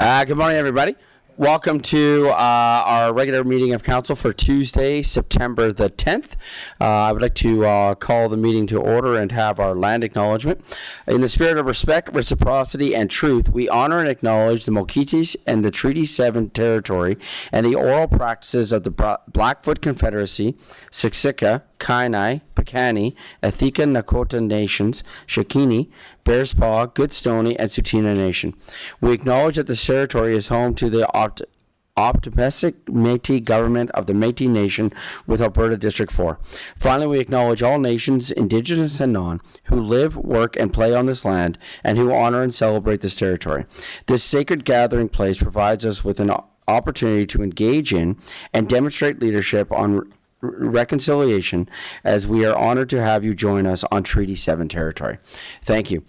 Good morning, everybody. Welcome to our regular meeting of council for Tuesday, September the 10th. I would like to call the meeting to order and have our land acknowledgement. In the spirit of respect, reciprocity, and truth, we honor and acknowledge the Mokitis and the Treaty 7 territory and the oral practices of the Blackfoot Confederacy, Siksika, Kainai, Piikani, Ethika Nakota Nations, Shakini, Bearspaw, Goodstoney, and Tsuut'ina Nation. We acknowledge that this territory is home to the Optimistic Métis government of the Métis Nation with Alberta District 4. Finally, we acknowledge all nations, Indigenous and non, who live, work, and play on this land, and who honor and celebrate this territory. This sacred gathering place provides us with an opportunity to engage in and demonstrate leadership on reconciliation, as we are honored to have you join us on Treaty 7 territory. Thank you.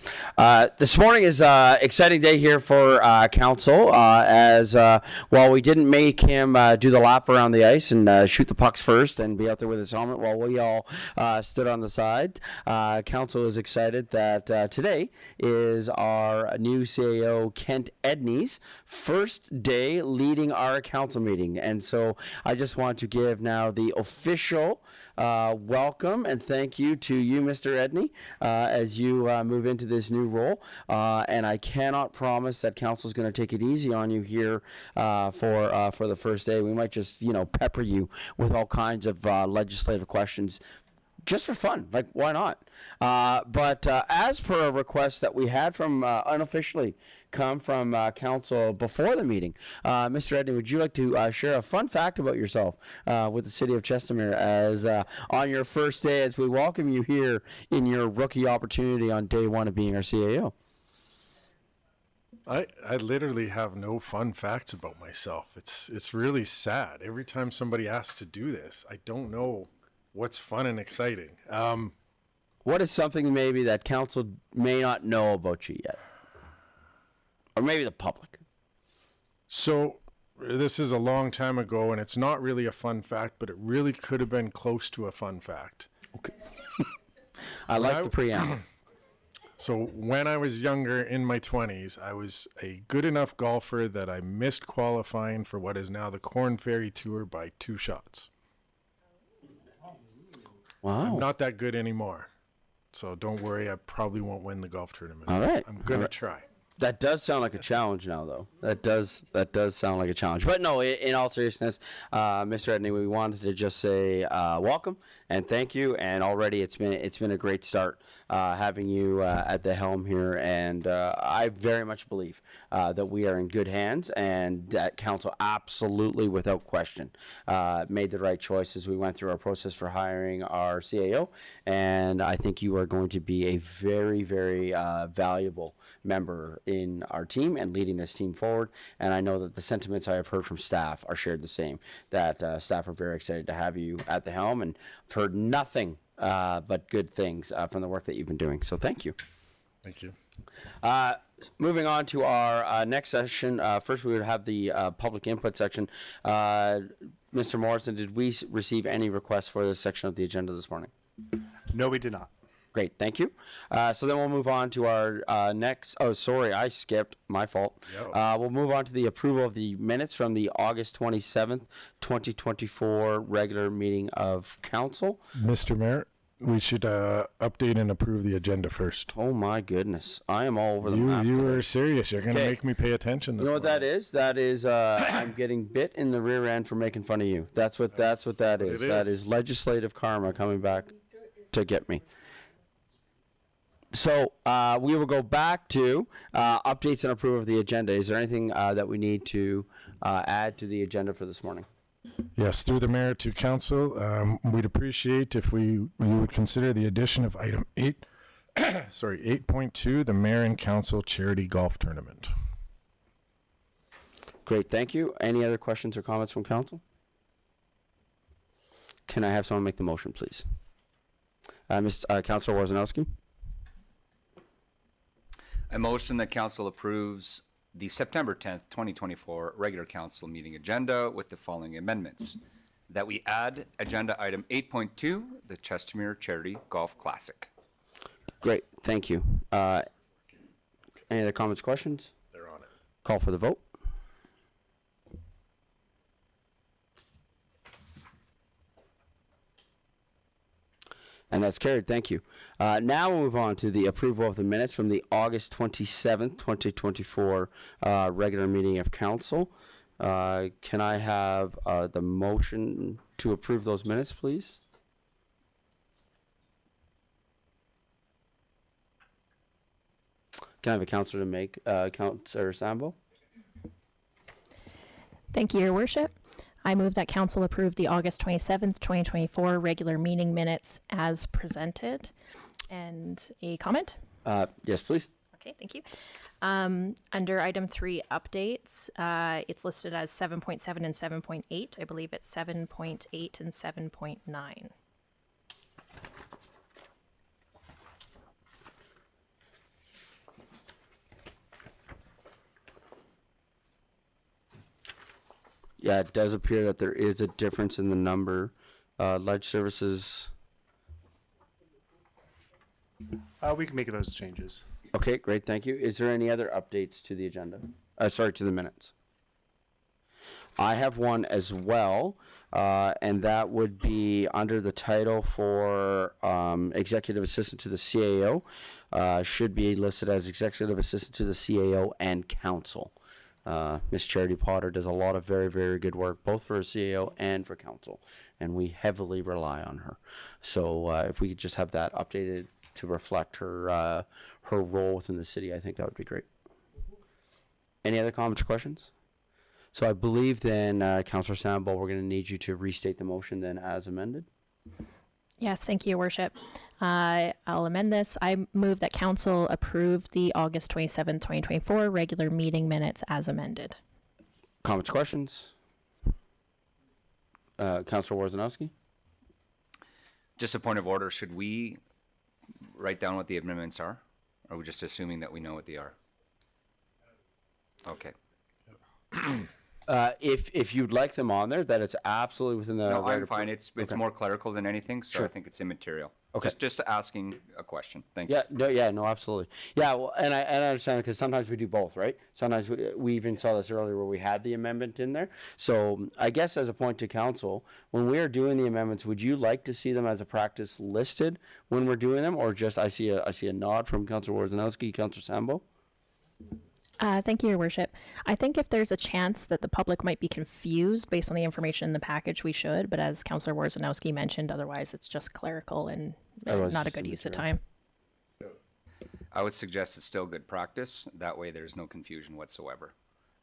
This morning is an exciting day here for council, as while we didn't make him do the lap around the ice and shoot the pucks first and be out there with his helmet while we all stood on the side, council is excited that today is our new CAO, Kent Edney's first day leading our council meeting. And so I just want to give now the official welcome and thank you to you, Mr. Edney, as you move into this new role. And I cannot promise that council is going to take it easy on you here for the first day. We might just, pepper you with all kinds of legislative questions just for fun. Like, why not? But as per a request that we had from unofficially come from council before the meeting, Mr. Edney, would you like to share a fun fact about yourself with the city of Chestermere as on your first day, as we welcome you here in your rookie opportunity on day one of being our CAO? I literally have no fun facts about myself. It's really sad. Every time somebody asks to do this, I don't know what's fun and exciting. What is something maybe that council may not know about you yet? Or maybe the public? So this is a long time ago, and it's not really a fun fact, but it really could have been close to a fun fact. Okay. I like the preamble. So when I was younger, in my 20s, I was a good enough golfer that I missed qualifying for what is now the Corn Ferry Tour by 2 shots. Wow. I'm not that good anymore. So don't worry, I probably won't win the golf tournament. All right. I'm going to try. That does sound like a challenge now, though. That does sound like a challenge. But no, in all seriousness, Mr. Edney, we wanted to just say welcome and thank you. And already it's been a great start having you at the helm here. And I very much believe that we are in good hands, and that council absolutely, without question, made the right choice as we went through our process for hiring our CAO. And I think you are going to be a very, very valuable member in our team and leading this team forward. And I know that the sentiments I have heard from staff are shared the same, that staff are very excited to have you at the helm, and I've heard nothing but good things from the work that you've been doing. So thank you. Thank you. Moving on to our next session. First, we would have the public input section. Mr. Morrison, did we receive any requests for this section of the agenda this morning? No, we did not. Great, thank you. So then we'll move on to our next. Oh, sorry, I skipped. My fault. We'll move on to the approval of the minutes from the August 27th, 2024 regular meeting of council. Mr. Mayor, we should update and approve the agenda first. Oh my goodness, I am all over the map. You were serious. You're going to make me pay attention. You know what that is? That is I'm getting bit in the rear end for making fun of you. That's what that is. That is legislative karma coming back to get me. So we will go back to updates and approve of the agenda. Is there anything that we need to add to the agenda for this morning? Yes, through the mayor to council, we'd appreciate if we would consider the addition of item 8.2, the mayor and council charity golf tournament. Great, thank you. Any other questions or comments from council? Can I have someone make the motion, please? Councilor Wojnarowski. A motion that council approves the September 10th, 2024 regular council meeting agenda with the following amendments. That we add agenda item 8.2, the Chestermere Charity Golf Classic. Great, thank you. Any other comments, questions? They're on it. Call for the vote. And that's carried. Thank you. Now we'll move on to the approval of the minutes from the August 27th, 2024 regular meeting of council. Can I have the motion to approve those minutes, please? Can I have a councillor to make, Councillor Sambo? Thank you, Your Worship. I move that council approve the August 27th, 2024 regular meeting minutes as presented. And a comment? Yes, please. Okay, thank you. Under item 3 updates, it's listed as 7.7 and 7.8. I believe it's 7.8 and 7.9. Yeah, it does appear that there is a difference in the number. Ledge services. We can make those changes. Okay, great, thank you. Is there any other updates to the agenda? Sorry, to the minutes. I have one as well, and that would be under the title for Executive Assistant to the CAO. Should be listed as Executive Assistant to the CAO and Council. Miss Charity Potter does a lot of very, very good work, both for CAO and for council, and we heavily rely on her. So if we could just have that updated to reflect her her role within the city, I think that would be great. Any other comments or questions? So I believe then, Councillor Sambo, we're going to need you to restate the motion then as amended. Yes, thank you, Your Worship. I'll amend this. I move that council approve the August 27th, 2024 regular meeting minutes as amended. Comments, questions? Councillor Worzanowski? Just a point of order, should we write down what the amendments are? Or are we just assuming that we know what they are? Okay. If you'd like them on there, that it's absolutely within the. No, right I'm of- fine. It's Okay. more clerical than anything, so I Sure. think it's immaterial. Okay. Just asking a question. Thank you. No, absolutely. Yeah, well, and I understand because sometimes we do both, right? Sometimes we even saw this earlier where we had the amendment in there. So I guess as a point to council, when we are doing the amendments, would you like to see them as a practice listed when we're doing them, or just I see a nod from Councillor Worzanowski, Councillor Sambo? Thank you, Your Worship. I think if there's a chance that the public might be confused based on the information in the package, we should. But as Councillor Worzanowski mentioned, otherwise it's just clerical and Otherwise not a it's good use of immaterial. time. I would suggest it's still good practice. That way there's no confusion whatsoever.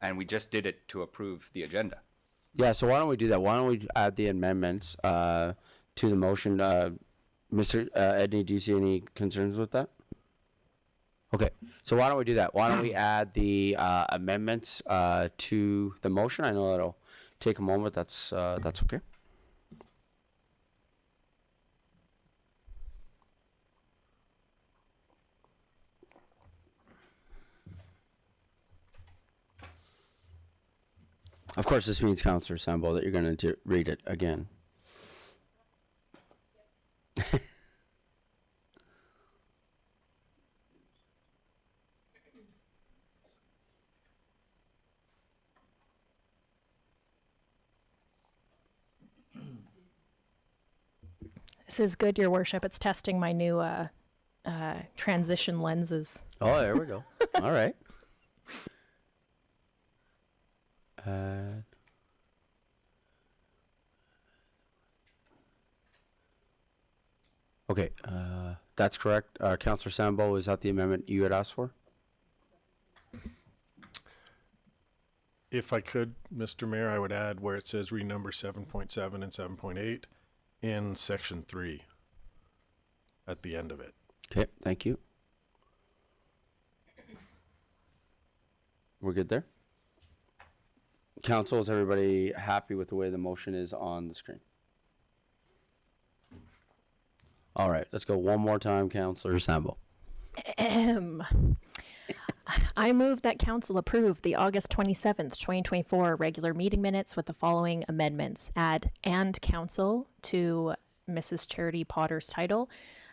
And we just did it to approve the agenda. Yeah, so why don't we do that? Why don't we add the amendments to the motion? Mr. Edney, do you see any concerns with that? Okay, so why don't we do that? Why don't we add the amendments to the motion? I know that'll take a moment. That's okay. Of course, this means, Councillor Sambo, that you're going to read it again. This is good, Your Worship. It's testing my new transition lenses. Oh, there we go. All right. Okay, that's correct. Councillor Sambo, is that the amendment you had asked for? If I could, Mr. Mayor, I would add where it says renumber 7.7 and 7.8 in section 3 at the end of it. Okay, thank you. We're good there? Council, is everybody happy with the way the motion is on the screen? All right, let's go one more time, Councillor Sambo. I move that council approve the August 27th, 2024 regular meeting minutes with the following amendments. Add "and council" to Mrs. Charity Potter's title.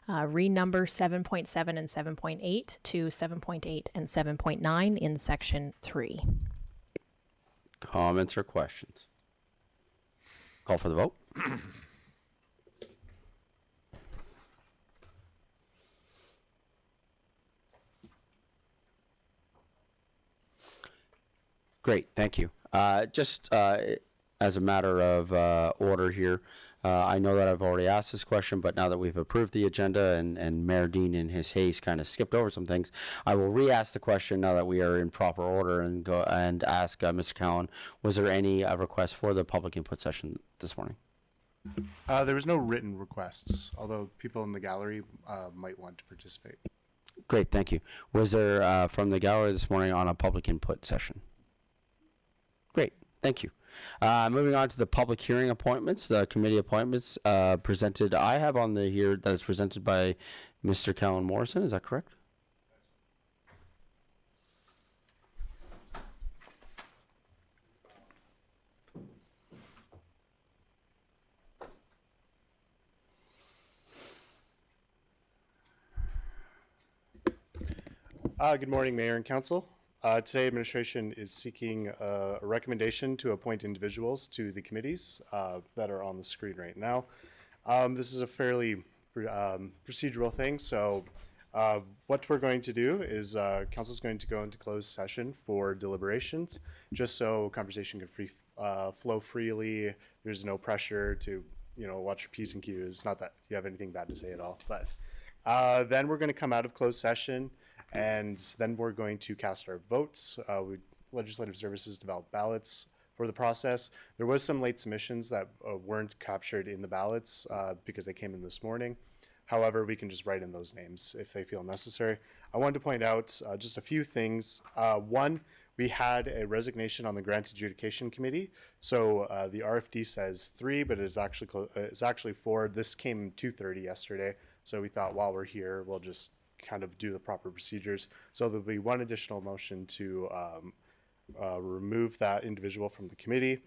Renumber 7.7 and 7.8 to 7.8 and 7.9 in section 3. Comments or questions? Call for the vote. Great, thank you. Just as a matter of order here, I know that I've already asked this question, but now that we've approved the agenda and Mayor Dean in his haste kind of skipped over some things, I will re-ask the question now that we are in proper order and go and ask Mr. Kallen, was there any request for the public input session this morning? There was no written requests, although people in the gallery might want to participate. Great, thank you. Was there from the gallery this morning on a public input session? Great, thank you. Moving on to the public hearing appointments, the committee appointments presented. I have on the here that it's presented by Mr. Kallen Morrison. Is that correct? Good morning, Mayor and Council. Today, administration is seeking a recommendation to appoint individuals to the committees that are on the screen right now. This is a fairly procedural thing, so what we're going to do is council is going to go into closed session for deliberations, just so conversation can flow freely. There's no pressure to watch your P's and Q's. Not that you have anything bad to say at all, but then we're going to come out of closed session. And then we're going to cast our votes. Legislative Services developed ballots for the process. There was some late submissions that weren't captured in the ballots because they came in this morning. However, we can just write in those names if they feel necessary. I wanted to point out just a few things. One, we had a resignation on the Grant Adjudication Committee. So the RFD says 3, but it's actually 4. This came 2:30 yesterday. So we thought while we're here, we'll just kind of do the proper procedures. So there'll be one additional motion to remove that individual from the committee.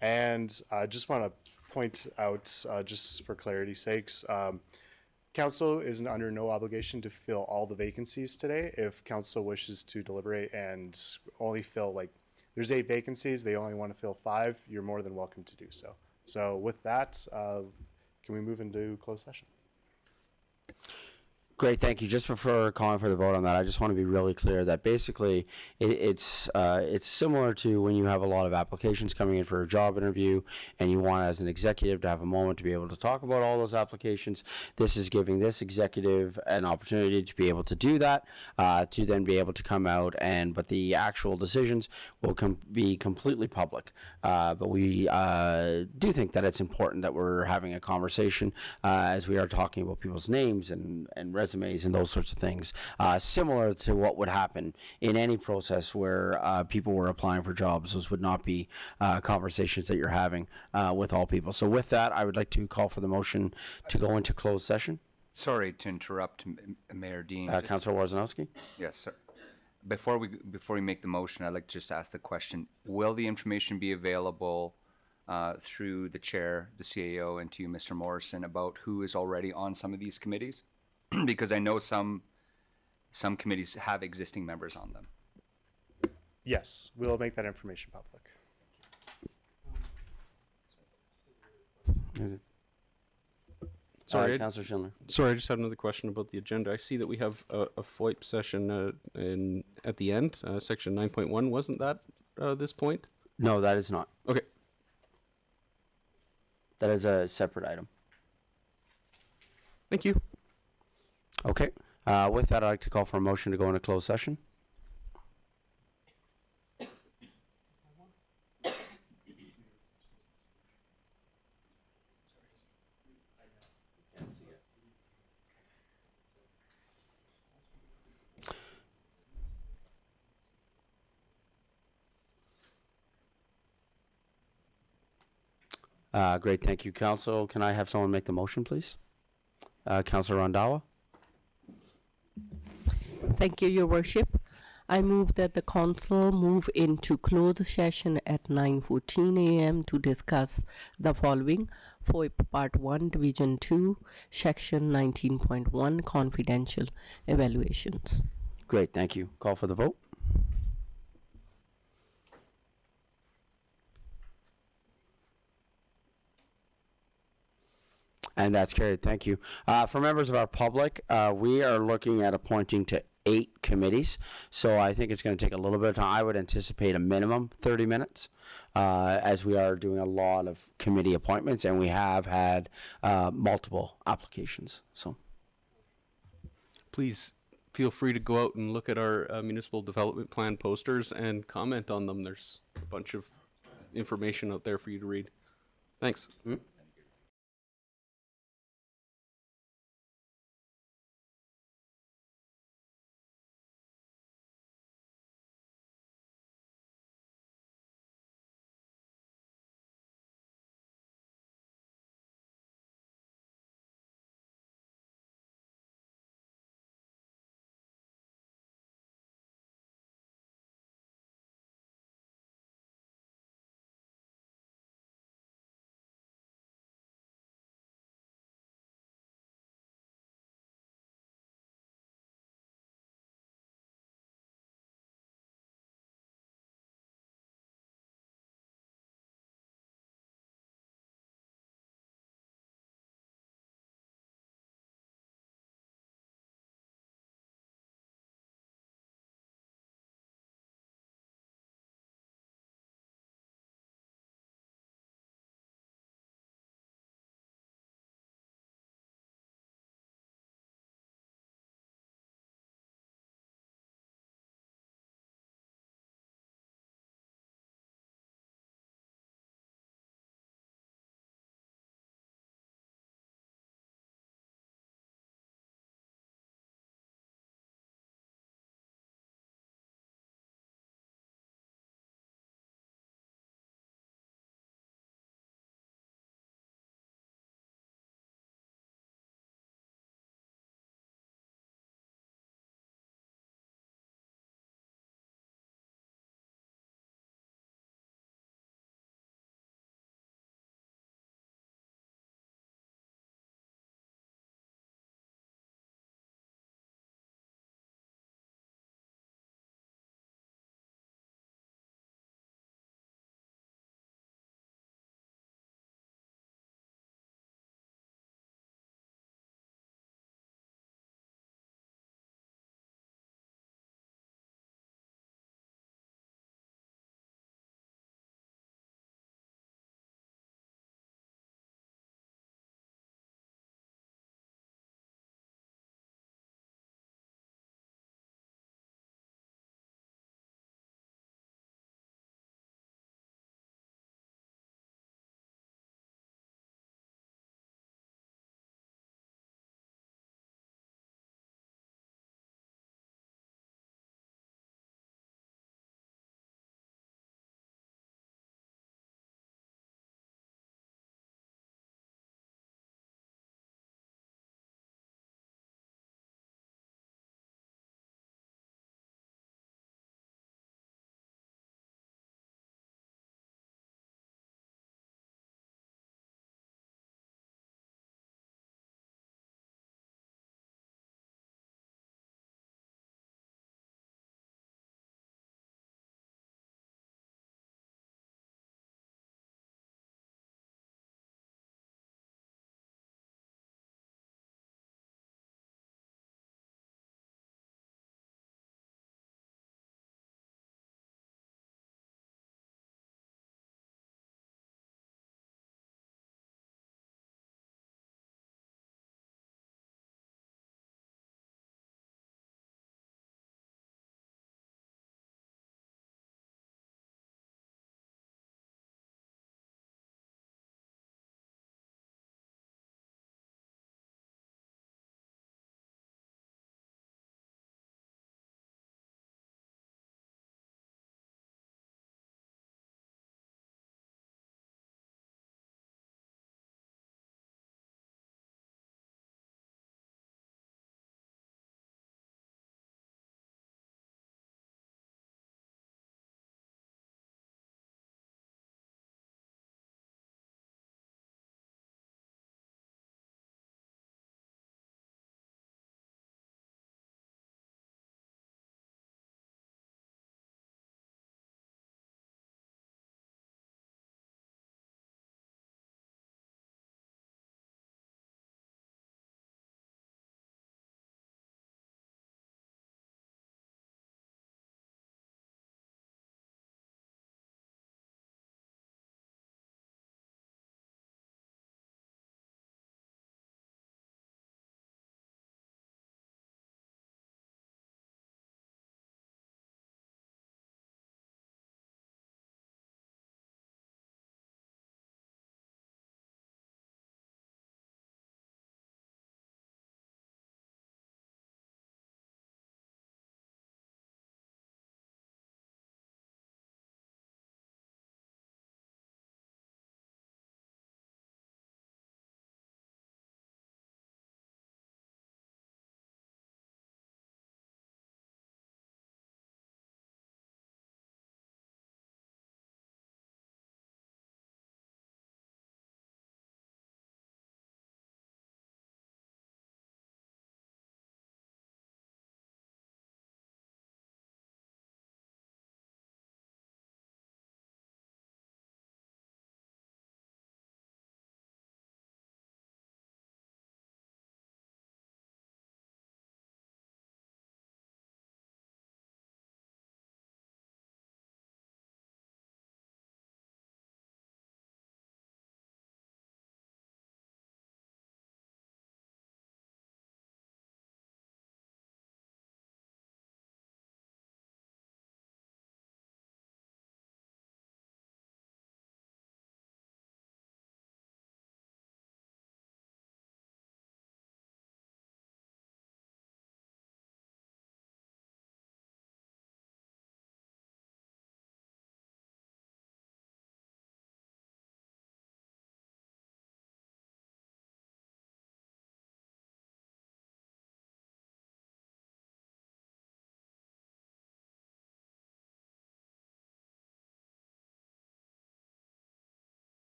And I just want to point out, just for clarity's sakes, council is under no obligation to fill all the vacancies today. If council wishes to deliberate and only fill, like, there's 8 vacancies, they only want to fill 5, you're more than welcome to do so. So with that, can we move into closed session? Great, thank you. Just before calling for the vote on that, I just want to be really clear that basically it's similar to when you have a lot of applications coming in for a job interview and you want as an executive to have a moment to be able to talk about all those applications. This is giving this executive an opportunity to be able to do that, to then be able to come out but the actual decisions will be completely public. But we do think that it's important that we're having a conversation as we are talking about people's names and resumes and those sorts of things, similar to what would happen in any process where people were applying for jobs. Those would not be conversations that you're having with all people. So with that, I would like to call for the motion to go into closed session. Sorry to interrupt, Mayor Dean. Councillor Warzanowski? Yes, sir. Before we make the motion, I'd like to just ask the question, will the information be available through the chair, the CAO, and to you, Mr. Morrison, about who is already on some of these committees? Because I know some committees have existing members on them. Yes, we'll make that information public. Okay. Sorry, Councillor Schindler. Sorry, I just had another question about the agenda. I see that we have a FOIP session at the end, section 9.1. Wasn't that this point? No, that is not. Okay. That is a separate item. Thank you. Okay. With that, I'd like to call for a motion to go into closed session. Great, thank you, Council. Can I have someone make the motion, please? Councillor Rondawa? Thank you, Your Worship. I move that the council move into closed session at 9:14 a.m. to discuss the following: FOIP Part 1, Division 2, Section 19.1, confidential evaluations. Great, thank you. Call for the vote. And that's carried. Thank you. For members of our public, we are looking at appointing to 8 committees. So I think it's going to take a little bit of time. I would anticipate a minimum 30 minutes, as we are doing a lot of committee appointments, and we have had multiple applications. So Please feel free to go out and look at our municipal development plan posters and comment on them. There's a bunch of information out there for you to read. Thanks.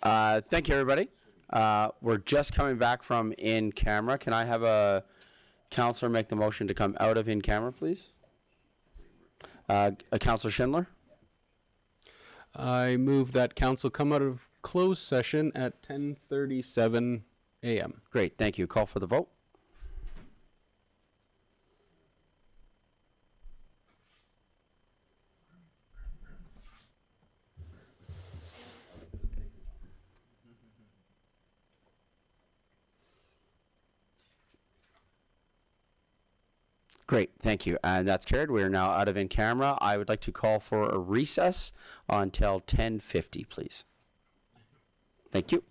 Thank you, everybody. We're just coming back from in camera. Can I have a counselor make the motion to come out of in camera, please? Counselor Schindler? I move that council come out of closed session at 10:37 a.m. Great, thank you. Call for the vote. Great, thank you. And that's carried. We are now out of in camera. I would like to call for a recess until 10:50, please. Thank you.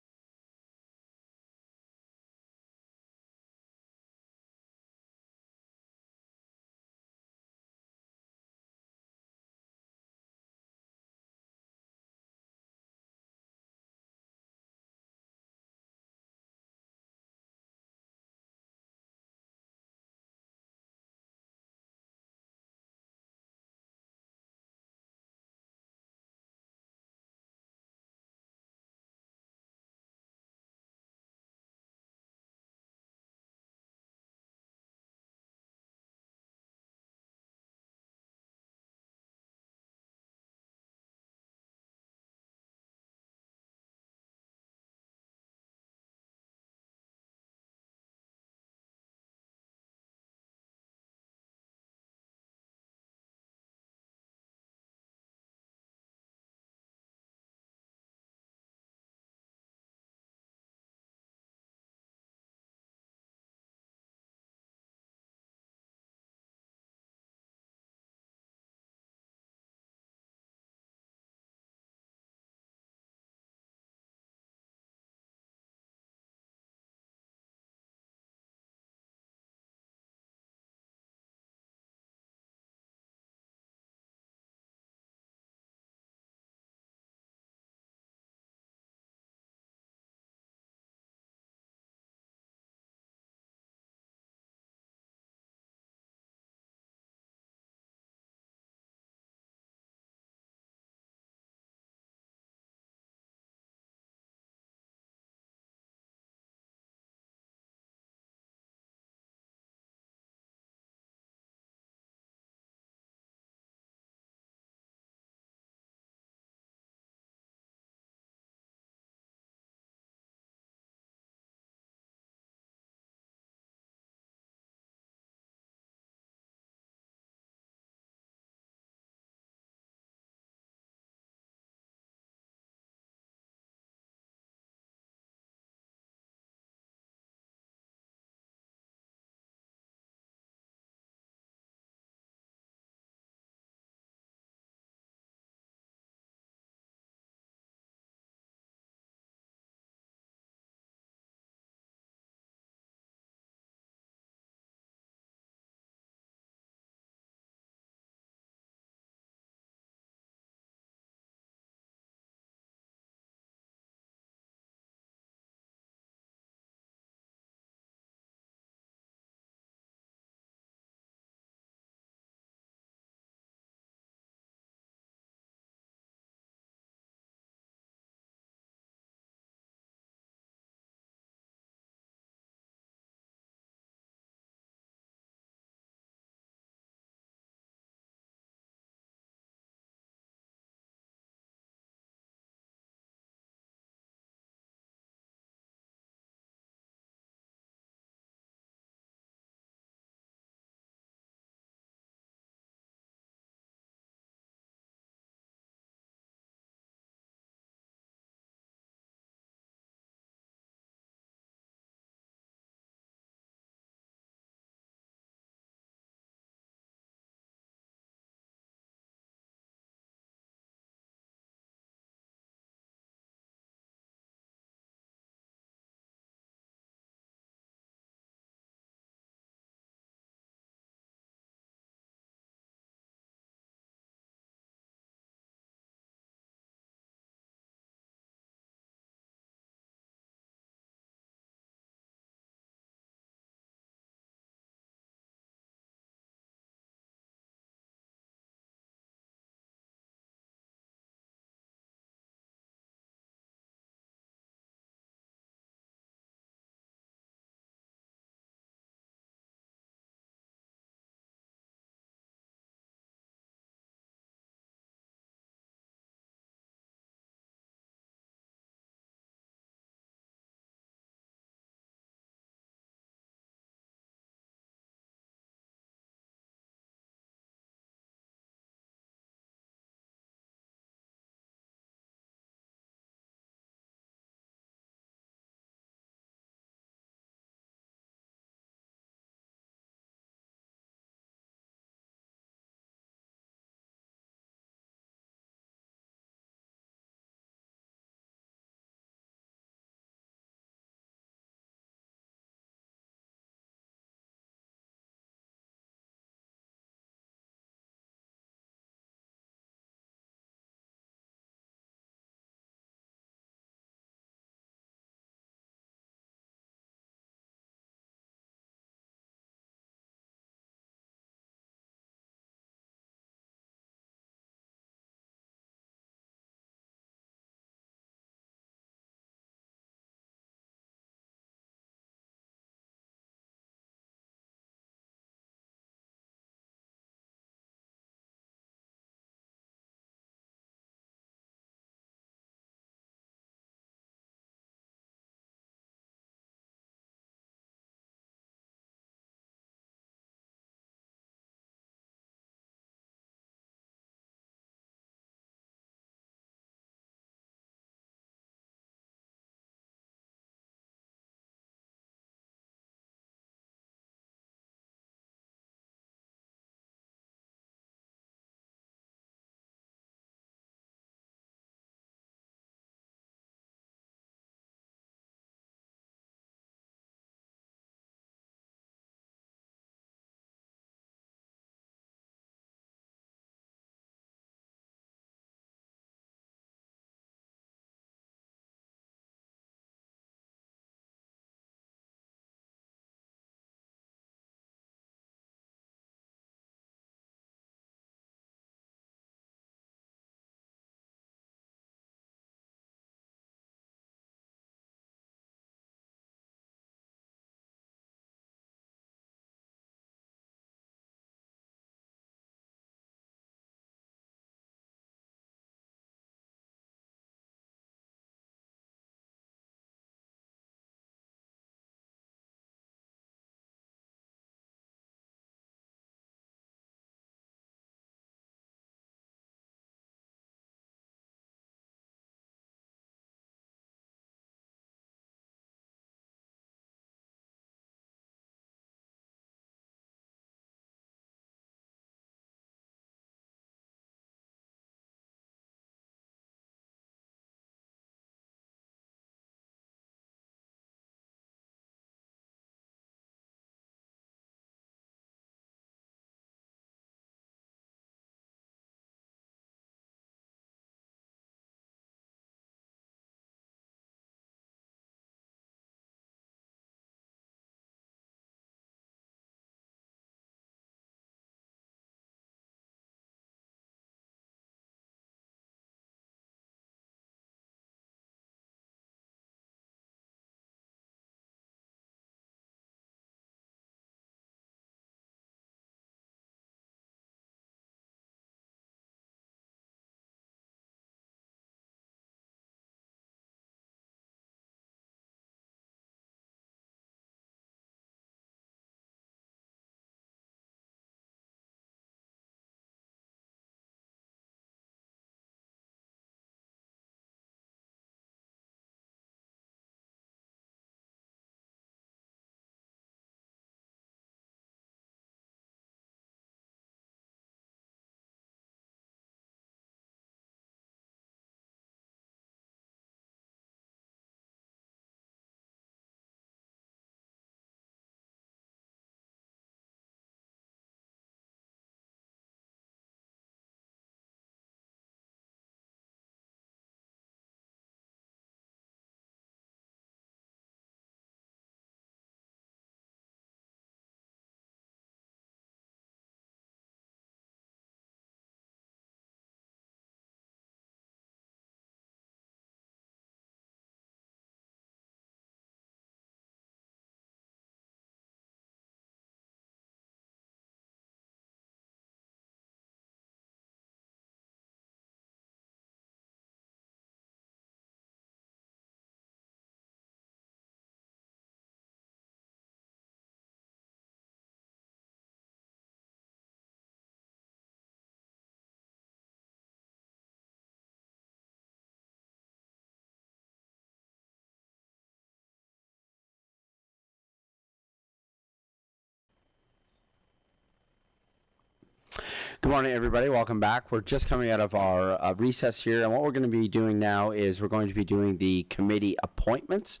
Good morning, everybody. Welcome back. We're just coming out of our recess here, and what we're going to be doing now is we're going to be doing the committee appointments.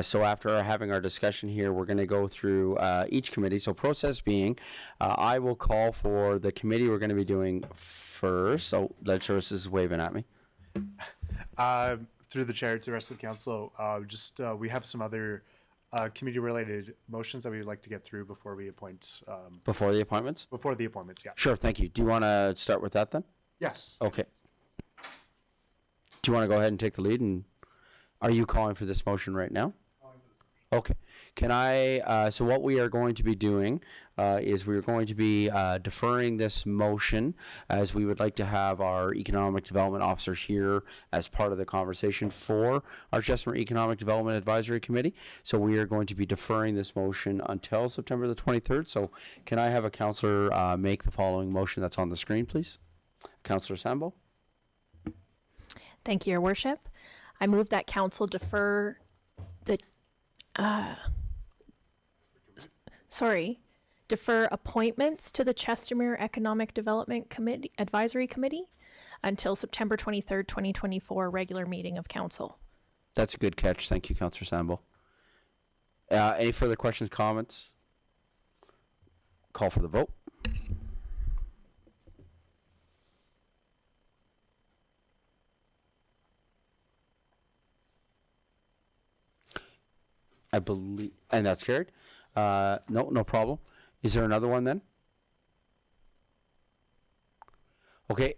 So after having our discussion here, we're going to go through each committee. So process being, I will call for the committee we're going to be doing first. Oh, Lead Services is waving at me. Through the chair to the rest of the council, we have some other committee-related motions that we would like to get through before we appoint. Before the appointments? Before the appointments, yeah. Sure, thank you. Do you want to start with that then? Yes. Okay. Do you want to go ahead and take the lead? And are you calling for this motion right now? Okay. Can I, so what we are going to be doing is we're going to be deferring this motion, as we would like to have our Economic Development Officer here as part of the conversation for our Chestermere Economic Development Advisory Committee. So we are going to be deferring this motion until September the 23rd. So can I have a councillor make the following motion that's on the screen, please? Councillor Sambo. Thank you, Your Worship. I move that council defer the defer appointments to the Chestermere Economic Development Committee Advisory Committee until September 23rd, 2024 regular meeting of council. That's a good catch. Thank you, Councillor Sambo. Any further questions, comments? Call for the vote. I believe, and that's carried. No problem. Is there another one then? Okay,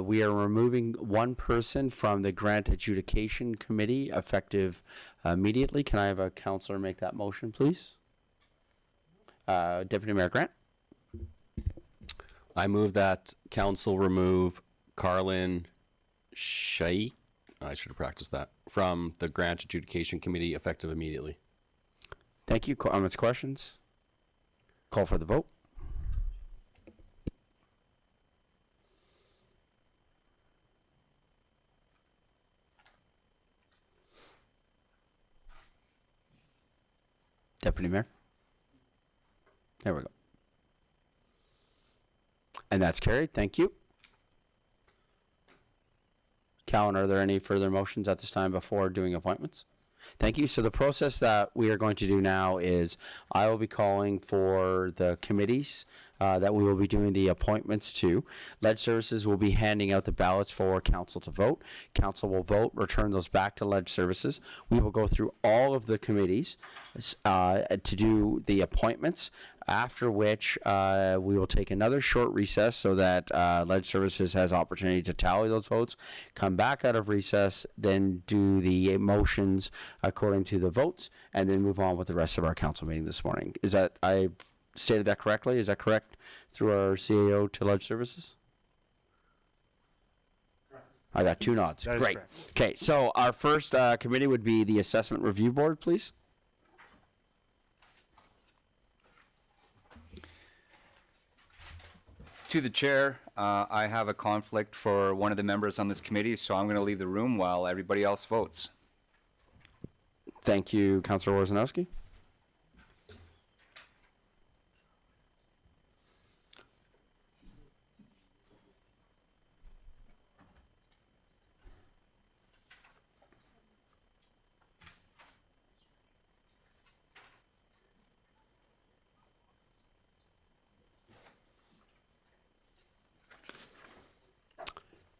we are removing one person from the grant adjudication committee effective immediately. Can I have a councillor make that motion, please? Deputy Mayor Grant. I move that council remove Kallen Shaikh, I should have practiced that, from the grant adjudication committee effective immediately. Thank you. Comments, questions? Call for the vote. Deputy Mayor. There we go. And that's carried. Thank you. Kallen, are there any further motions at this time before doing appointments? Thank you. So the process that we are going to do now is I will be calling for the committees that we will be doing the appointments to. Lead Services will be handing out the ballots for council to vote. Council will vote, return those back to Lead Services. We will go through all of the committees to do the appointments, after which we will take another short recess so that Lead Services has opportunity to tally those votes, come back out of recess, then do the motions according to the votes, and then move on with the rest of our council meeting this morning. Is that, I stated that correctly? Is that correct through our CAO to Lead Services? I got two nods. That is Great. correct. Okay, so our first committee would be the Assessment Review Board, please. To the chair, I have a conflict for one of the members on this committee, so I'm going to leave the room while everybody else votes. Thank you, Councillor Worzanowski.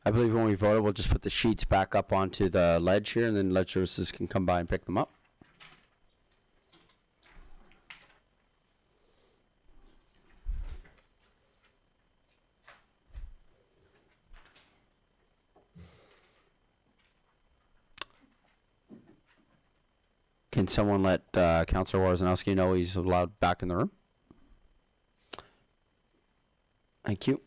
I believe when we voted, we'll just put the sheets back up onto the ledge here, and then Lead Services can come by and pick them up. Can someone let Councillor Worzanowski know he's allowed back in the room? Thank you.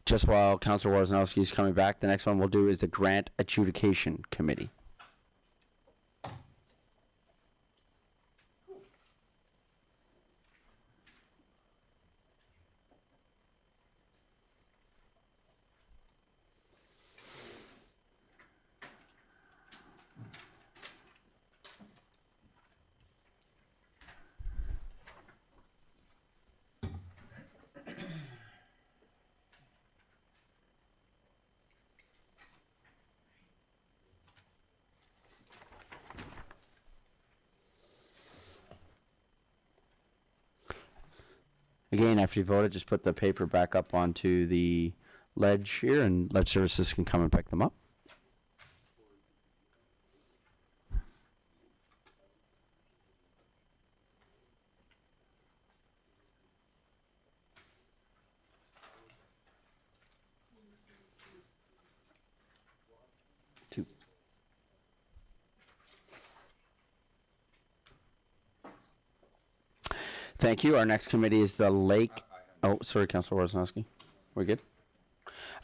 Just while Councillor Worzanowski is coming back, the next one we'll do is the Grant Adjudication Committee. Again, after you voted, just put the paper back up onto the ledge here, and ledge services can come and pick them up. Two. Thank you. Our next committee is the Lake. Oh, sorry, Councilor Woznowski. We're good.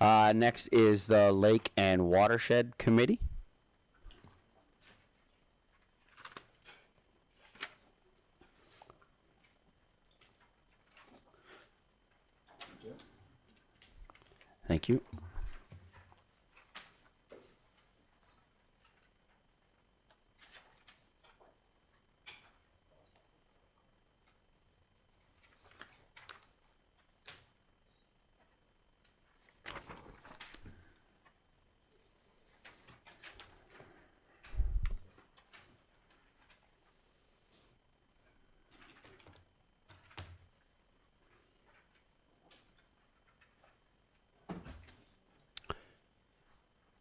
Next is the Lake and Watershed Committee. Thank you.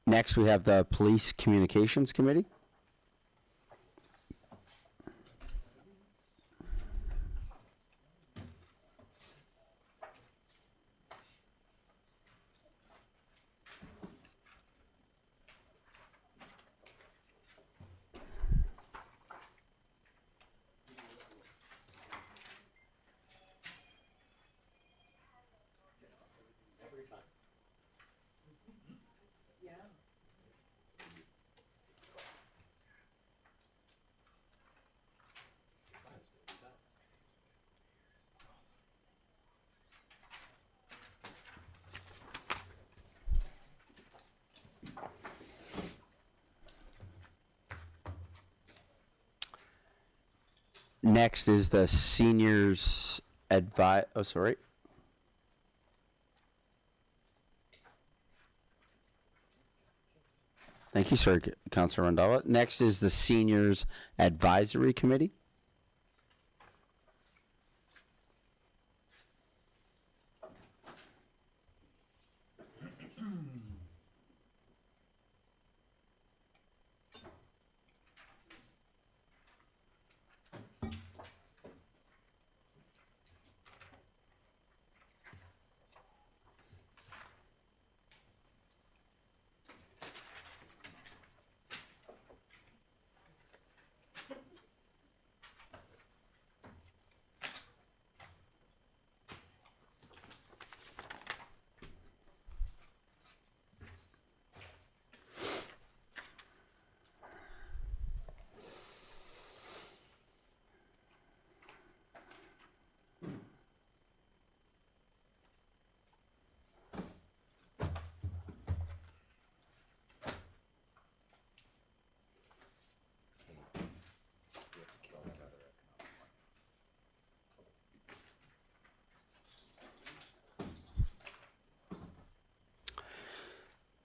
Next, we have the Police Communications Committee. Next is the Seniors Oh, sorry. Thank you, sir, Councilor Randalla. Next is the Seniors Advisory Committee.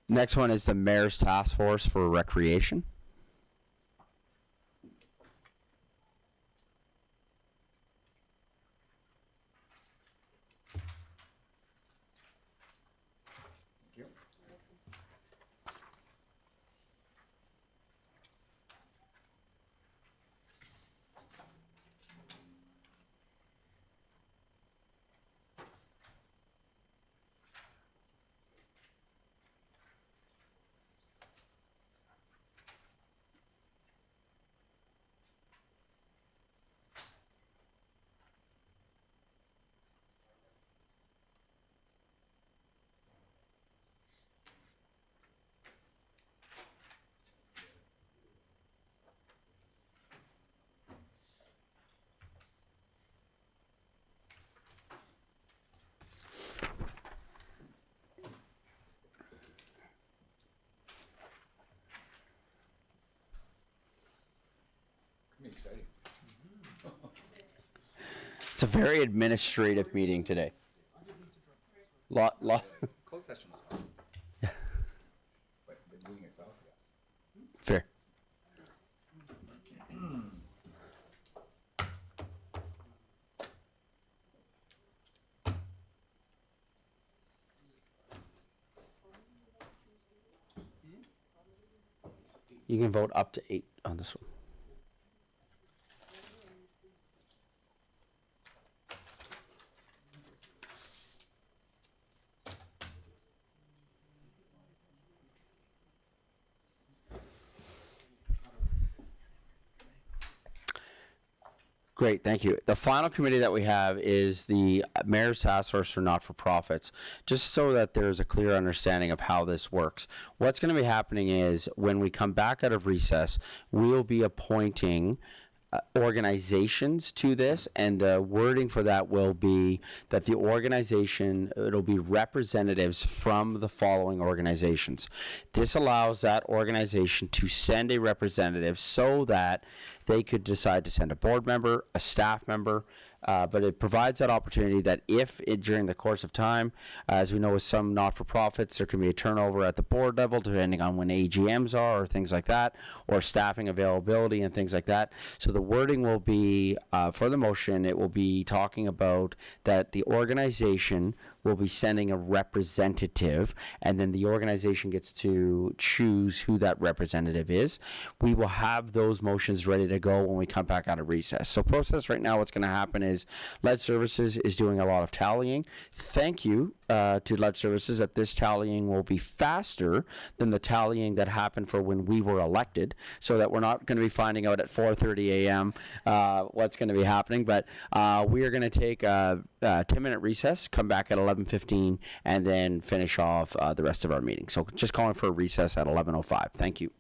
Next one is the Mayor's Task Force for Recreation. Exciting. It's a very administrative meeting today. Lot. Closed session was fun. But the meeting itself, yes. Fair. You can vote up to 8 on this one. Great, thank you. The final committee that we have is the Mayor's Task Force for Not-for-Profits, just so that there's a clear understanding of how this works. What's going to be happening is when we come back out of recess, we'll be appointing organizations to this, and the wording for that will be that the organization, it'll be representatives from the following organizations. This allows that organization to send a representative so that they could decide to send a board member, a staff member, but it provides that opportunity that if during the course of time, as we know with some not-for-profits, there can be a turnover at the board level depending on when AGMs are or things like that, or staffing availability and things like that. So the wording will be, for the motion, it will be talking about that the organization will be sending a representative, and then the organization gets to choose who that representative is. We will have those motions ready to go when we come back out of recess. So process right now, what's going to happen is Lead Services is doing a lot of tallying. Thank you to Lead Services that this tallying will be faster than the tallying that happened for when we were elected, so that we're not going to be finding out at 4:30 a.m. What's going to be happening. But we are going to take a 10-minute recess, come back at 11:15, and then finish off the rest of our meeting. So just calling for a recess at 11:05. Thank you.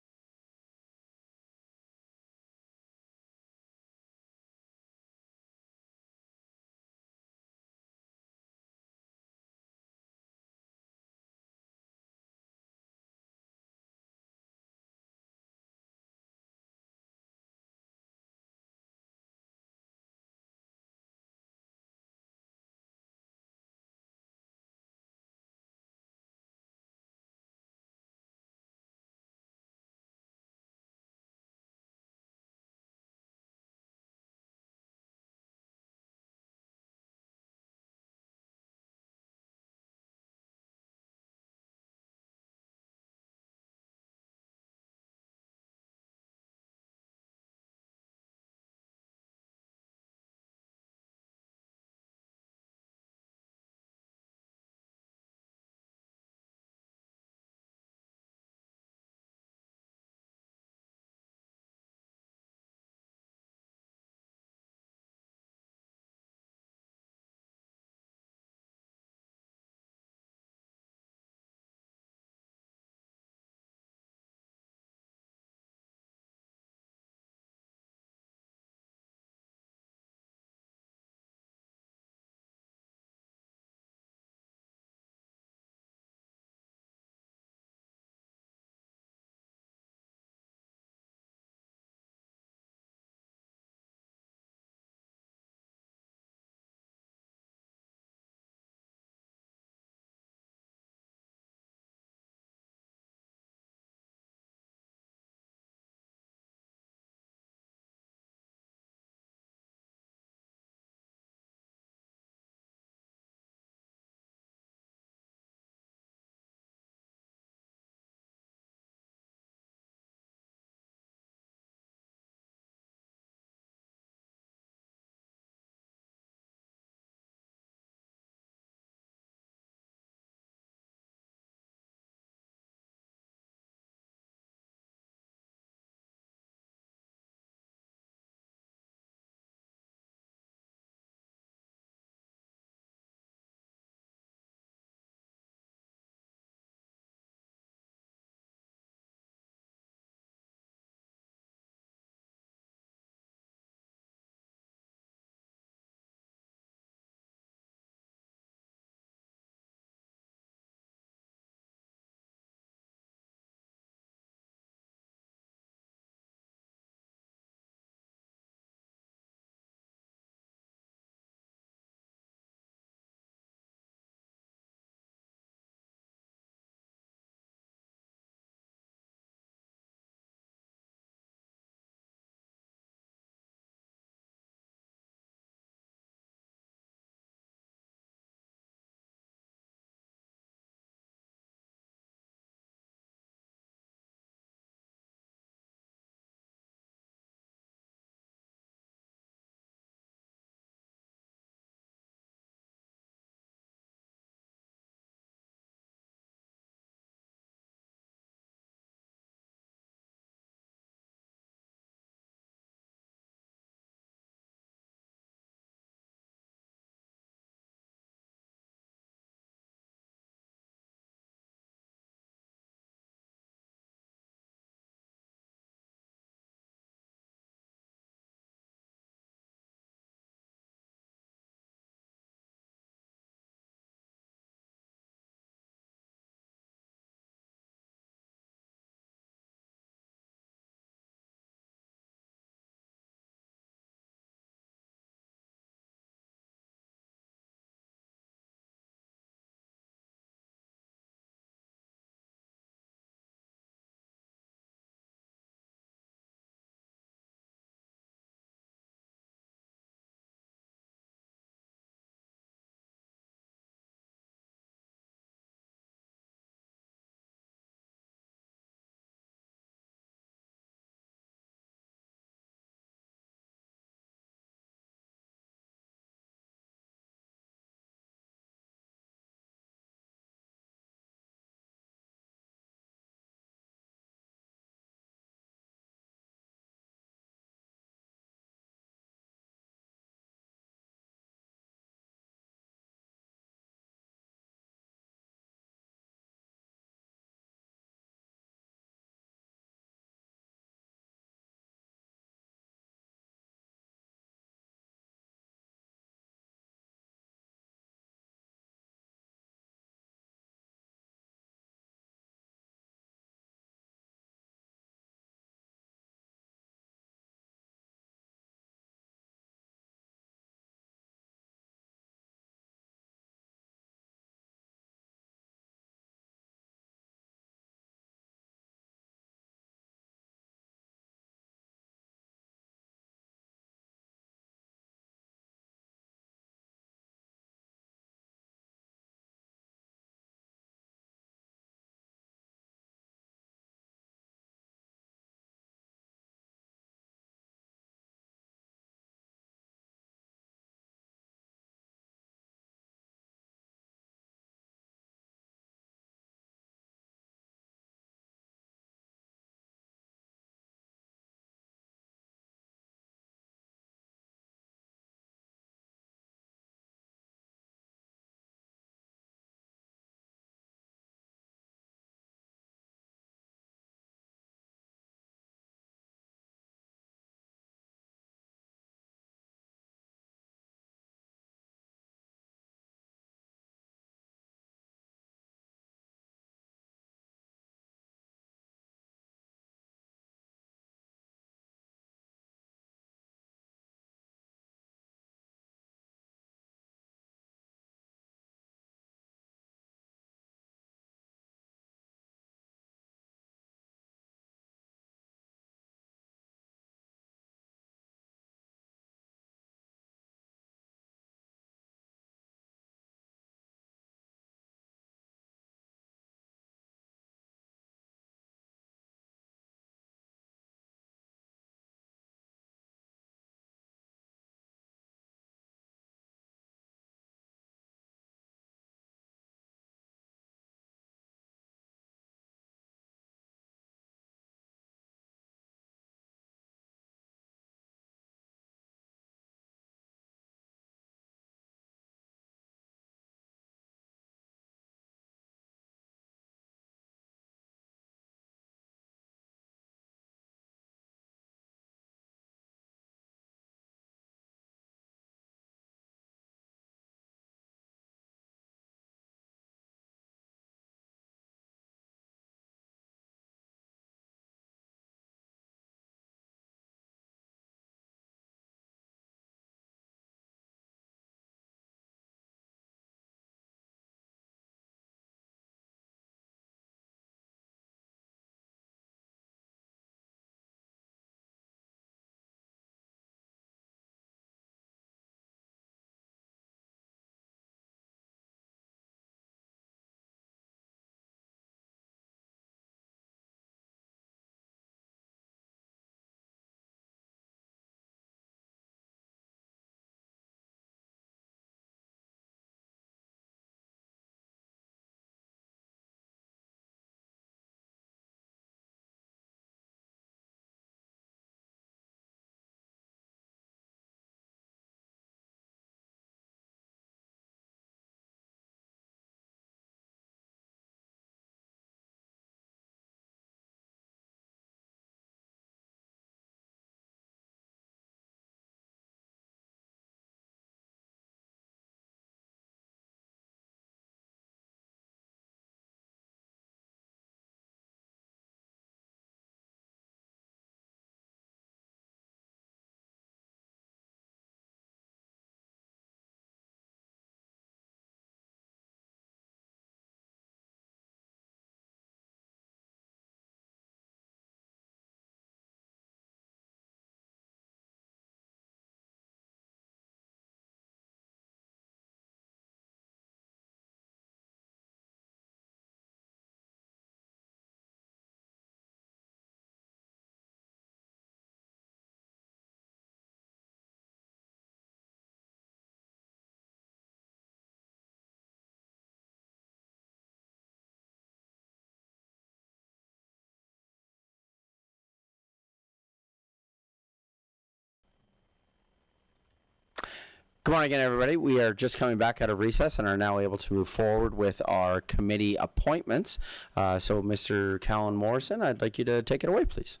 Good morning again, everybody. We are just coming back out of recess and are now able to move forward with our committee appointments. So, Mr. Kallen Morrison, I'd like you to take it away, please.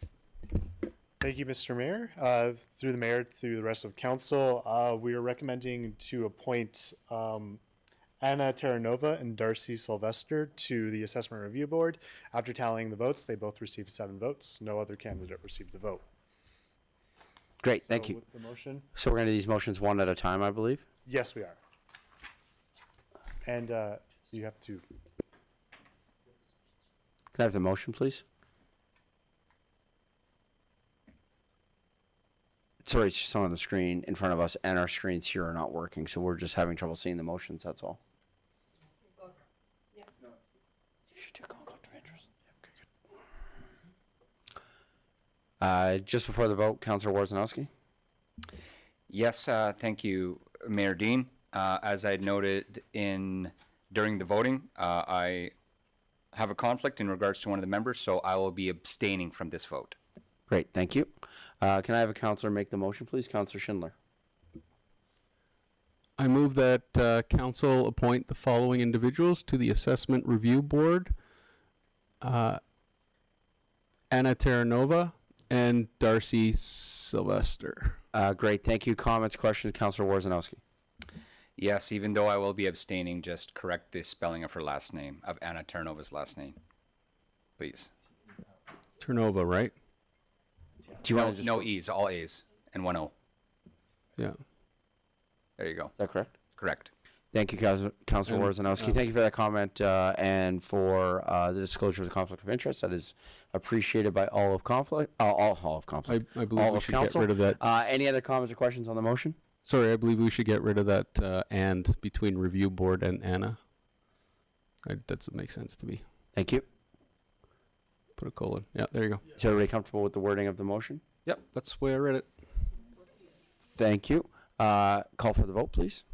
Thank you, Mr. Mayor. Through the mayor, through the rest of council, we are recommending to appoint Anna Terranova and Darcy Sylvester to the Assessment Review Board. After tallying the votes, they both received 7 votes. No other candidate received the vote. Great, So thank you. with the motion, So we're going to do these motions one at a time, I believe. yes, we are. And you have to. Can I have the motion, please? Sorry, it's just on the screen in front of us, and our screens here are not working, so we're just having trouble seeing the motions, that's all. You should do conflict of interest. Okay, good. Just before the vote, Councillor Warzanowski. Yes, thank you, Mayor Dean. As I noted during the voting, I have a conflict in regards to one of the members, so I will be abstaining from this vote. Great, thank you. Can I have a councillor make the motion, please? Councillor Schindler. I move that council appoint the following individuals to the Assessment Review Board. Anna Terranova and Darcy Sylvester. Great, thank you. Comments, questions, Councillor Warzanowski. Yes, even though I will be abstaining, just correct the spelling of her last name, of Anna Terranova's last name, please. Terranova, right? Do you No, want to just no E's, all A's, and 1 O. Yeah. There you go. Is that correct? Correct. Thank you, Councillor Warzanowski. Thank you for that comment and for the disclosure of the conflict of interest. That is appreciated by all of conflict. All of conflict. I believe all we of should council. get rid of that. Any other comments or questions on the motion? Sorry, I believe we should get rid of that and between Review Board and Anna. That doesn't make sense to me. Thank you. Put a colon. Yeah, there you go. Is everybody comfortable with the wording of the motion? Yep, that's the way I read it. Thank you. Call for the vote, please.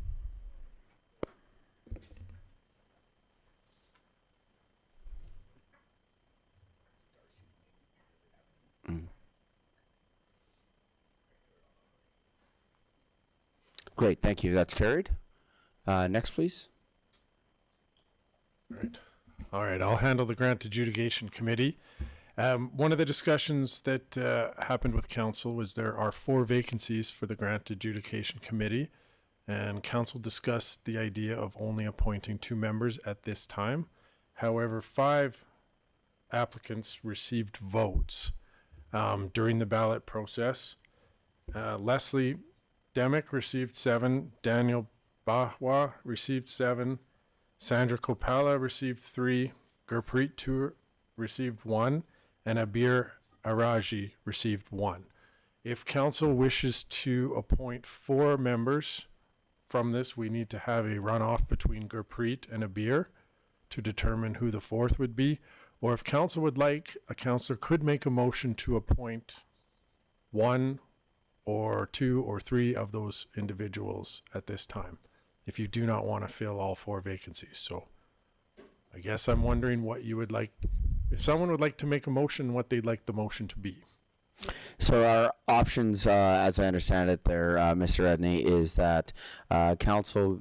Great, thank you. That's carried. Next, please. All right, I'll handle the grant adjudication committee. One of the discussions that happened with council was there are 4 vacancies for the grant adjudication committee, and council discussed the idea of only appointing 2 members at this time. However, 5 applicants received votes during the ballot process. Leslie Demick received 7, Daniel Bahwa received 7, Sandra Kopala received 3, Gurpreet Tour received 1, and Abir Araji received 1. If council wishes to appoint 4 members from this, we need to have a runoff between Gurpreet and Abir to determine who the 4th would be. Or if council would like, a councillor could make a motion to appoint 1 or 2 or 3 of those individuals at this time, if you do not want to fill all 4 vacancies. So I guess I'm wondering what you would like, if someone would like to make a motion, what they'd like the motion to be. So our options, as I understand it there, Mr. Edney, is that a councillor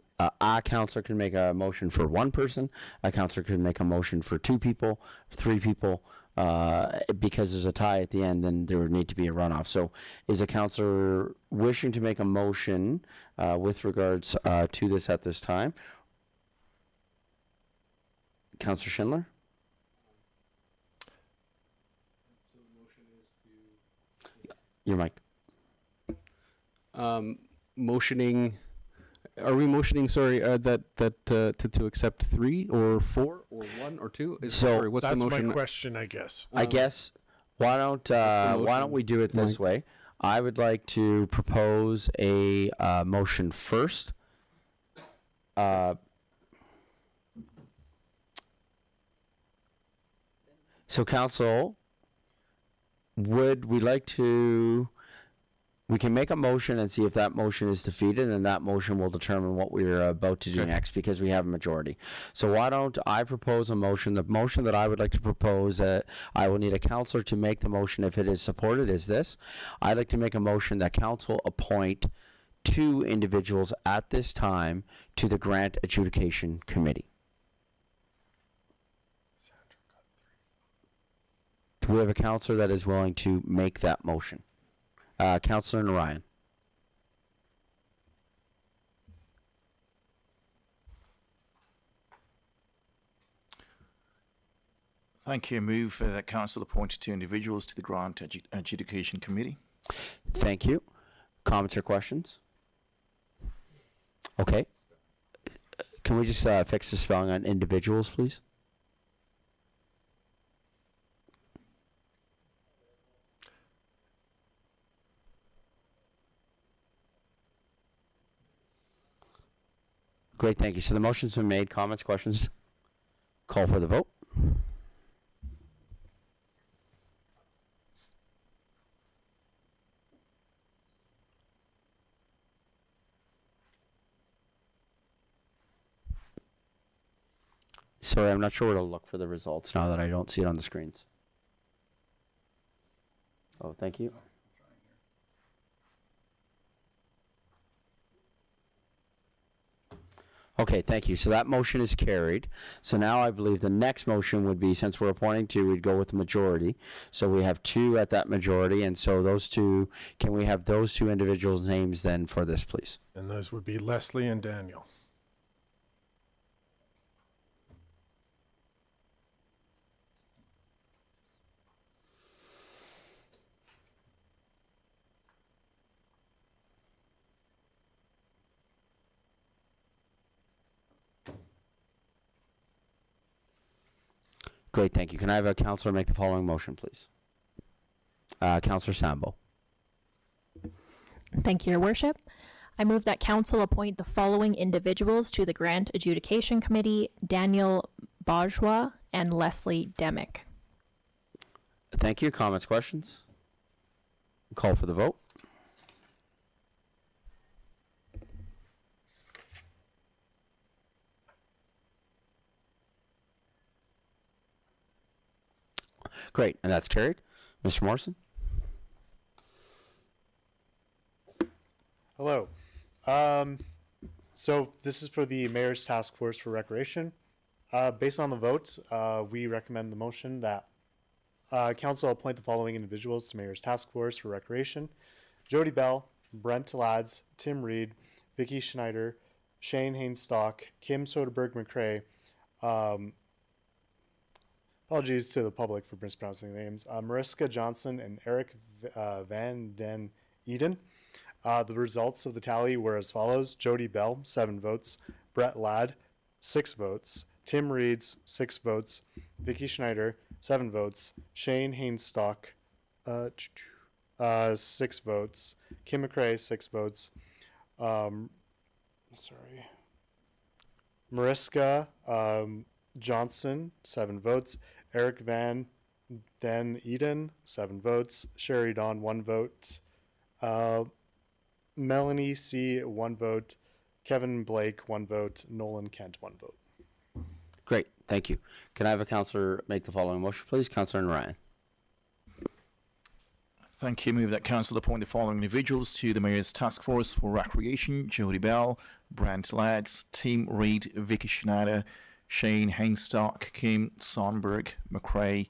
can make a motion for 1 person, a councillor can make a motion for 2 people, 3 people. Because there's a tie at the end, then there would need to be a runoff. So is a councillor wishing to make a motion with regards to this at this time? Councillor Schindler? Your mic. Motioning. Are we motioning? Sorry, to accept 3 or 4 or 1 or 2? Sorry, what's That's the motion? my question, I guess. I guess why don't we do it this way? I would like to propose a motion first. So council, would we like to? We can make a motion and see if that motion is defeated, and that motion will determine what we're about to do next, because we have a majority. So why don't I propose a motion? The motion that I would like to propose, I will need a councillor to make the motion if it is supported, is this. I'd like to make a motion that council appoint two individuals at this time to the Grant Adjudication Committee. Do we have a counselor that is willing to make that motion? Counselor Narayan. Thank you. Move that council appoint two individuals to the Grant Adjudication Committee. Thank you. Comments or questions? Okay. Can we just fix the spelling on individuals, please? Great, thank you. So the motion's been made. Comments, questions? Call for the vote. Sorry, I'm not sure where to look for the results now that I don't see it on the screens. Oh, thank you. Okay, thank you. So that motion is carried. So now I believe the next motion would be, since we're appointing two, we'd go with the majority. So we have two at that majority, and so those two, can we have those two individuals' names then for this, please? And those would be Leslie and Daniel. Great, thank you. Can I have a counselor make the following motion, please? Counselor Sambo. Thank you, Your Worship. I move that council appoint the following individuals to the Grant Adjudication Committee: Daniel Bourgeois and Leslie Demick. Thank you. Comments, questions? Call for the vote. Great, and that's carried. Mr. Morrison? Hello. So this is for the Mayor's Task Force for Recreation. Based on the vote, we recommend the motion that Council appoint the following individuals to Mayor's Task Force for Recreation: Jody Bell, Brent Lads, Tim Reed, Vicky Schneider, Shane Hainstock, Kim Soderberg-McCrae. Apologies to the public for mispronouncing the names. Mariska Johnson and Eric Van Den Eden. The results of the tally were as follows: Jody Bell, 7 votes; Brett Ladd, 6 votes; Tim Reeds, 6 votes; Vicky Schneider, 7 votes; Shane Hainstock, 6 votes; Kim McCrae, 6 votes. Mariska Johnson, 7 votes; Eric Van Den Eden, 7 votes; Sherry Dawn, 1 vote; Melanie C., 1 vote; Kevin Blake, 1 vote; Nolan Kent, 1 vote. Great, thank you. Can I have a counselor make the following motion, please? Counselor Ryan. Thank you. Move that council appoint the following individuals to the Mayor's Task Force for Recreation: Jody Bell, Brent Lads, Tim Reed, Vicky Schneider, Shane Hainstock, Kim Sonberg, McCrae,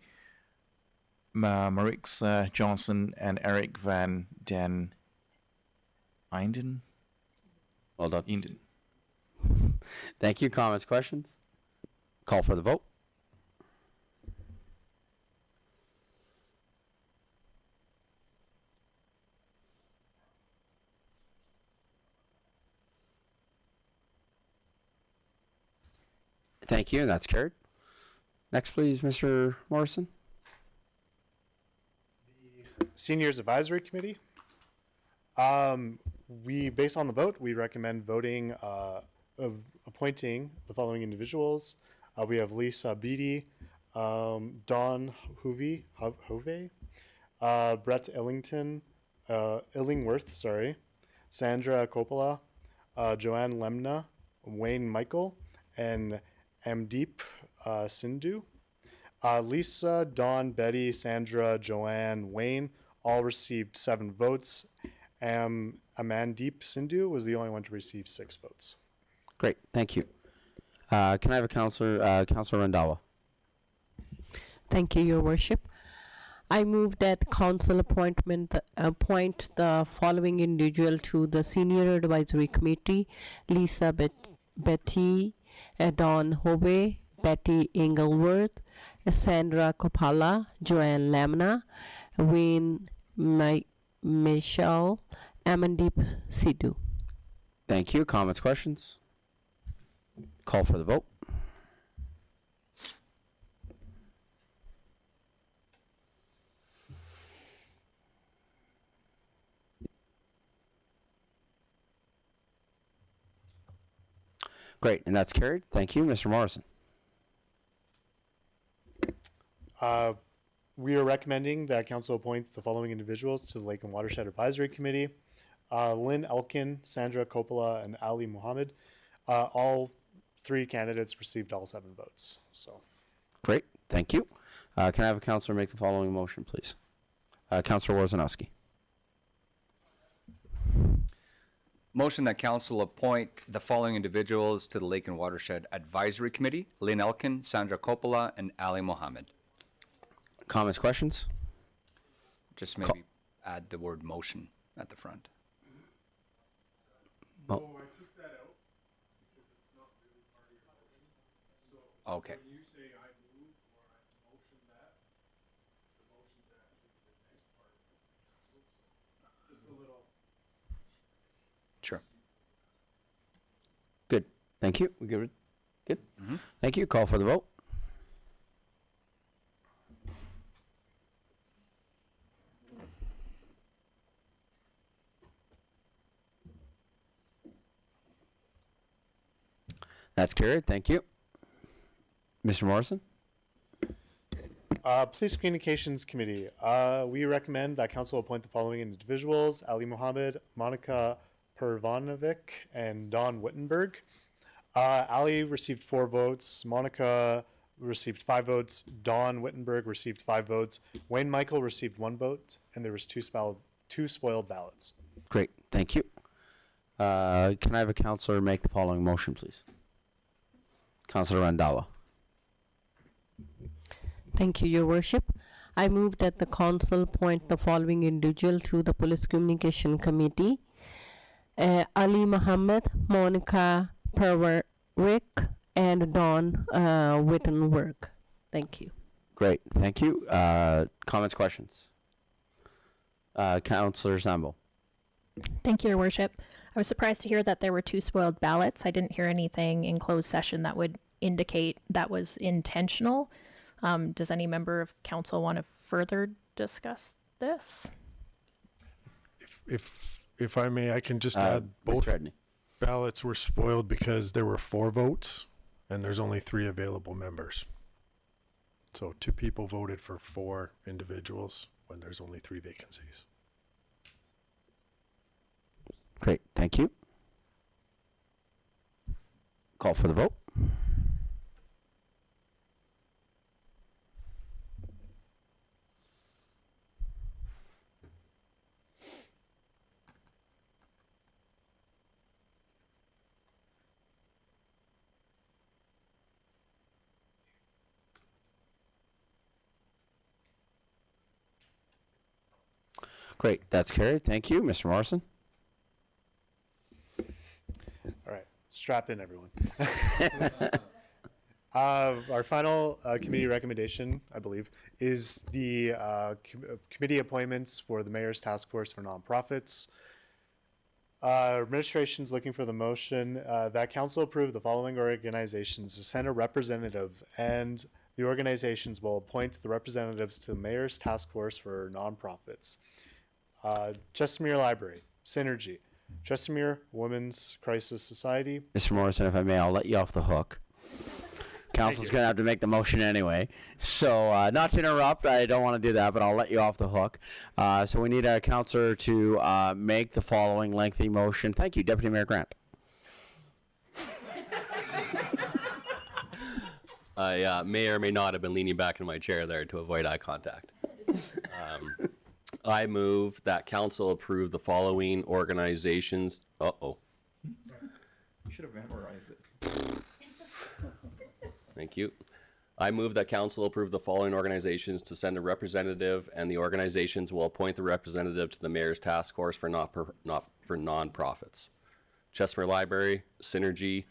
Mariska Johnson, and Eric Van Den Eden. Well done. Eden. Thank you. Comments, questions? Call for the vote. Thank you, and that's carried. Next, please, Mr. Morrison. Seniors Advisory Committee. Based on the vote, we recommend voting appointing the following individuals. We have Lisa Beatty, Dawn Hovey, Brett Illingworth, Sandra Coppola, Joanne Lemna, Wayne Michael, and Amdeep Sindhu. Lisa, Dawn, Betty, Sandra, Joanne, Wayne all received 7 votes, Amandeep Sindhu was the only one to receive 6 votes. Great, thank you. Can I have a Councillor Randhawa? Thank you, Your Worship. I move that council appoint the following individual to the Senior Advisory Committee: Lisa Betty, Dawn Hobe, Betty Ingleworth, Sandra Kopala, Joanne Lamna, Wayne Michelle, Amandeep Sidhu. Thank you. Comments, questions? Call for the vote. Great, and that's carried. Thank you, Mr. Morrison. We are recommending that council appoint the following individuals to the Lake and Watershed Advisory Committee: Lynn Elkin, Sandra Coppola, and Ali Muhammad. All 3 candidates received all 7 votes. So, Great, thank you. Can I have a councillor make the following motion, please? Councillor Worzanowski. Motion that council appoint the following individuals to the Lake and Watershed Advisory Committee: Lynn Elkin, Sandra Coppola, and Ali Mohammed. Comments, questions? Just maybe add the word motion at the front. I took that out because it's not really part of your motion. So Okay. when you say I move or I motion that, the motion's actually the next part of the council. So just a little. Sure. Good, thank you. We good? Good? Thank you. Call for the vote. That's carried. Thank you. Mr. Morrison? Police Communications Committee. We recommend that council appoint the following individuals: Ali Muhammad, Monica Pervanovic, and Don Wittenberg. Ali received 4 votes. Monica received 5 votes. Don Wittenberg received 5 votes. Wayne Michael received 1 vote, and there was 2 spoiled ballots. Great, thank you. Can I have a councillor make the following motion, please? Councillor Randhawa. Thank you, Your Worship. I move that the council appoint the following individual to the Police Communication Committee: Ali Muhammad, Monica Pervarick, and Don Wittenberg. Thank you. Great, thank you. Comments, questions? Councillor Sambo. Thank you, Your Worship. I was surprised to hear that there were 2 spoiled ballots. I didn't hear anything in closed session that would indicate that was intentional. Does any member of council want to further discuss this? If I may, I can just add Mr. both Redney. ballots were spoiled because there were 4 votes and there's only 3 available members. So 2 people voted for 4 individuals when there's only 3 vacancies. Great, thank you. Call for the vote. Great, that's carried. Thank you, Mr. Morrison. All right, strap in, everyone. Our final committee recommendation, I believe, is the committee appointments for the Mayor's Task Force for Nonprofits. Administration's looking for the motion that council approve the following organizations to send a representative, and the organizations will appoint the representatives to the Mayor's Task Force for Nonprofits. Chestermere Library, Synergy, Chestermere Women's Crisis Society. Mr. Morrison, if I may, I'll let you off the hook. Council's going to have to make the motion anyway. So, not to interrupt, I don't want to do that, but I'll let you off the hook. So we need a councillor to make the following lengthy motion. Thank you, Deputy Mayor Grant. I may or may not have been leaning back in my chair there to avoid eye contact. I move that council approve the following organizations. You should have memorized it. Thank you. I move that council approve the following organizations to send a representative, and the organizations will appoint the representative to the mayor's task force for nonprofits. Chestermere Library, Synergy,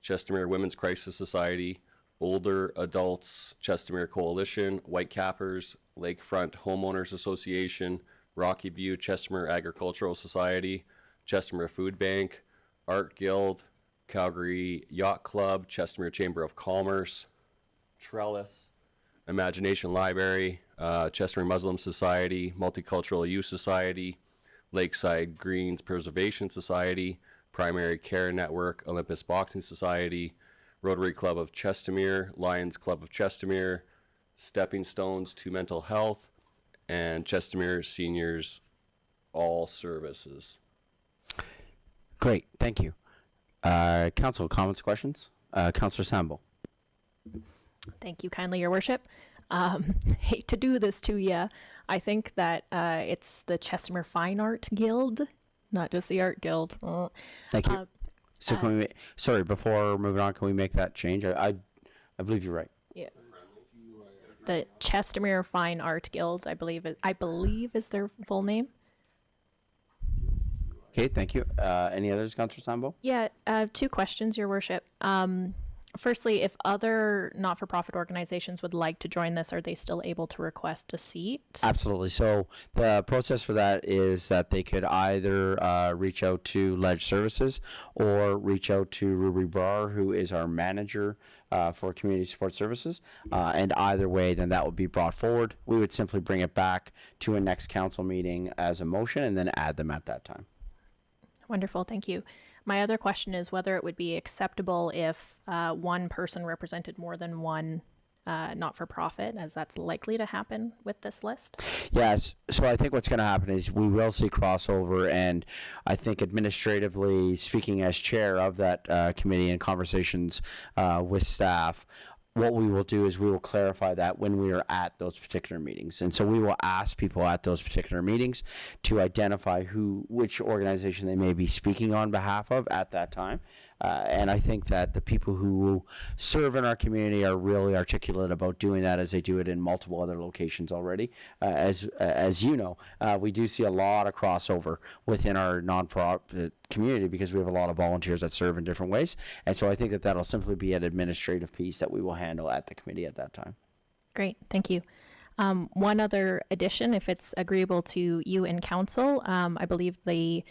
Chestermere Women's Crisis Society, Older Adults Chestermere Coalition, White Cappers, Lakefront Homeowners Association, Rocky View Chestermere Agricultural Society, Chestermere Food Bank, Art Guild, Calgary Yacht Club, Chestermere Chamber of Commerce, Trellis, Imagination Library, Chestermere Muslim Society, Multicultural Youth Society, Lakeside Greens Preservation Society, Primary Care Network, Olympus Boxing Society, Rotary Club of Chestermere, Lions Club of Chestermere, Stepping Stones to Mental Health, and Chestermere Seniors All Services. Great, thank you. Council, comments, questions? Councillor Sambo. Thank you kindly, Your Worship. Hate to do this to you. I think that it's the Chestermere Fine Art Guild, not just the Art Guild. Thank you. So can we, sorry, before moving on, can we make that change? I believe you're right. Yeah. The Chestermere Fine Art Guild, I believe is their full name. Okay, thank you. Any others, Councillor Sambo? Yeah, two questions, Your Worship. Firstly, if other not-for-profit organizations would like to join this, are they still able to request a seat? Absolutely. So the process for that is that they could either reach out to Ledge Services or reach out to Ruby Brar, who is our manager for community support services. And either way, then that would be brought forward. We would simply bring it back to a next council meeting as a motion and then add them at that time. Wonderful, thank you. My other question is whether it would be acceptable if one person represented more than one not-for-profit, as that's likely to happen with this list. Yes. So I think what's going to happen is we will see crossover, and I think administratively speaking, as chair of that committee and conversations with staff, what we will do is we will clarify that when we are at those particular meetings. And so we will ask people at those particular meetings to identify which organization they may be speaking on behalf of at that time. And I think that the people who serve in our community are really articulate about doing that, as they do it in multiple other locations already. As you know, we do see a lot of crossover within our nonprofit community because we have a lot of volunteers that serve in different ways. And so I think that that'll simply be an administrative piece that we will handle at the committee at that time. Great, thank you. One other addition, if it's agreeable to you and council, I believe the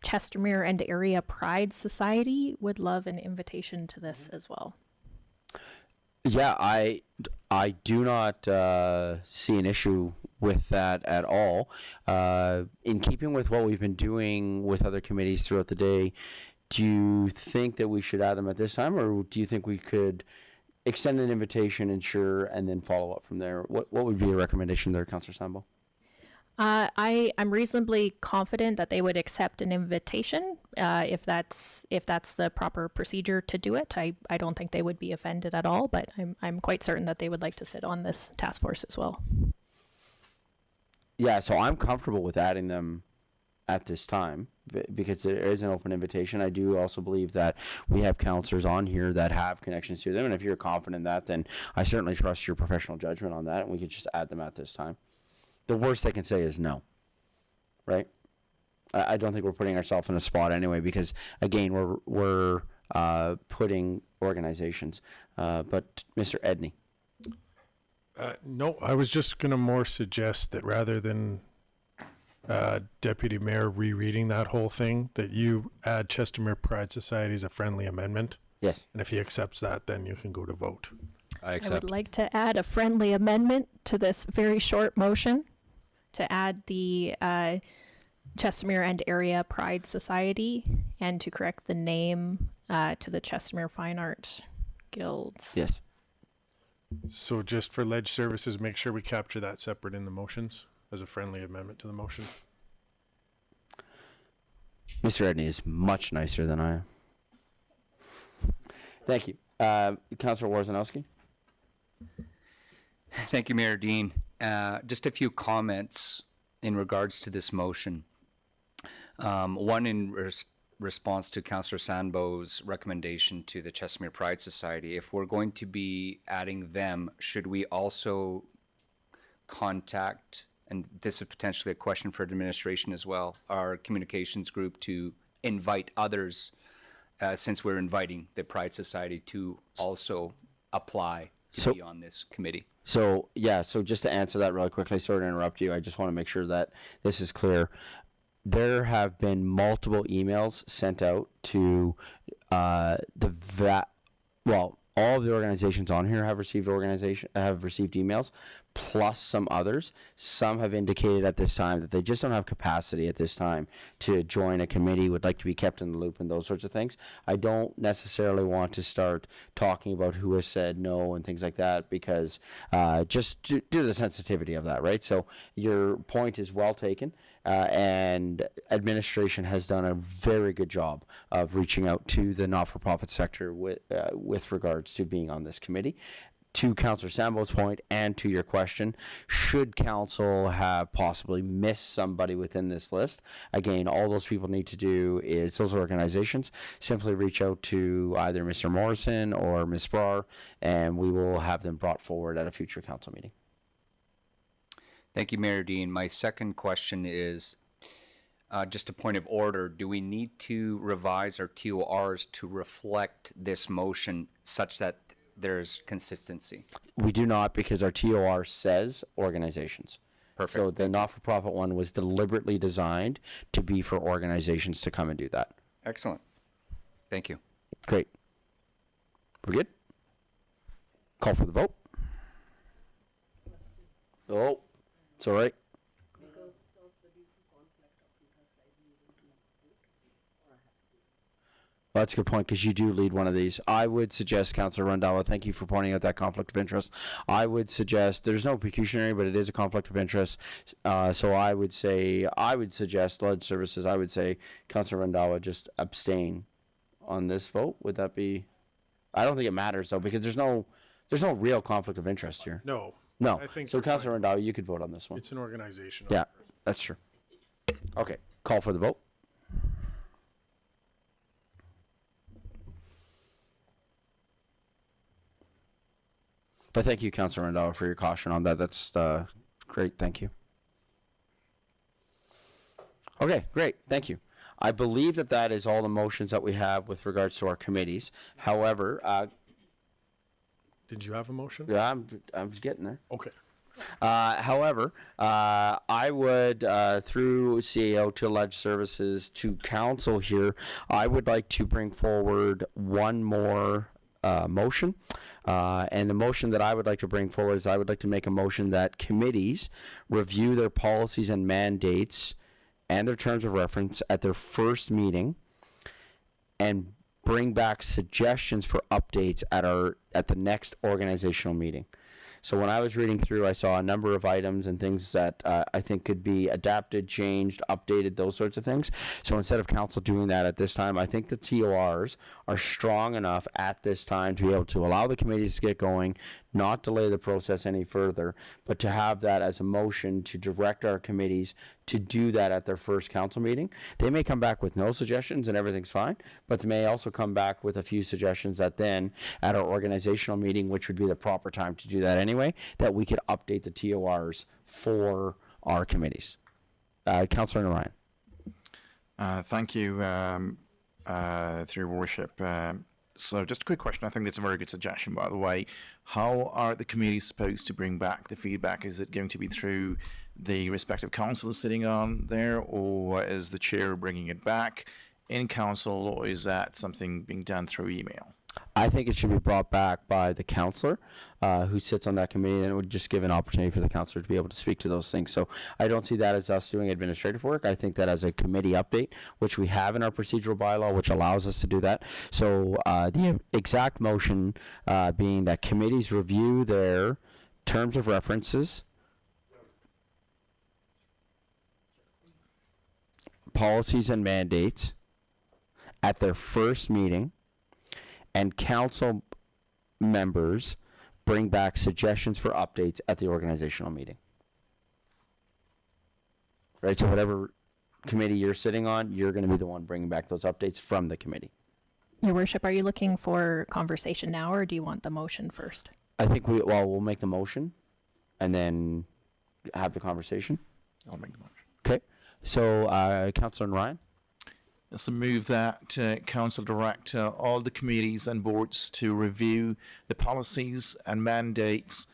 Chestermere and Area Pride Society would love an invitation to this as well. Yeah, I do not see an issue with that at all. In keeping with what we've been doing with other committees throughout the day, do you think that we should add them at this time, or do you think we could extend an invitation, ensure, and then follow up from there? What would be a recommendation there, Councillor Sambo? I'm reasonably confident that they would accept an invitation if that's the proper procedure to do it. I don't think they would be offended at all, but I'm quite certain that they would like to sit on this task force as well. Yeah, so I'm comfortable with adding them at this time because there is an open invitation. I do also believe that we have counselors on here that have connections to them, and if you're confident in that, then I certainly trust your professional judgment on that, and we could just add them at this time. The worst they can say is no, right? I don't think we're putting ourselves in a spot anyway because, again, we're putting organizations. But Mr. Edney. No, I was just going to more suggest that rather than Deputy Mayor rereading that whole thing, that you add Chestermere Pride Society as a friendly amendment. Yes. And if he accepts that, then you can go to vote. I I accept. would like to add a friendly amendment to this very short motion to add the Chestermere and Area Pride Society and to correct the name to the Chestermere Fine Art Guild. Yes. So just for Ledge Services, make sure we capture that separate in the motions as a friendly amendment to the motion. Mr. Edney is much nicer than I am. Thank you. Councillor Warzanowski. Thank you, Mayor Dean. Just a few comments in regards to this motion. One in response to Councillor Sandbo's recommendation to the Chestermere Pride Society. If we're going to be adding them, should we also contact, and this is potentially a question for administration as well, our communications group to invite others, since we're inviting the Pride Society to also apply to be on this committee? So, yeah, so just to answer that really quickly, sorry to interrupt you, I just want to make sure that this is clear. There have been multiple emails sent out to all of the organizations on here have received emails, plus some others. Some have indicated at this time that they just don't have capacity at this time to join a committee, would like to be kept in the loop and those sorts of things. I don't necessarily want to start talking about who has said no and things like that, because just due to the sensitivity of that, right? So your point is well taken, and administration has done a very good job of reaching out to the not-for-profit sector with regards to being on this committee. To Councillor Sambo's point and to your question, should council have possibly missed somebody within this list, again, all those people need to do is, those organizations, simply reach out to either Mr. Morrison or Ms. Brar, and we will have them brought forward at a future council meeting. Thank you, Mayor Dean. My second question is just a point of order. Do we need to revise our TORs to reflect this motion such that there's consistency? We do not, because our TOR says organizations. Perfect. So the not-for-profit one was deliberately designed to be for organizations to come and do that. Excellent. Thank you. Great. We're good? Call for the vote. Oh, it's all right. Well, that's a good point, because you do lead one of these. I would suggest, Councillor Rundalla, thank you for pointing out that conflict of interest. I would suggest, there's no pecuniary, but it is a conflict of interest. So I would suggest, Lead Services, I would say Councillor Rundalla just abstain on this vote. Would that be? I don't think it matters, though, because there's no real conflict of interest here. No. No. I think So you're Councillor Rundalla, you could vote on this one. It's an organization. Yeah, that's true. Okay, call for the vote. But thank you, Councillor Rundalla, for your caution on that. That's great. Thank you. Okay, great. Thank you. I believe that is all the motions that we have with regards to our committees. However, Did you have a motion? yeah, I was getting there. Okay. However, I would, through CAO to Alleged Services to council here, I would like to bring forward one more motion. And the motion that I would like to bring forward is I would like to make a motion that committees review their policies and mandates and their terms of reference at their first meeting and bring back suggestions for updates at the next organizational meeting. So when I was reading through, I saw a number of items and things that I think could be adapted, changed, updated, those sorts of things. So instead of council doing that at this time, I think the TORs are strong enough at this time to be able to allow the committees to get going, not delay the process any further, but to have that as a motion to direct our committees to do that at their first council meeting. They may come back with no suggestions and everything's fine, but they may also come back with a few suggestions that then at our organizational meeting, which would be the proper time to do that anyway, that we could update the TORs for our committees. Councillor Ryan. Thank you, through your worship. So just a quick question. I think that's a very good suggestion, by the way. How are the committees supposed to bring back the feedback? Is it going to be through the respective councillors sitting on there, or is the chair bringing it back in council, or is that something being done through email? I think it should be brought back by the councillor who sits on that committee, and it would just give an opportunity for the councillor to be able to speak to those things. So I don't see that as us doing administrative work. I think that as a committee update, which we have in our procedural bylaw, which allows us to do that. So the exact motion being that committees review their terms of references, policies and mandates at their first meeting, and council members bring back suggestions for updates at the organizational meeting. right? So whatever committee you're sitting on, you're going to be the one bringing back those updates from the committee. Your worship, are you looking for conversation now, or do you want the motion first? I think we'll make the motion and then have the conversation. I'll make the motion. Okay. So, Councillor Ryan? It's a move that Council direct all the committees and boards to review the policies and mandates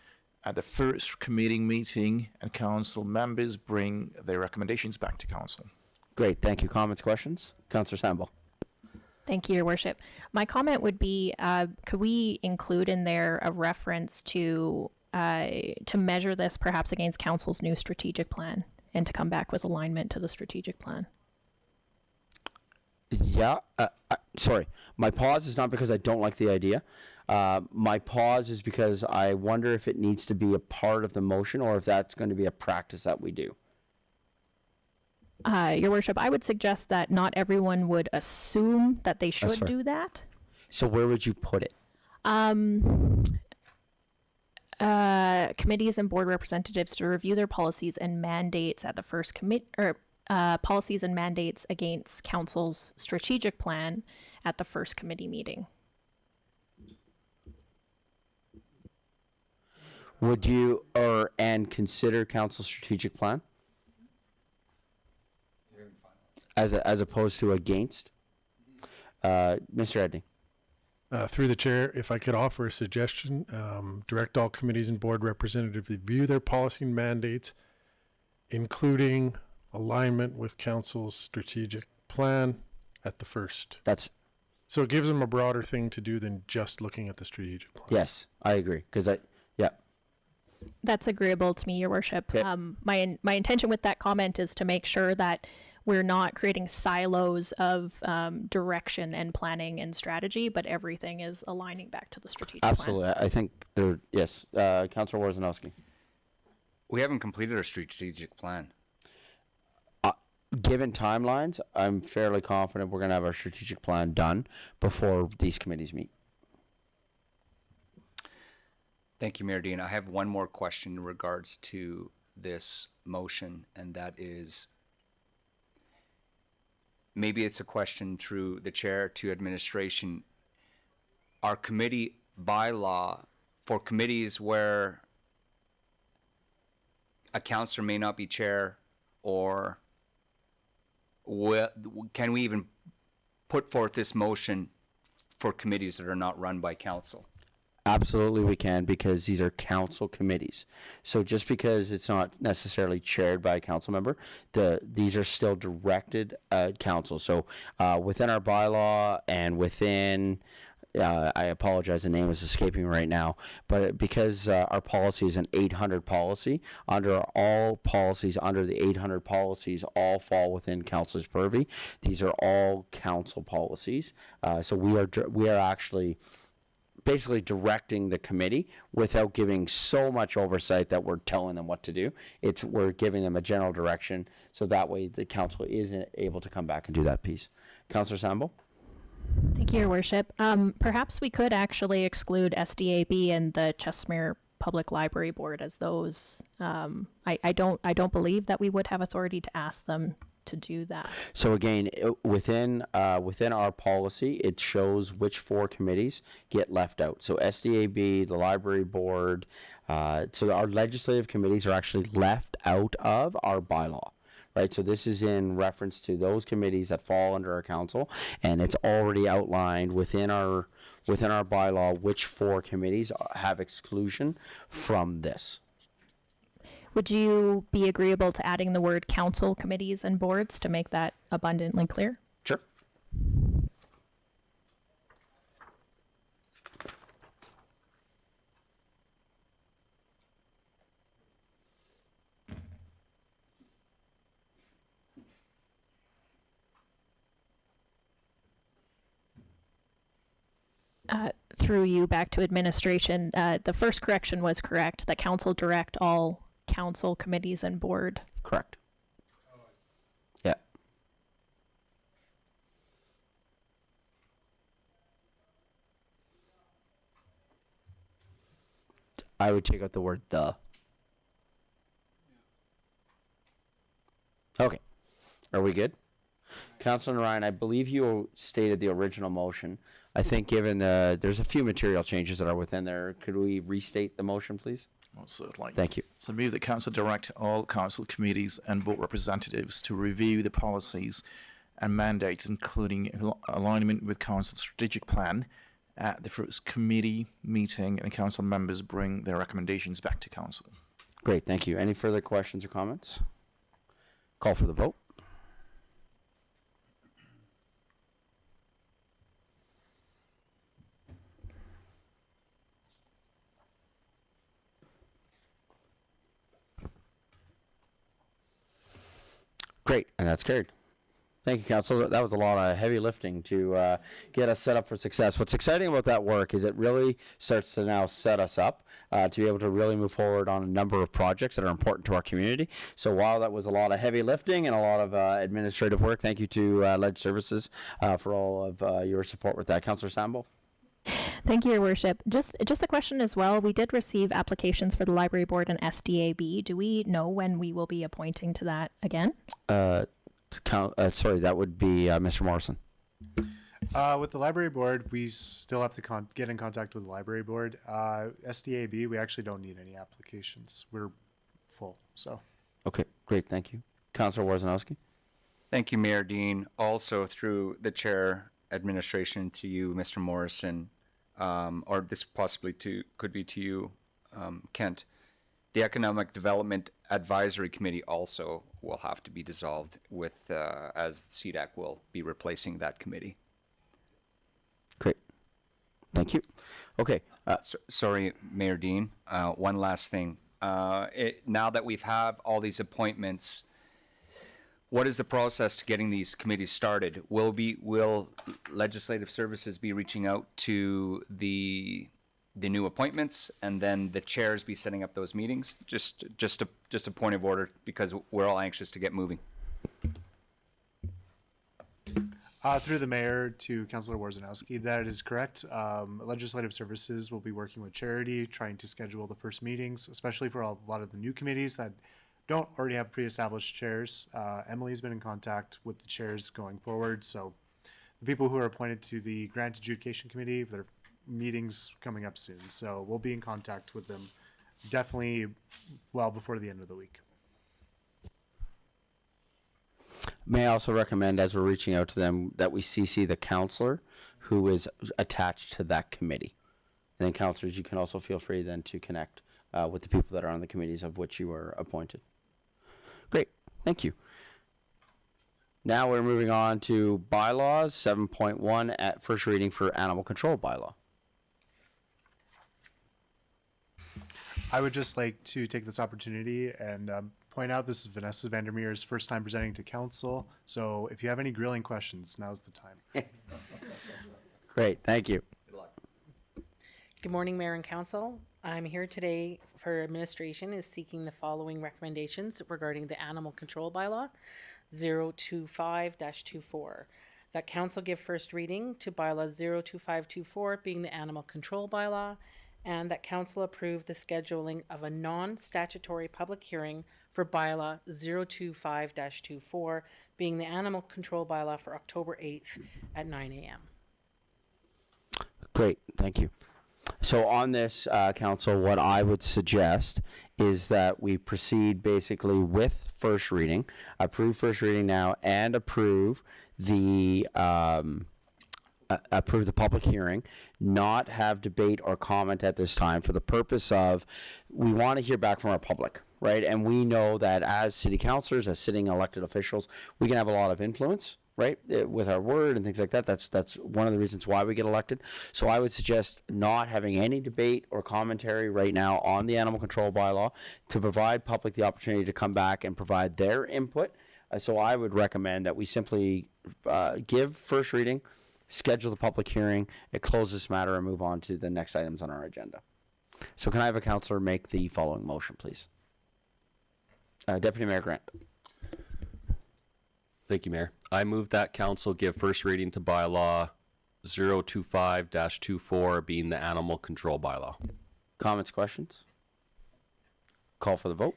at the first committee meeting, and Council members bring their recommendations back to Council. Great. Thank you. Comments, questions? Councillor Sambo? Thank you, Your Worship. My comment would be, could we include in there a reference to measure this perhaps against Council's new strategic plan and to come back with alignment to the strategic plan? Yeah. Sorry. My pause is not because I don't like the idea. My pause is because I wonder if it needs to be a part of the motion or if that's going to be a practice that we do. Your Worship, I would suggest that not everyone would assume that they should fair. do that. So where would you put it? Committees and board representatives to review their policies and mandates at the first policies and mandates against Council's strategic plan at the first committee meeting. Would you and consider Council's strategic plan? As opposed to against? Mr. Edney? Through the chair, if I could offer a suggestion, direct all committees and board representatives to review their policy and mandates, including alignment with council's strategic plan at the first. So it gives them a broader thing to do than just looking at the strategic plan. Yes, I agree. That's agreeable to me, Your Worship. Okay. My intention with that comment is to make sure that we're not creating silos of direction and planning and strategy, but everything is aligning back to the strategic Absolutely. plan. I think yes. Councillor Worzanowski. We haven't completed our strategic plan. Given timelines, I'm fairly confident we're going to have our strategic plan done before these committees meet. Thank you, Mayor Dean. I have one more question in regards to this motion, and that is, maybe it's a question through the chair to administration. Our committee bylaw for committees where a councillor may not be chair, or can we even put forth this motion for committees that are not run by council? Absolutely we can, because these are council committees. So just because it's not necessarily chaired by a council member, these are still directed at council. So within our bylaw and within, I apologize, the name is escaping right now, but because our policy is an 800 policy, all policies under the 800 policies all fall within council's purview. These are all council policies. So we are actually basically directing the committee without giving so much oversight that we're telling them what to do. We're giving them a general direction, so that way the council is able to come back and do that piece. Councillor Sambo? Thank you, Your Worship. Perhaps we could actually exclude SDAB and the Chestermere Public Library Board as those. I don't believe that we would have authority to ask them to do that. So again, within our policy, it shows which 4 committees get left out. So SDAB, the Library Board, so our legislative committees are actually left out of our bylaw. Right, so this is in reference to those committees that fall under our council, and it's already outlined within our bylaw which 4 committees have exclusion from this. would you be agreeable to adding the word council committees and boards to make that abundantly clear? Sure. Through you back to administration, the first correction was correct, that council direct all council committees and board. Correct. Yeah. I would take out the word the. Okay. Are we good? Councilor Ryan, I believe you stated the original motion. I think given there's a few material changes that are within there, could we restate the motion, please? Most certainly. Thank you. So move that council direct all council committees and board representatives to review the policies and mandates, including alignment with council's strategic plan at the first committee meeting, and council members bring their recommendations back to council. Great, thank you. Any further questions or comments? Call for the vote. Great, and that's carried. Thank you, Council. That was a lot of heavy lifting to get us set up for success. What's exciting about that work is it really starts to now set us up to be able to really move forward on a number of projects that are important to our community. So while that was a lot of heavy lifting and a lot of administrative work, thank you to Ledge Services for all of your support with that. Councillor Sambo? Thank you, Your Worship. Just a question as well. We did receive applications for the Library Board and SDAB. Do we know when we will be appointing to that again? Sorry, that would be Mr. Morrison. With the library board, we still have to get in contact with the library board. SDAB, we actually don't need any applications. We're full, so. Okay, great, thank you. Councillor Warzanowski? Thank you, Mayor Dean. Also through the chair administration to you, Mr. Morrison, or this possibly could be to you, Kent. The Economic Development Advisory Committee also will have to be dissolved with, as CDAC will be replacing that committee. Great. Thank you. Okay. Sorry, Mayor Dean. One last thing. Now that we've have all these appointments, what is the process to getting these committees started? Will Legislative Services be reaching out to the new appointments, and then the chairs be setting up those meetings? Just a point of order, because we're all anxious to get moving. Through the mayor to Councillor Warzanowski, that is correct. Legislative Services will be working with Charity, trying to schedule the first meetings, especially for a lot of the new committees that don't already have pre-established chairs. Emily's been in contact with the chairs going forward, so the people who are appointed to the Grant Adjudication Committee, their meetings coming up soon, so we'll be in contact with them definitely well before the end of the week. May I also recommend, as we're reaching out to them, that we CC the counselor who is attached to that committee. And then counselors, you can also feel free then to connect with the people that are on the committees of which you are appointed. Great, thank you. Now we're moving on to bylaws, 7.1 at first reading for animal control bylaw. I would just like to take this opportunity and point out this is Vanessa Vandermeer's first time presenting to council. So if you have any grilling questions, now's the time. Great, thank you. Good morning, Mayor and Council. I'm here today for administration is seeking the following recommendations regarding the Animal Control Bylaw 025-24. That Council give first reading to Bylaw 02524, being the Animal Control Bylaw, and that Council approve the scheduling of a non-statutory public hearing for Bylaw 025-24, being the Animal Control Bylaw for October 8th at 9 a.m. Great, thank you. So on this, council, what I would suggest is that we proceed basically with first reading, approve first reading now, and approve the public hearing, not have debate or comment at this time for the purpose of, we want to hear back from our public, right? And we know that as city councilors, as sitting elected officials, we can have a lot of influence, right, with our word and things like that. That's one of the reasons why we get elected. So I would suggest not having any debate or commentary right now on the animal control bylaw to provide public the opportunity to come back and provide their input. So I would recommend that we simply give first reading, schedule the public hearing, it closes this matter, and move on to the next items on our agenda. So can I have a councillor make the following motion, please? Deputy Mayor Grant. Thank you, Mayor. I move that council give first reading to bylaw 025-24, being the animal control bylaw. Comments, questions? Call for the vote.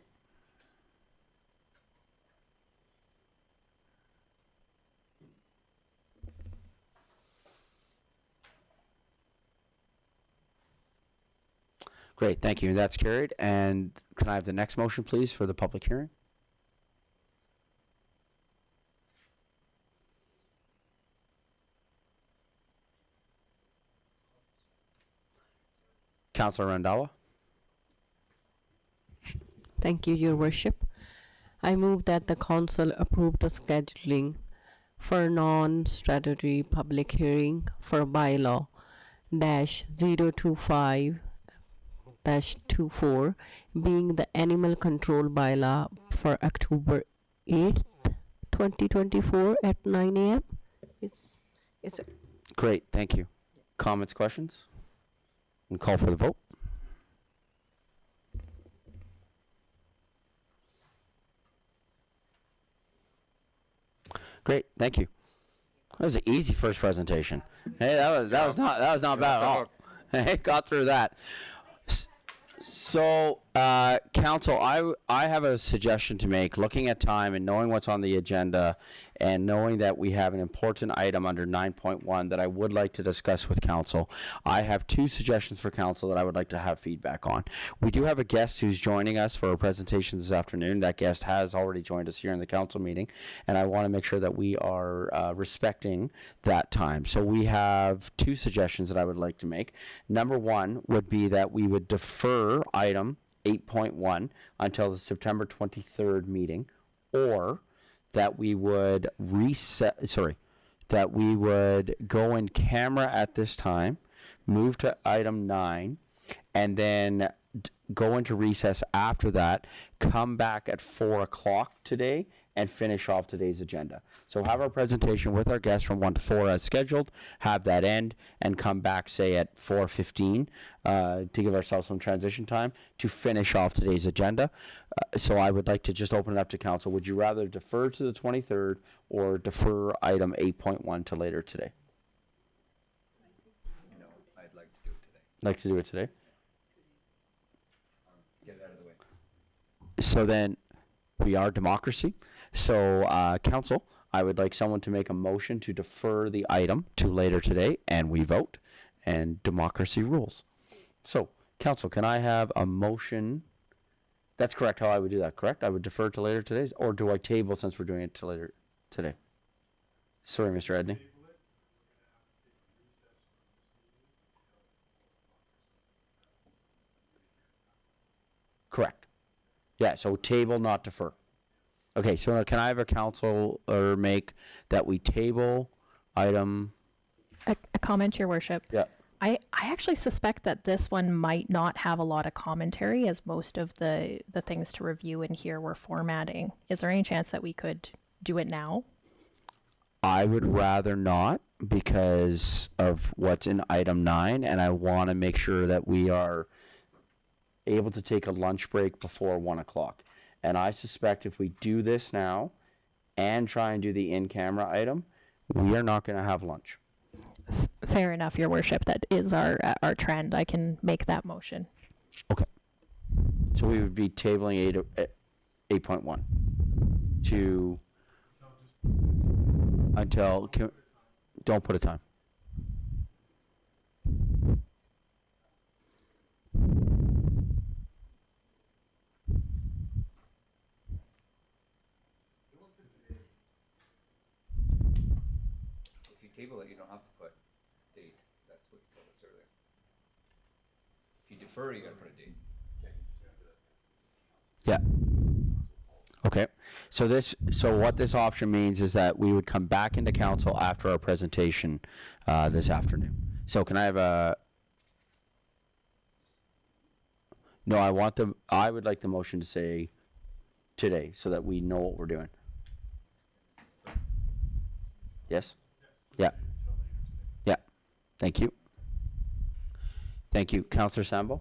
Great, thank you. That's carried. And can I have the next motion, please, for the public hearing? Councillor Randawa? Thank you, Your Worship. I move that the council approve the scheduling for non-statutory public hearing for bylaw -025-24 being the animal control bylaw for October 8th, 2024 at 9 a.m. It's Great, thank you. Comments, questions? And call for the vote. Great, thank you. That was an easy first presentation. Hey, that was not bad at all. Hey, got through that. So, council, I have a suggestion to make. Looking at time and knowing what's on the agenda, and knowing that we have an important item under 9.1 that I would like to discuss with council, I have two suggestions for council that I would like to have feedback on. We do have a guest who's joining us for a presentation this afternoon. That guest has already joined us here in the council meeting, and I want to make sure that we are respecting that time. So we have two suggestions that I would like to make. Number one would be that we would defer item 8.1 until the September 23rd meeting, or that we would that we would go in camera at this time, move to item 9, and then go into recess after that, come back at 4 o'clock today, and finish off today's agenda. So have our presentation with our guests from 1 to 4 as scheduled, have that end, and come back, say, at 4:15 to give ourselves some transition time to finish off today's agenda. So I would like to just open it up to council. Would you rather defer to the 23rd or defer item 8.1 to later today? No, I'd like to do it today. Like to do it today? Get it out of the way. So then, we are democracy. So, council, I would like someone to make a motion to defer the item to later today, and we vote, and democracy rules. So, council, can I have a motion? That's correct how I would do that, correct? I would defer to later today, or do I table since we're doing it to later today? Sorry, Mr. Edney. Correct. Yeah, so table, not defer. Okay, so can I have a council or make that we table item? A comment, Your Worship. Yeah. I actually suspect that this one might not have a lot of commentary, as most of the things to review in here were formatting. Is there any chance that we could do it now? I would rather not because of what's in item 9, and I want to make sure that we are able to take a lunch break before 1 o'clock. And I suspect if we do this now and try and do the in-camera item, we are not going to have lunch. Fair enough, Your Worship. That is our trend. I can make that motion. Okay. So we would be tabling 8.1 to until don't put a time. If you table it, you don't have to put date. That's what you told us earlier. If you defer, you gotta put a date. Yeah. Okay. So what this option means is that we would come back into council after our presentation this afternoon. So can I have a? No, I would like the motion to say today so that we know what we're doing. Yes? Yeah. Yeah. Thank you. Thank you. Councillor Sambo?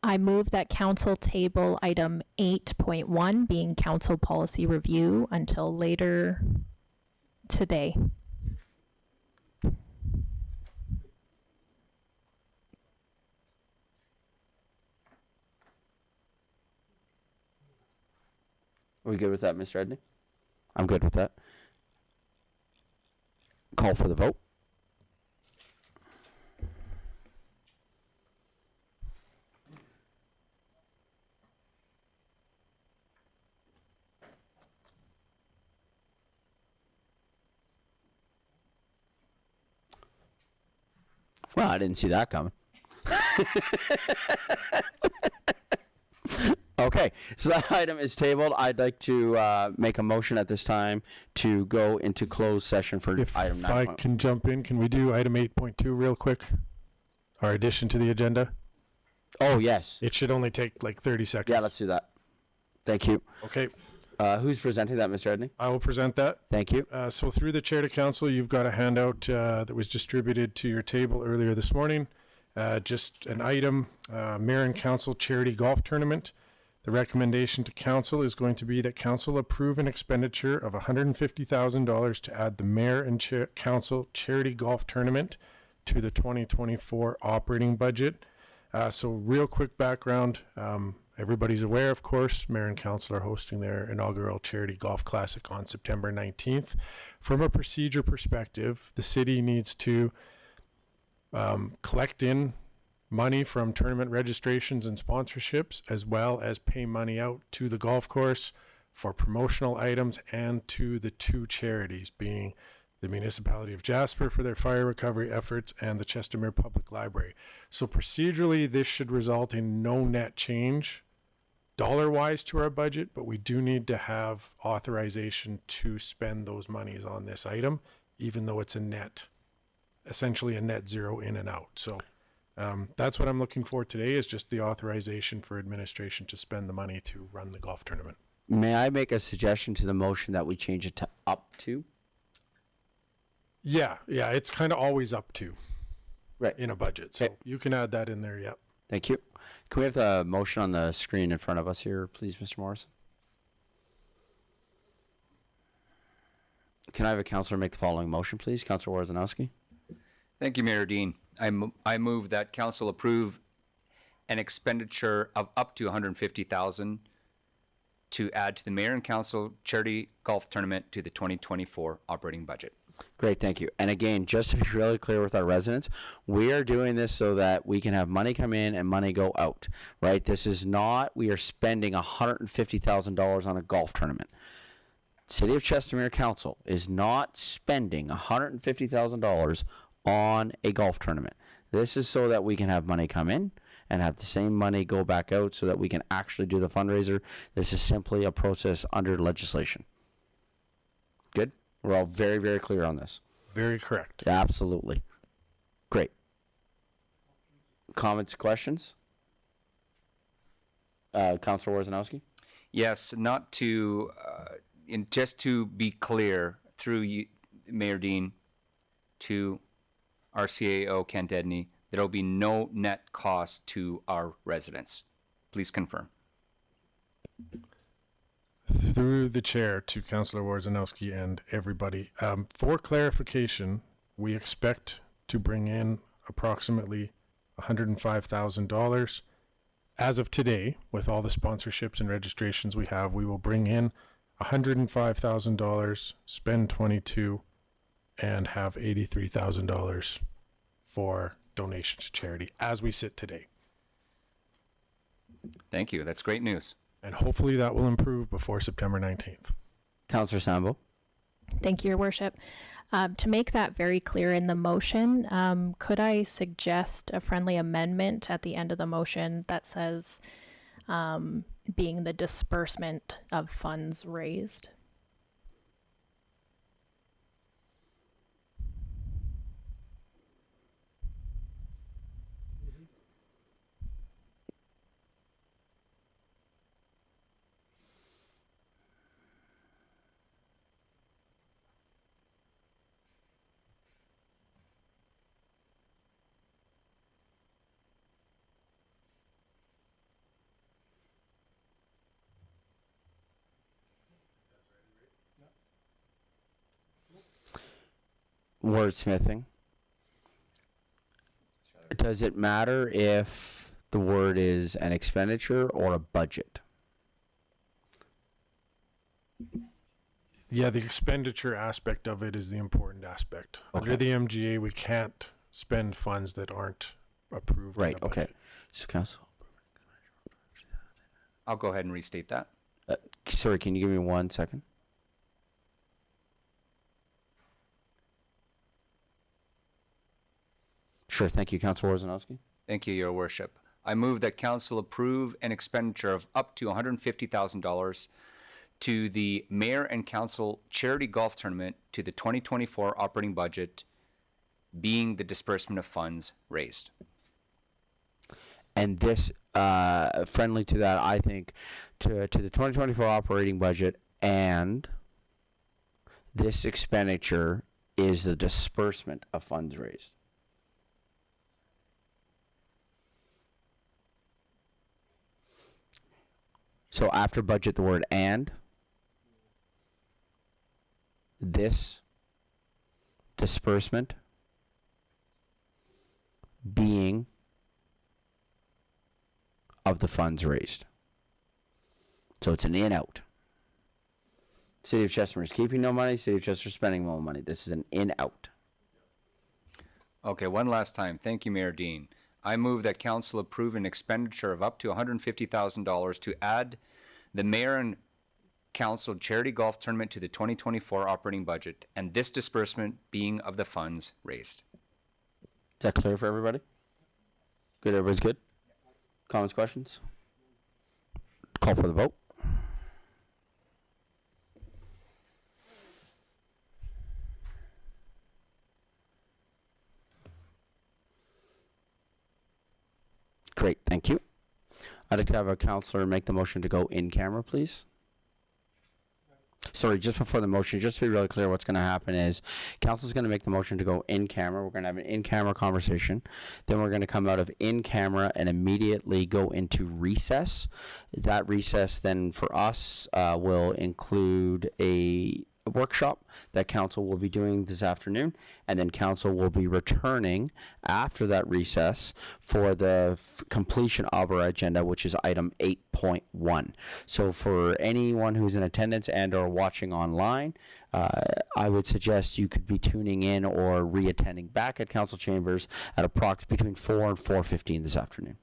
I move that council table item 8.1 being council policy review until later today. Are we good with that, Mr. Edney? I'm good with that. Call for the vote. Well, I didn't see that coming. Okay, so that item is tabled. I'd like to make a motion at this time to go into closed session for If item I 9. can jump in, can we do item 8.2 real quick? Our addition to the agenda? Oh, yes. It should only take like 30 seconds. Yeah, let's do that. Thank you. Okay, Who's presenting that, Mr. Edney? I will present that. Thank you. So through the chair to council, you've got a handout that was distributed to your table earlier this morning. Just an item, Mayor and Council Charity Golf Tournament. The recommendation to council is going to be that council approve an expenditure of $150,000 to add the Mayor and Council Charity Golf Tournament to the 2024 operating budget. So real quick background. Everybody's aware, of course, Mayor and Council are hosting their inaugural Charity Golf Classic on September 19th. From a procedure perspective, the city needs to collect in money from tournament registrations and sponsorships, as well as pay money out to the golf course for promotional items and to the two charities, being the Municipality of Jasper for their fire recovery efforts and the Chestermere Public Library. So procedurally, this should result in no net change dollar-wise to our budget, but we do need to have authorization to spend those monies on this item, even though it's essentially a net zero in and out. So that's what I'm looking for today, is just the authorization for administration to spend the money to run the golf tournament. May I make a suggestion to the motion that we change it to up to? Yeah, it's kind of always up to Right. in a budget. So Okay. you can add that in there, yep. Thank you. Can we have the motion on the screen in front of us here, please, Mr. Morrison? Can I have a councillor make the following motion, please? Councillor Warzanowski. Thank you, Mayor Dean. I move that council approve an expenditure of up to $150,000 to add to the Mayor and Council Charity Golf Tournament to the 2024 operating budget. Great, thank you. And again, just to be really clear with our residents, we are doing this so that we can have money come in and money go out, right? This is not, we are spending $150,000 on a golf tournament. City of Chestermere Council is not spending $150,000 on a golf tournament. This is so that we can have money come in and have the same money go back out so that we can actually do the fundraiser. This is simply a process under legislation. Good? We're all very, very clear on this. Very correct. Absolutely. Great. Comments, questions? Councilor Warzanowski? Yes, not to, just to be clear, through you, Mayor Dean, to our CAO, Kent Edney, there will be no net cost to our residents. Please confirm. Through the chair to Councillor Warzanowski and everybody, for clarification, we expect to bring in approximately $105,000. As of today, with all the sponsorships and registrations we have, we will bring in $105,000, spend 22, and have $83,000 for donation to charity as we sit today. Thank you. That's great news. And hopefully that will improve before September 19th. Councillor Sambo? Thank you, Your Worship. To make that very clear in the motion, could I suggest a friendly amendment at the end of the motion that says being the disbursement of funds raised? Wordsmithing. Does it matter if the word is an expenditure or a budget? Yeah, the expenditure aspect of it is the important aspect. Okay. Under the MGA, we can't spend funds that aren't approved. in Right, a okay. budget. So, Council. I'll go ahead and restate that. Sorry, can you give me 1 second? Sure. Thank you, Councilor Wozzanowski. Thank you, Your Worship. I move that council approve an expenditure of up to $150,000 to the Mayor and Council Charity Golf Tournament to the 2024 operating budget, being the disbursement of funds raised. And this, friendly to that, I think, to the 2024 operating budget, and this expenditure is the disbursement of funds raised. So after budget, the word and, this disbursement being of the funds raised. So it's an in-out. City of Chestermere is keeping no money. City of Chester is spending more money. This is an in-out. Okay, one last time. Thank you, Mayor Dean. I move that council approve an expenditure of up to $150,000 to add the Mayor and Council Charity Golf Tournament to the 2024 operating budget, and this disbursement being of the funds raised. Is that clear for everybody? Good, everybody's good? Comments, questions? Call for the vote. Great, thank you. I'd like to have a councillor make the motion to go in camera, please. Sorry, just before the motion, just to be really clear, what's going to happen is council's going to make the motion to go in camera. We're going to have an in-camera conversation. Then we're going to come out of in camera and immediately go into recess. That recess then for us will include a workshop that council will be doing this afternoon, and then council will be returning after that recess for the completion of our agenda, which is item 8.1. So for anyone who's in attendance and or watching online, I would suggest you could be tuning in or re-attending back at council chambers at approximately between 4 and 4:15 this afternoon.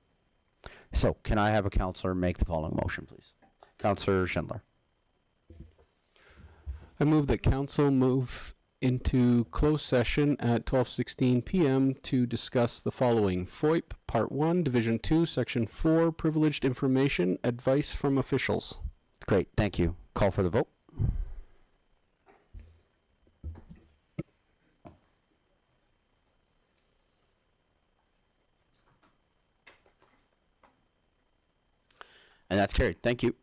So can I have a councillor make the following motion, please? Councillor Schindler. I move that council move into closed session at 12:16 p.m. to discuss the following: FOIP Part 1, Division 2, Section 4, Privileged Information, Advice from Officials. Great, thank you. Call for the vote. And that's carried. Thank you.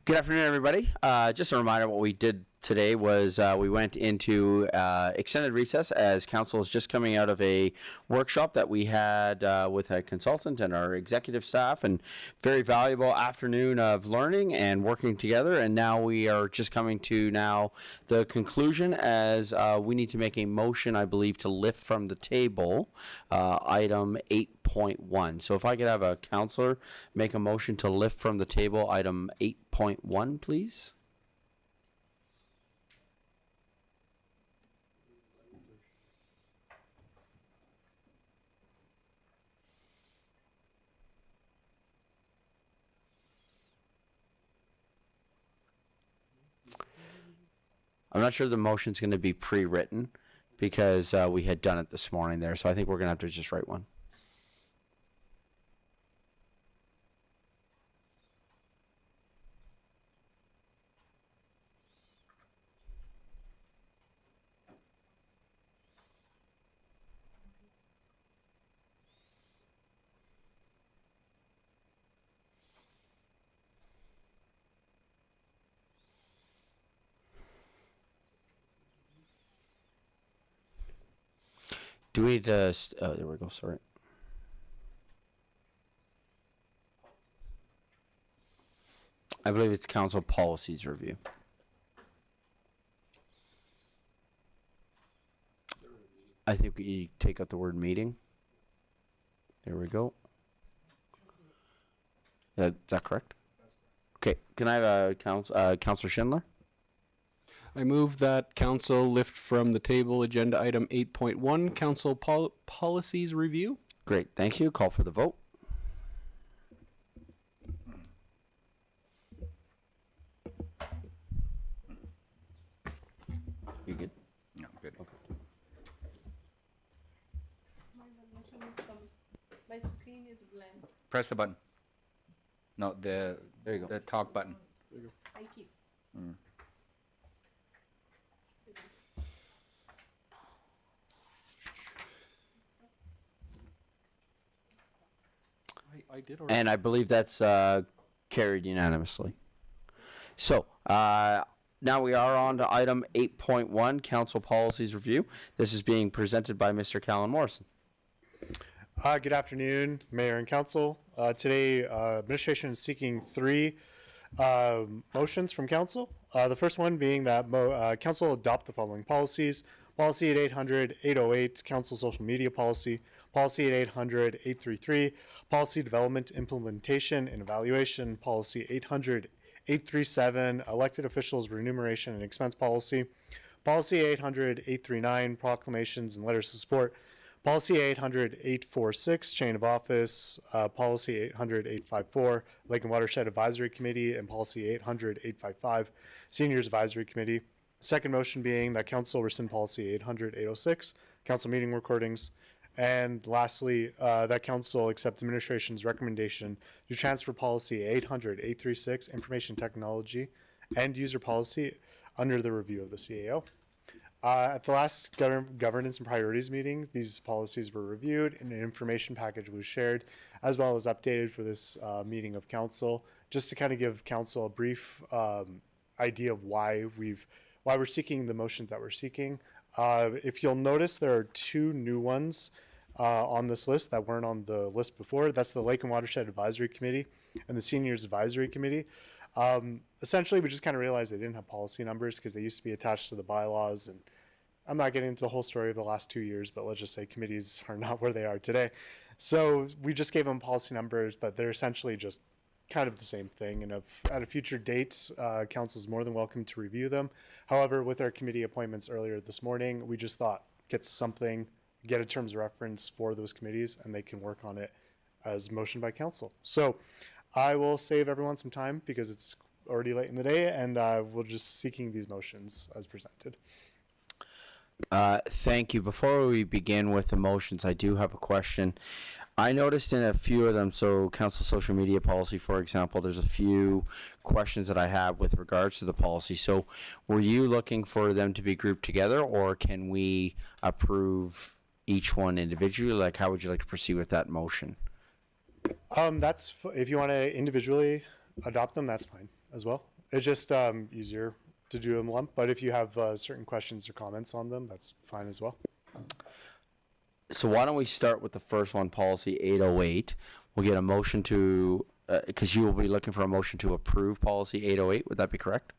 Good afternoon, everybody. Just a reminder, what we did today was we went into extended recess as council is just coming out of a workshop that we had with a consultant and our executive staff, and very valuable afternoon of learning and working together. And now we are just coming to now the conclusion as we need to make a motion, I believe, to lift from the table item 8.1. So if I could have a counselor make a motion to lift from the table item 8.1, please. I'm not sure the motion's going to be pre-written because we had done it this morning there, so I think we're going to have to just write one. Do we need to, there we go, sorry. I believe it's council policies review. I think we take out the word meeting. There we go. Is that correct? Okay, can I have a Councillor Schindler? I move that council lift from the table agenda item 8.1, council policies review. Great, thank you. Call for the vote. You good? No, good. Okay. My screen is blank. Press the button. No, the There you go. the talk button. Thank you. I did already. And I believe that's carried unanimously. So now we are on to item 8.1, Council Policies Review. This is being presented by Mr. Kallen Morrison. Good afternoon, Mayor and Council. Today, administration is seeking three motions from Council. The first one being that Council adopt the following policies. Policy at 800, 808, Council Social Media Policy. Policy at 800, 833, Policy Development, Implementation, and Evaluation. Policy 800, 837, Elected Officials Remuneration and Expense Policy. Policy 800, 839, Proclamations and Letters of Support. Policy 800, 846, Chain of Office. Policy 800, 854, Lake and Watershed Advisory Committee. And Policy 800, 855, Seniors Advisory Committee. Second motion being that Council rescind Policy 800, 806, Council meeting recordings. And lastly, that Council accept administration's recommendation to transfer Policy 800, 836, Information Technology and User Policy under the review of the CAO. At the last governance and priorities meeting, these policies were reviewed and an information package was shared, as well as updated for this meeting of Council, just to kind of give Council a brief idea of why we're seeking the motions that we're seeking. If you'll notice, there are two new ones on this list that weren't on the list before. That's the Lake and Watershed Advisory Committee and the Seniors Advisory Committee. Essentially, we just kind of realized they didn't have policy numbers because they used to be attached to the bylaws. And I'm not getting into the whole story of the last 2 years, but let's just say committees are not where they are today. So we just gave them policy numbers, but they're essentially just kind of the same thing. And if at a future date, council is more than welcome to review them. However, with our committee appointments earlier this morning, we just thought get a terms of reference for those committees, and they can work on it as motion by council. So I will save everyone some time because it's already late in the day, and we're just seeking these motions as presented. Thank you. Before we begin with the motions, I do have a question. I noticed in a few of them, so Council Social Media Policy, for example, there's a few questions that I have with regards to the policy. So were you looking for them to be grouped together, or can we approve each one individually? Like, how would you like to proceed with that motion? If you want to individually adopt them, that's fine as well. It's just easier to do them lump, but if you have certain questions or comments on them, that's fine as well. So why don't we start with the first one, policy 808. We'll get a motion to, because you will be looking for a motion to approve policy 808. Would that be correct?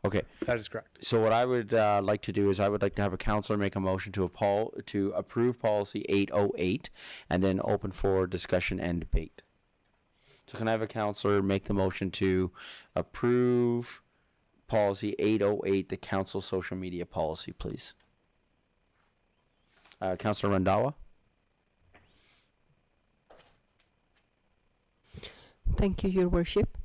Okay. That is correct. So what I would like to do is I would like to have a counselor make a motion to approve policy 808 and then open for discussion and debate. So can I have a counselor make the motion to approve policy 808, the council social media policy, please? Councillor Randawa? Thank you, Your Worship.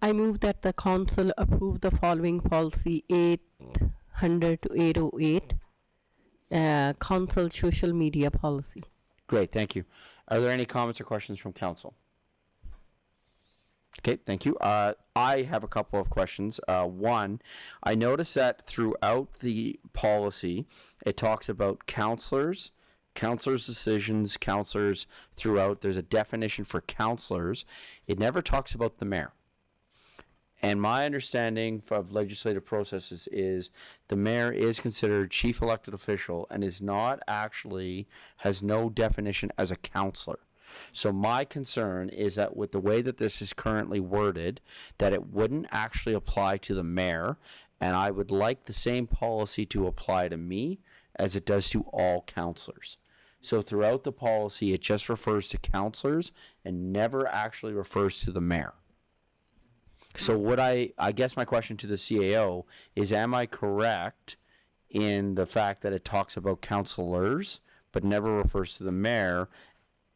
I move that the council approve the following policy 800 to 808, council social media policy. Great, thank you. Are there any comments or questions from council? Okay, thank you. I have a couple of questions. One, I noticed that throughout the policy, it talks about counselors, counselors' decisions, counselors throughout. There's a definition for counselors. It never talks about the mayor. And my understanding of legislative processes is the mayor is considered chief elected official and is not actually, has no definition as a counselor. So my concern is that with the way that this is currently worded, that it wouldn't actually apply to the mayor, and I would like the same policy to apply to me as it does to all counselors. So throughout the policy, it just refers to counselors and never actually refers to the mayor. So would I guess my question to the CAO is, am I correct in the fact that it talks about counselors but never refers to the mayor?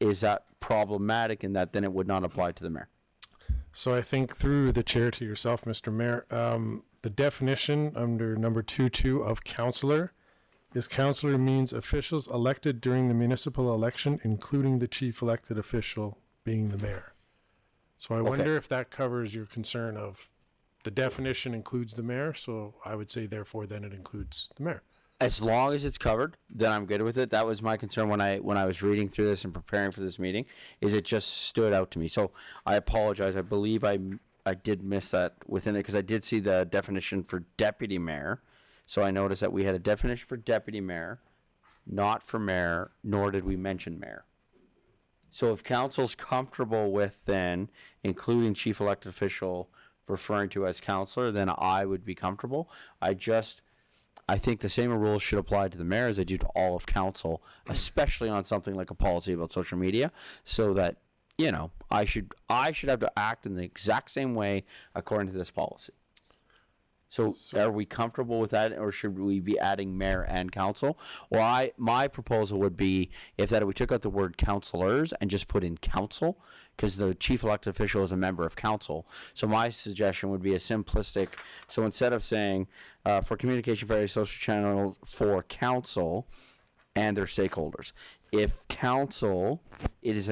Is that problematic in that then it would not apply to the mayor? So I think through the chair to yourself, Mr. Mayor, the definition under number 2.2 of councillor is councillor means officials elected during the municipal election, including the chief elected official being the mayor. So I wonder if that covers your concern of the definition includes the mayor. So I would say therefore then it includes the mayor. As long as it's covered, then I'm good with it. That was my concern when I was reading through this and preparing for this meeting, is it just stood out to me. So I apologize. I believe I did miss that within it, because I did see the definition for deputy mayor. So I noticed that we had a definition for deputy mayor, not for mayor, nor did we mention mayor. So if council's comfortable with then including chief elected official referring to as counselor, then I would be comfortable. I think the same rules should apply to the mayor as they do to all of council, especially on something like a policy about social media, so that, you know, I should have to act in the exact same way according to this policy. So are we comfortable with that, or should we be adding mayor and council? Well, my proposal would be if we took out the word counselors and just put in council, because the chief elected official is a member of council. So my suggestion would be a simplistic. So instead of saying for communication various social channels for council and their stakeholders, if council, it is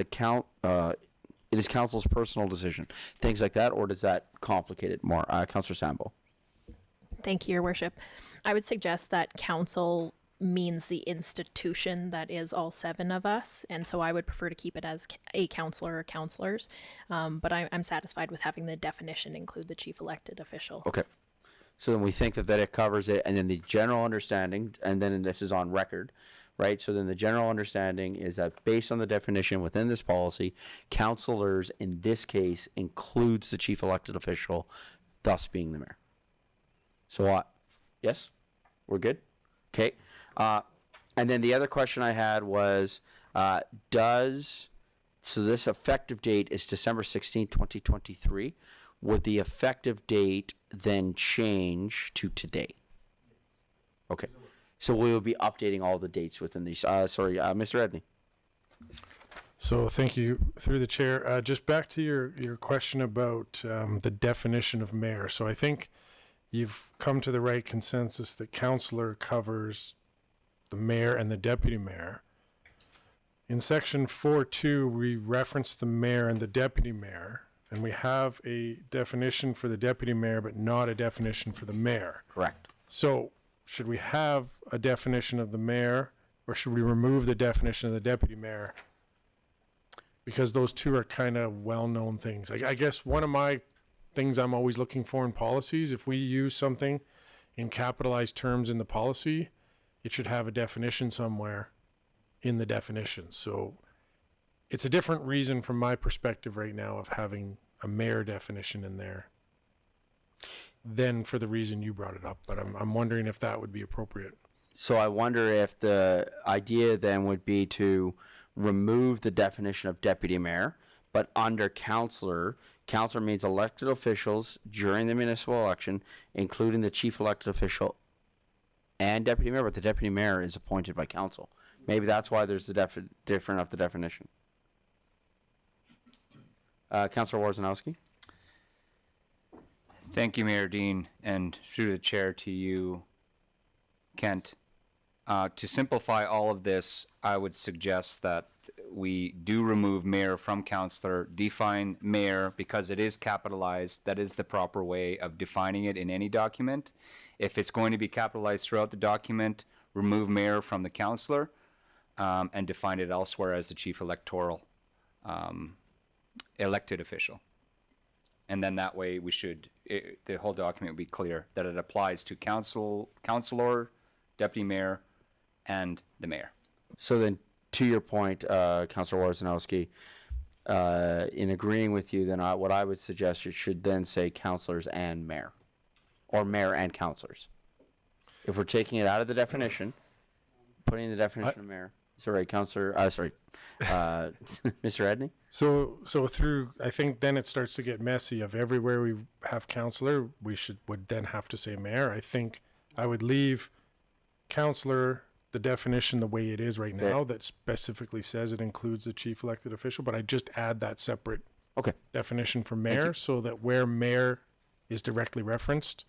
council's personal decision, things like that, or does that complicate it more? Councillor Sambo. Thank you, Your Worship. I would suggest that council means the institution that is all 7 of us, and so I would prefer to keep it as a councillor or councillors, but I'm satisfied with having the definition include the chief elected official. Okay. So then we think that it covers it, and then the general understanding, and then this is on record, right? So then the general understanding is that based on the definition within this policy, councillors in this case includes the chief elected official, thus being the mayor. So, yes, we're good? Okay. And then the other question I had was, so this effective date is December 16, 2023. Would the effective date then change to today? Okay. So we will be updating all the dates within these. Mr. Edney. So thank you, through the chair. Just back to your question about the definition of mayor. So I think you've come to the right consensus that councillor covers the mayor and the deputy mayor. In section 4.2, we reference the mayor and the deputy mayor, and we have a definition for the deputy mayor, but not a definition for the mayor. Correct. So should we have a definition of the mayor, or should we remove the definition of the deputy mayor? Because those two are kind of well-known things. I guess one of my things I'm always looking for in policies. If we use something in capitalized terms in the policy, it should have a definition somewhere in the definition. So it's a different reason from my perspective right now of having a mayor definition in there than for the reason you brought it up. But I'm wondering if that would be appropriate. So I wonder if the idea then would be to remove the definition of deputy mayor, but under councillor means elected officials during the municipal election, including the chief elected official and deputy mayor, but the deputy mayor is appointed by council. Maybe that's why there's the different of the definition. Councillor Warzanowski. Thank you, Mayor Dean, and through the chair to you, Kent. To simplify all of this, I would suggest that we do remove mayor from councillor, define mayor because it is capitalized. That is the proper way of defining it in any document. If it's going to be capitalized throughout the document, remove mayor from the councillor and define it elsewhere as the chief electoral elected official. And then that way we should, the whole document would be clear that it applies to councillor, deputy mayor, and the mayor. So then, to your point, Councillor Warzanowski, in agreeing with you, then what I would suggest it should then say councillors and mayor, or mayor and councillors. If we're taking it out of the definition, putting the definition of mayor. Sorry, Councillor. Mr. Edney. So through, I think then it starts to get messy. Of everywhere we have councillor, would then have to say mayor. I think I would leave councillor, the definition the way it is right now, that specifically says it includes the chief elected official, but I just add that separate definition for mayor so that where mayor is directly referenced,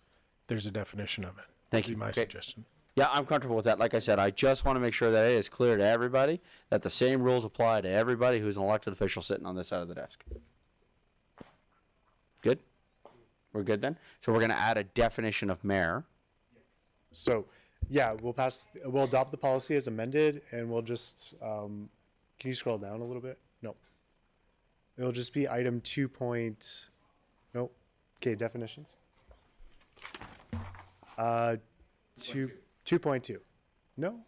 there's a definition of it. Thank you. My suggestion. Yeah, I'm comfortable with that. Like I said, I just want to make sure that it is clear to everybody that the same rules apply to everybody who's an elected official sitting on this side of the desk. Good? We're good then? So we're going to add a definition of mayor. So, yeah, we'll adopt the policy as amended, and we'll just, can you scroll down a little bit? No. It'll just be item 2. Nope. Okay, definitions. 2.2. No?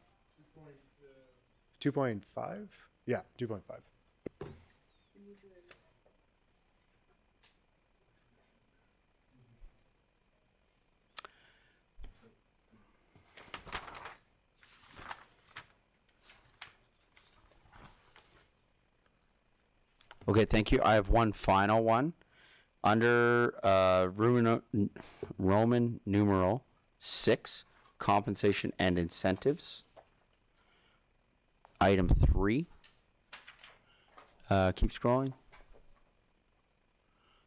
2.5? Yeah, 2.5. Okay, thank you. I have one final one. Under Roman numeral 6, compensation and incentives. Item 3. Keep scrolling.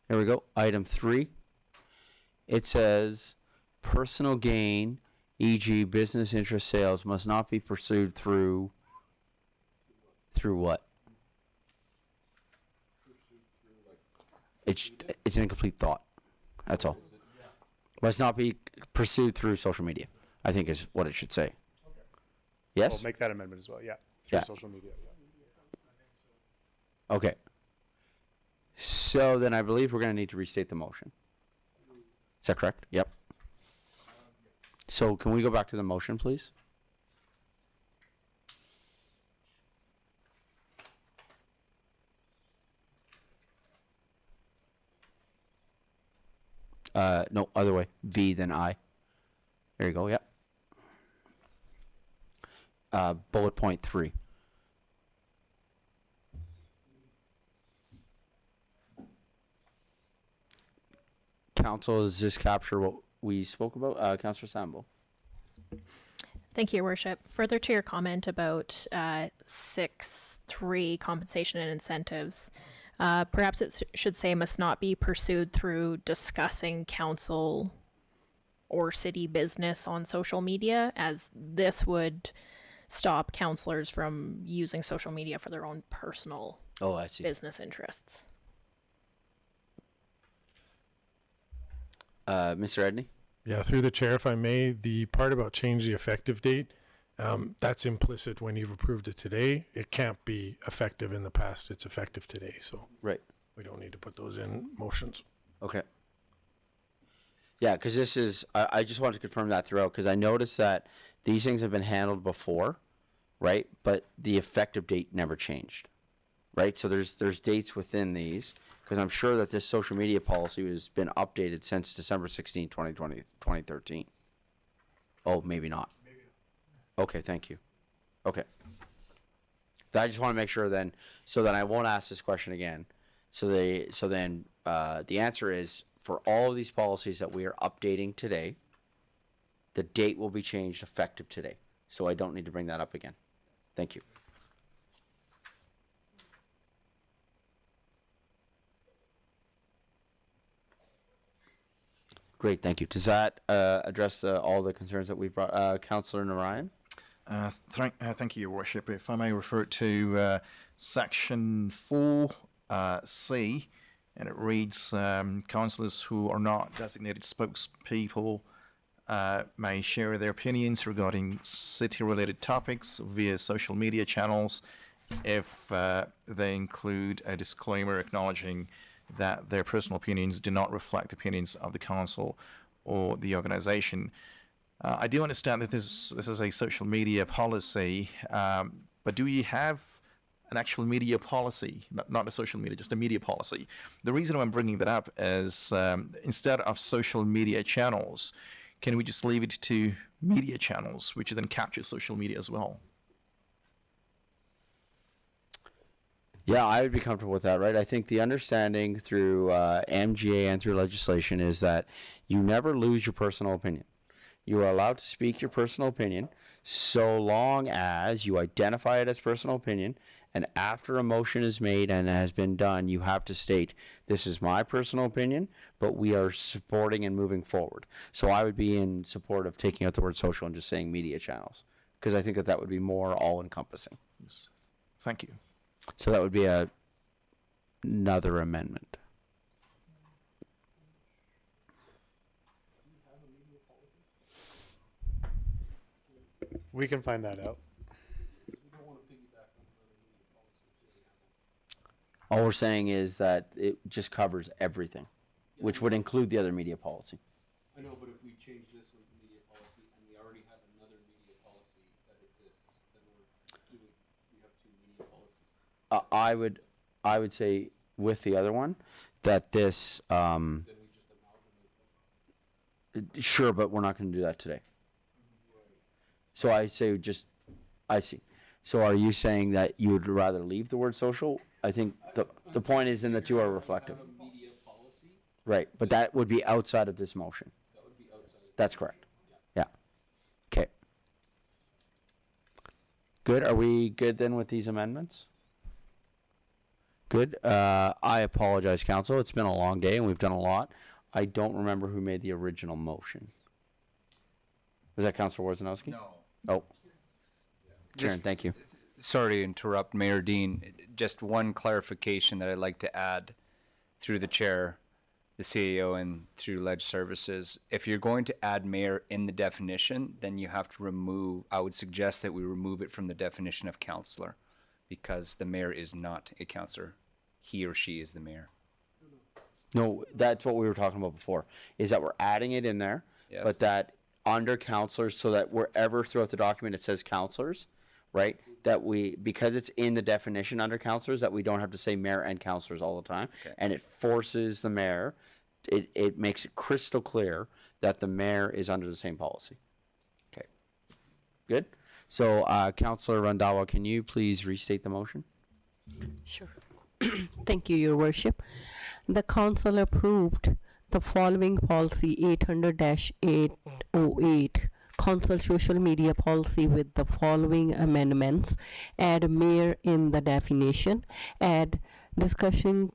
There we go. Item 3. It says personal gain, e.g. business interest sales, must not be pursued through what? It's an incomplete thought. That's all. Must not be pursued through social media, I think is what it should say. Yes? We'll make that amendment as well, yeah. Through social media. Okay. So then I believe we're going to need to restate the motion. Is that correct? Yep. So can we go back to the motion, please? No, other way. V then I. There you go, yep. Bullet point 3. Council, does this capture what we spoke about? Councillor Sambo. Thank you, Your Worship. Further to your comment about 6.3 compensation and incentives, perhaps it should say must not be pursued through discussing council or city business on social media, as this would stop councillors from using social media for their own personal business interests. Mr. Edney? Yeah, through the chair, if I may, the part about change the effective date, that's implicit when you've approved it today. It can't be effective in the past. It's effective today. So right, we don't need to put those in motions. Okay. Yeah, because this is, I just wanted to confirm that throughout, because I noticed that these things have been handled before, right? But the effective date never changed, right? So there's dates within these, because I'm sure that this social media policy has been updated since December 16, 2013. Oh, maybe not. Okay, thank you. Okay. I just want to make sure then, so that I won't ask this question again. So then the answer is, for all of these policies that we are updating today, the date will be changed effective today. So I don't need to bring that up again. Thank you. Great, thank you. Does that address all the concerns that we brought? Councillor Narayan? Thank you, Your Worship. If I may refer to Section 4C, and it reads, councillors who are not designated spokespeople may share their opinions regarding city-related topics via social media channels if they include a disclaimer acknowledging that their personal opinions do not reflect opinions of the council or the organisation. I do understand that this is a social media policy, but do you have an actual media policy, not a social media, just a media policy? The reason I'm bringing that up is instead of social media channels, can we just leave it to media channels, which then capture social media as well? Yeah, I would be comfortable with that, right? I think the understanding through MGA and through legislation is that you never lose your personal opinion. You are allowed to speak your personal opinion so long as you identify it as personal opinion, and after a motion is made and has been done, you have to state, this is my personal opinion, but we are supporting and moving forward. So I would be in support of taking out the word social and just saying media channels, because I think that would be more all-encompassing. Yes. Thank you. So that would be another amendment. We can find that out. All we're saying is that it just covers everything, which would include the other media policy. I know, but if we change this with media policy and we already have another media policy that exists, then we have two media policies. I would say with the other one that this Then we just amalgamate them. sure, but we're not going to do that today. So I say I see. So are you saying that you would rather leave the word social? I think the point is in the two are reflective. Have a media policy. Right, but that would be outside of this motion. That would be outside. That's correct. Yeah. Okay. Good. Are we good then with these amendments? Good. I apologize, council. It's been a long day and we've done a lot. I don't remember who made the original motion. Was that Councilor Worzanowski? No. Oh. Just- Karen, thank you. Sorry to interrupt, Mayor Dean. Just one clarification that I'd like to add through the chair, the CEO, and through Ledge Services. If you're going to add mayor in the definition, then you have to remove, I would suggest that we remove it from the definition of councillor, because the mayor is not a councillor. He or she is the mayor. No, that's what we were talking about before, is that we're adding it in there, Yes. but that under counselors, so that wherever throughout the document it says counselors, right, that we, because it's in the definition under counselors, that we don't have to say mayor and counselors all the time. Okay. And it forces the mayor, it makes it crystal clear that the mayor is under the same policy. Okay. Good? So, Councillor Randawa, can you please restate the motion? Sure. Thank you, Your Worship. The council approved the following policy 800-808, council social media policy, with the following amendments. Add mayor in the definition. Add discussing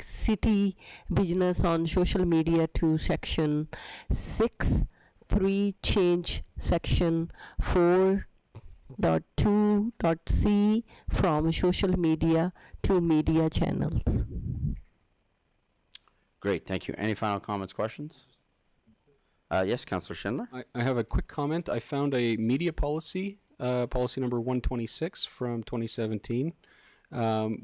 city business on social media to section 6. 3. Change section 4.2.c from social media to media channels. Great, thank you. Any final comments, questions? Yes, Councillor Schindler? I have a quick comment. I found a media policy, policy number 126 from 2017,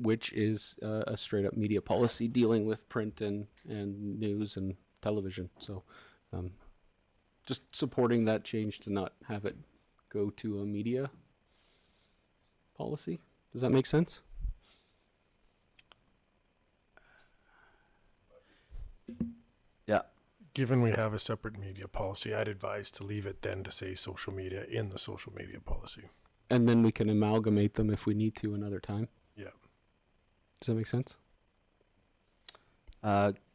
which is a straight up media policy dealing with print and news and television. So just supporting that change to not have it go to a media policy. Does that make sense? Yeah. Given we have a separate media policy, I'd advise to leave it then to say social media in the social media policy. And then we can amalgamate them if we need to another time. Yeah. Does that make sense?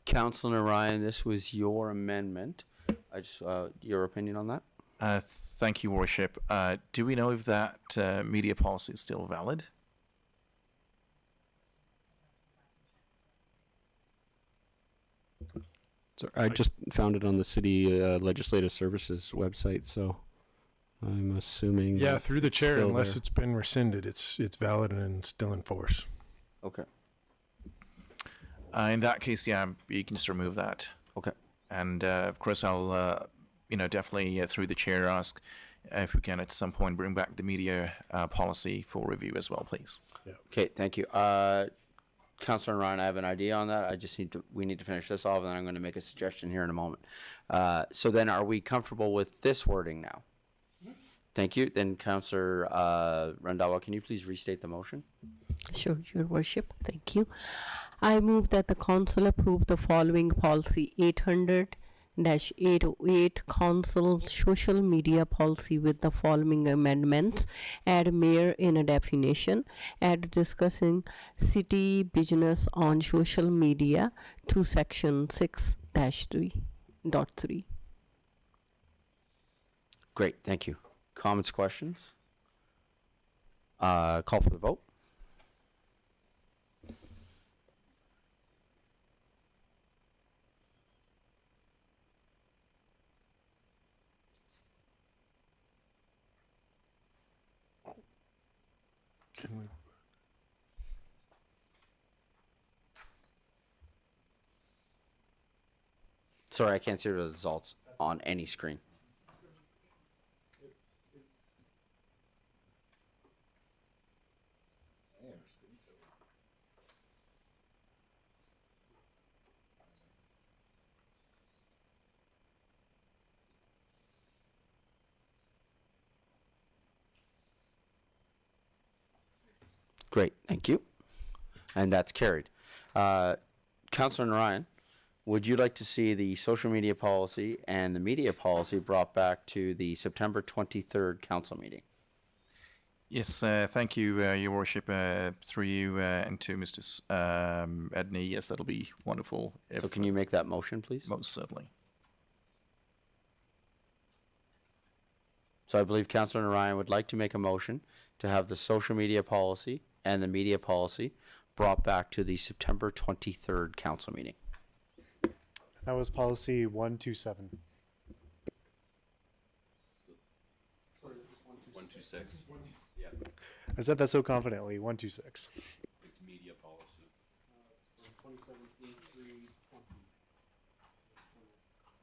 Councilor Ryan, this was your amendment. I just your opinion on that? Thank you, Worship. Do we know if that media policy is still valid? So I just found it on the city legislative services website, so I'm assuming. Yeah, that through the it's chair, still unless there. it's been rescinded, it's valid and still in force. Okay. In that case, yeah, you can just remove that. Okay. And of course, I'll, definitely through the chair ask if we can at some point bring back the media policy for review as well, please. Okay, thank you. Councilor Ryan, I have an idea on that. We need to finish this off, and then I'm going to make a suggestion here in a moment. So then are we comfortable with this wording now? Thank you. Then Councilor Randawa, can you please restate the motion? Sure, Your Worship. Thank you. I move that the council approve the following policy 800-808 council social media policy with the following amendments. Add mayor in a definition. Add discussing city business on social media to section 6-3.3. Great, thank you. Comments, questions? Call for the vote. Can we? Sorry, I can't see the results on any screen. Great, thank you. And that's carried. Councilor Narayan, would you like to see the social media policy and the media policy brought back to the September 23rd council meeting? Yes, thank you, Your Worship, through you and to Mr. Edney. Yes, that'll be wonderful. So can you make that motion, please? Most certainly. So I believe Councilor Narayan would like to make a motion to have the social media policy and the media policy brought back to the September 23rd council meeting. That was policy 127. 126. I said that so confidently. 126. It's media policy.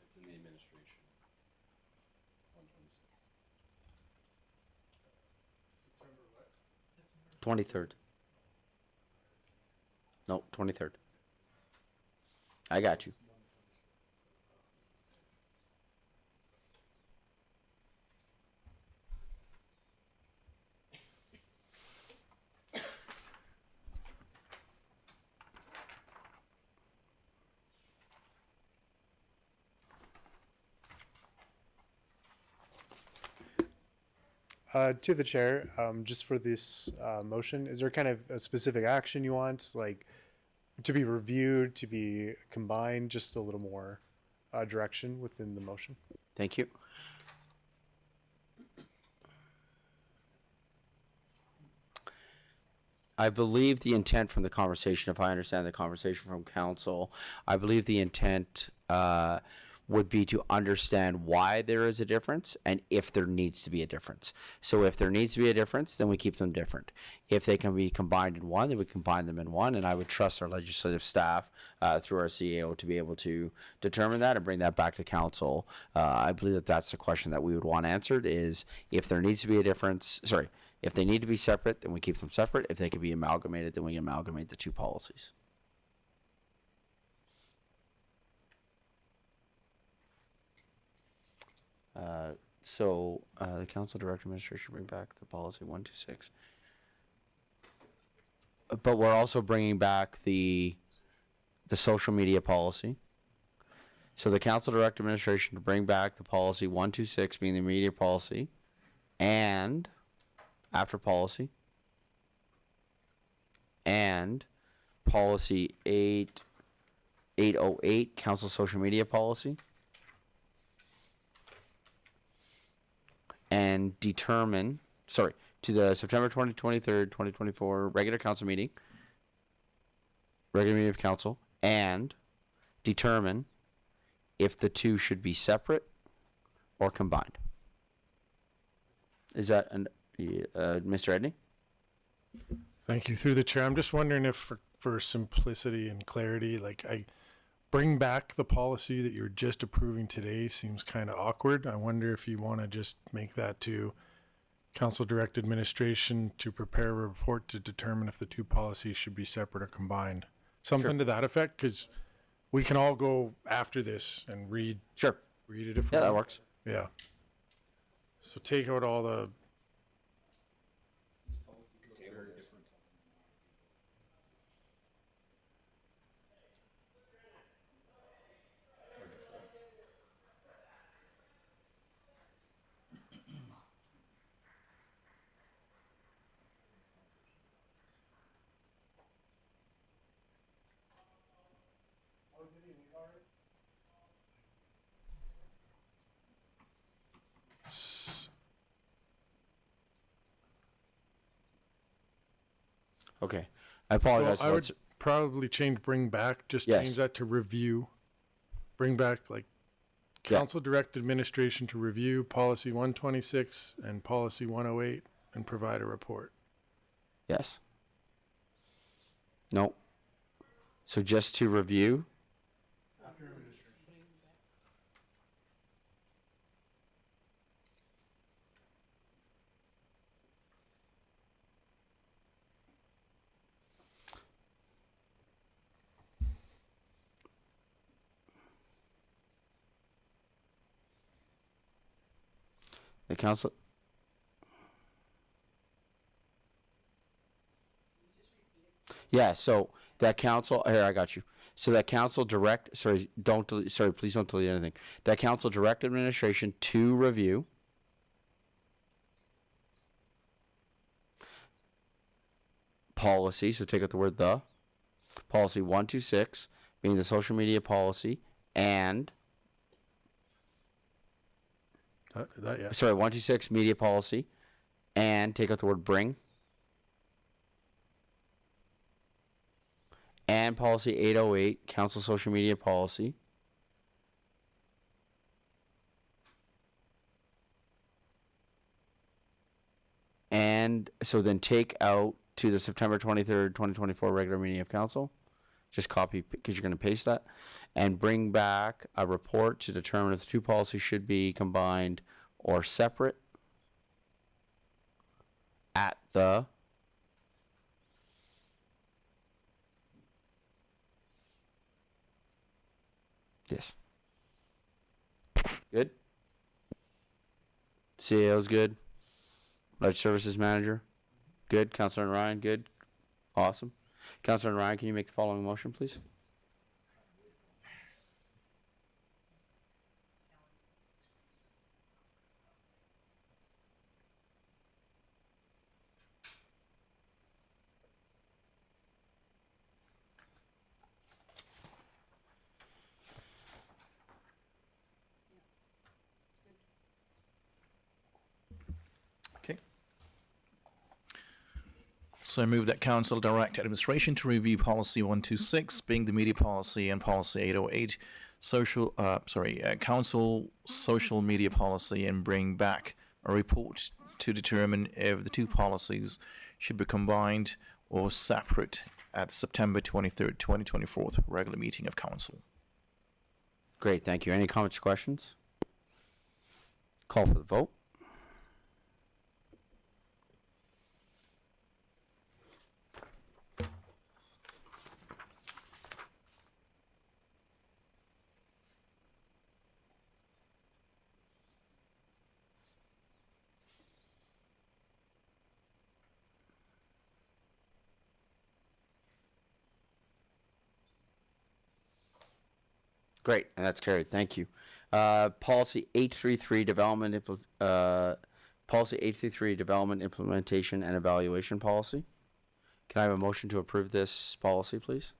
It's in the administration. 126. 23rd. No, 23rd. I got you. To the chair, just for this motion, is there kind of a specific action you want, like to be reviewed, to be combined, just a little more direction within the motion? Thank you. I believe the intent from the conversation, if I understand the conversation from council, I believe the intent would be to understand why there is a difference and if there needs to be a difference. So if there needs to be a difference, then we keep them different. If they can be combined in one, then we combine them in one, and I would trust our legislative staff through our CEO to be able to determine that and bring that back to council. I believe that that's the question that we would want answered is if there needs to be a difference, if they need to be separate, then we keep them separate. If they can be amalgamated, then we amalgamate the two policies. So the council direct administration bring back the policy 126. But we're also bringing back the social media policy. So the council direct administration to bring back the policy 126 being the media policy, and after policy, and policy 808 council social media policy, and determine, sorry, to the September 23rd, 2024 regular council meeting, regular meeting of council, and determine if the two should be separate or combined. Is that Mr. Edney? Thank you. Through the chair, I'm just wondering if for simplicity and clarity, like I bring back the policy that you're just approving today seems kind of awkward. I wonder if you want to just make that to council direct administration to prepare a report to determine if the two policies should be separate or combined. Something to that effect, because we can all go after this and read it if we Yeah, that want. works. Yeah. So take out all the Okay. I apologize. So I would probably change bring back, just Yes. change that to review. Bring back like council direct administration to review policy 126 and policy 108 and provide a report. Yes. No. So just to review. The council. Yeah, so that council, here, I got you. So that council direct, sorry, don't delete, sorry, please don't delete anything. That council direct administration to review. Policy, so take out the word the. Policy 126 being the social media policy, and Yeah. sorry, 126 media policy, and take out the word bring. And policy 808, council social media policy. And so then take out to the September 23rd, 2024 regular meeting of council. Just copy, because you're going to paste that. And bring back a report to determine if the two policies should be combined or separate at the yes. Good. CAO's good. Large Services Manager. Good. Councilor Ryan, good. Awesome. Councilor Ryan, can you make the following motion, please? Okay. So I move that council direct administration to review policy 126, being the media policy, and policy 808, council social media policy, and bring back a report to determine if the two policies should be combined or separate at September 23rd, 2024 regular meeting of council. Great, thank you. Any comments or questions? Call for the vote. Great, and that's carried. Thank you. Policy 833 Policy 833 Development Implementation and Evaluation Policy. Can I have a motion to approve this policy, please?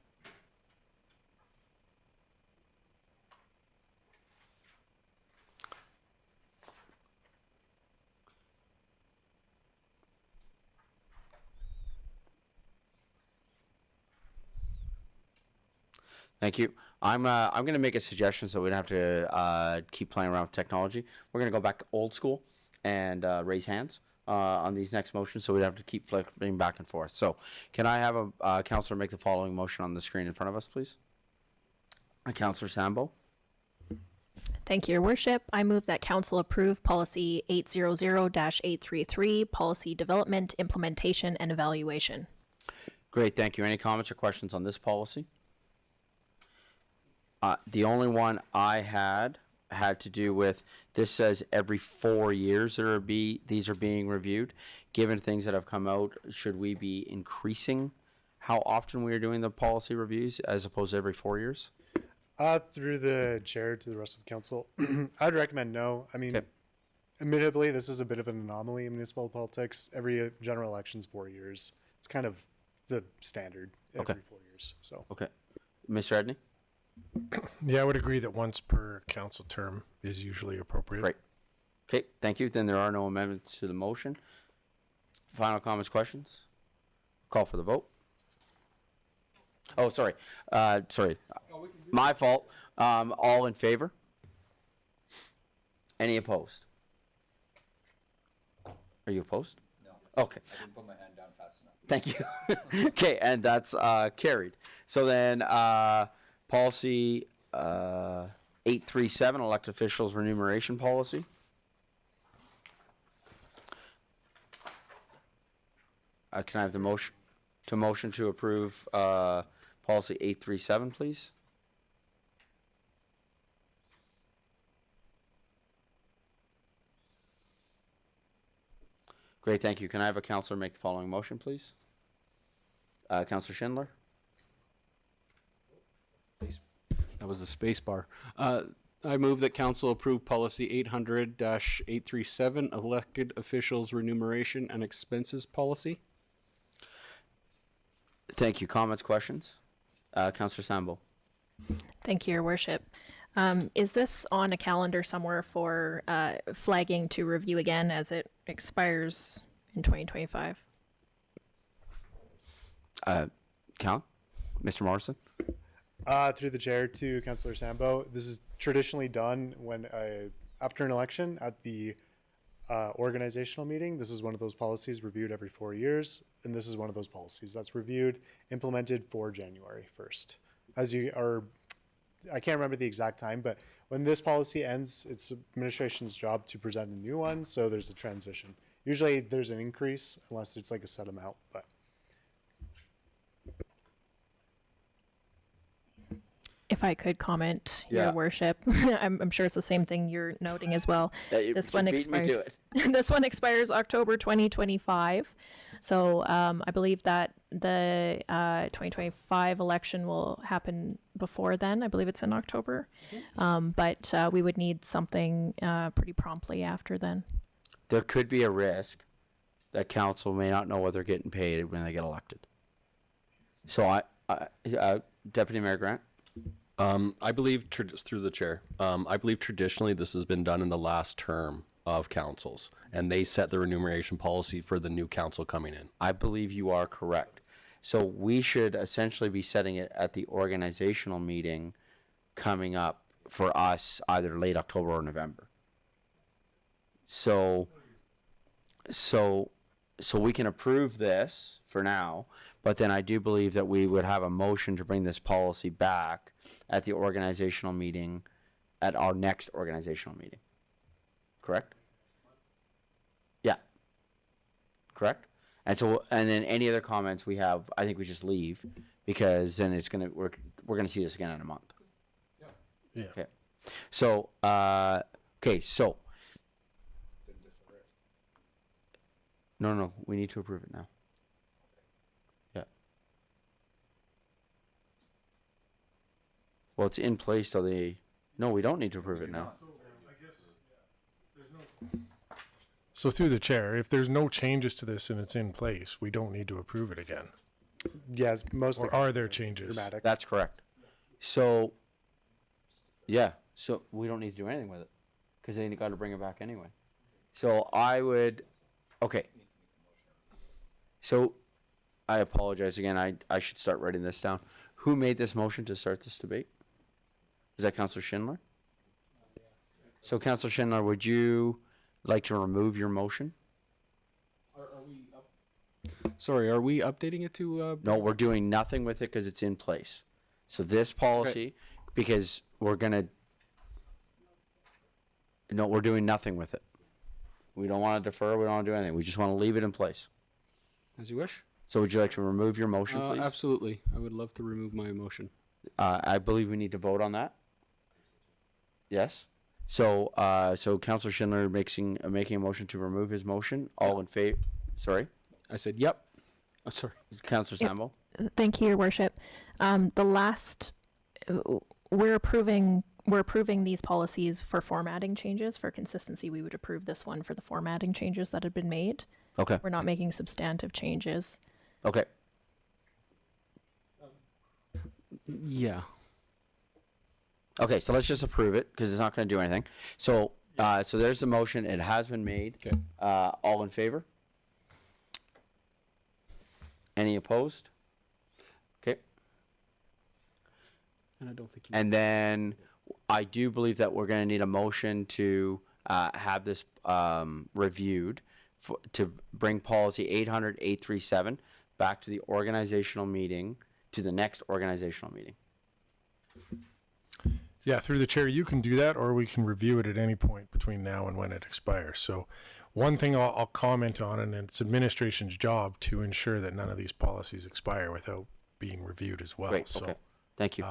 Thank you. I'm going to make a suggestion so we don't have to keep playing around with technology. We're going to go back to old school and raise hands on these next motions so we don't have to keep flipping back and forth. So can I have a councillor make the following motion on the screen in front of us, please? Councillor Sambo. Thank you, Your Worship. I move that Council approve Policy 800-833, Policy Development, Implementation, and Evaluation. Great, thank you. Any comments or questions on this policy? The only one I had to do with, this says every 4 years these are being reviewed. Given things that have come out, should we be increasing how often we are doing the policy reviews as opposed to every 4 years? Through the chair to the rest of the council, I'd recommend no. I mean, Okay. admittedly, this is a bit of an anomaly in municipal politics. Every general election's 4 years. It's kind of the standard every Okay. 4 years. So Okay. Mr. Edney? Yeah, I would agree that once per council term is usually appropriate. Great. Okay, thank you. Then there are no amendments to the motion. Final comments, questions? Call for the vote. Oh, sorry. Sorry. My fault. All in favor? Any opposed? Are you opposed? No. Okay. I didn't put my hand down fast enough. Thank you. Okay, and that's carried. So then policy 837, elected officials remuneration policy. Can I have the motion to approve policy 837, please? Great, thank you. Can I have a councillor make the following motion, please? Councillor Schindler? That was the space bar. I move that council approve policy 800-837, elected officials remuneration and expenses policy. Thank you. Comments, questions? Councillor Sambo? Thank you, Your Worship. Is this on a calendar somewhere for flagging to review again as it expires in 2025? Kallen? Mr. Morrison? through the chair to Councillor Sambo, this is traditionally done when after an election at the organizational meeting. This is one of those policies reviewed every 4 years, and this is one of those policies that's reviewed, implemented for January 1st. As you are, I can't remember the exact time, but when this policy ends, it's administration's job to present a new one, so there's a transition. Usually there's an increase unless it's like a set amount, but. If I could comment, Yeah. Your Worship, I'm sure it's the same thing you're noting as well. This one expires. This one expires October 2025. So I believe that the 2025 election will happen before then. I believe it's in October, but we would need something pretty promptly after then. There could be a risk that council may not know what they're getting paid when they get elected. So Deputy Mayor Grant? I believe, through the chair, I believe traditionally this has been done in the last term of councils, and they set the remuneration policy for the new council coming in. I believe you are correct. So we should essentially be setting it at the organizational meeting coming up for us either late October or November. So we can approve this for now, but then I do believe that we would have a motion to bring this policy back at the organizational meeting, at our next organizational meeting. Correct? Yeah. Correct? And so, and then any other comments we have, I think we just leave, because then it's gonna, we're gonna see this again in a month. Yeah. Okay. So, okay, so. No, we need to approve it now. Yeah. Well, it's in place till no, we don't need to approve it now. So through the chair, if there's no changes to this and it's in place, we don't need to approve it again. Yes, mostly Or are there changes? dramatic. That's correct. So, yeah, so we don't need to do anything with it because they got to bring it back anyway. So I would, okay. So I apologize again. I should start writing this down. Who made this motion to start this debate? Is that Councillor Schindler? So Councillor Schindler, would you like to remove your motion? Sorry, are we updating it to? No, we're doing nothing with it because it's in place. So this policy, because we're gonna, no, we're doing nothing with it. We don't want to defer. We don't want to do anything. We just want to leave it in place. As you wish. So would you like to remove your motion, please? Absolutely. I would love to remove my motion. I believe we need to vote on that. Yes. So, so Councillor Schindler making a motion to remove his motion. All in favor? Sorry, I said, yep. Oh, sorry. Councillor Yep. Sambo. Thank you, Your Worship. The last, we're approving these policies for formatting changes. For consistency, we would approve this one for the formatting changes that had been made. Okay. We're not making substantive changes. Okay. Yeah. Okay. So let's just approve it because it's not going to do anything. So, so there's the motion. It has been made. Okay. All in favor? Any opposed? Okay. And I don't think. And then I do believe that we're going to need a motion to have this reviewed to bring policy 800-837 back to the organizational meeting, to the next organizational meeting. Yeah, through the chair, you can do that, or we can review it at any point between now and when it expires. So one thing I'll comment on, and it's administration's job to ensure that none of these policies expire without being reviewed as well. Great, So, okay. Thank you.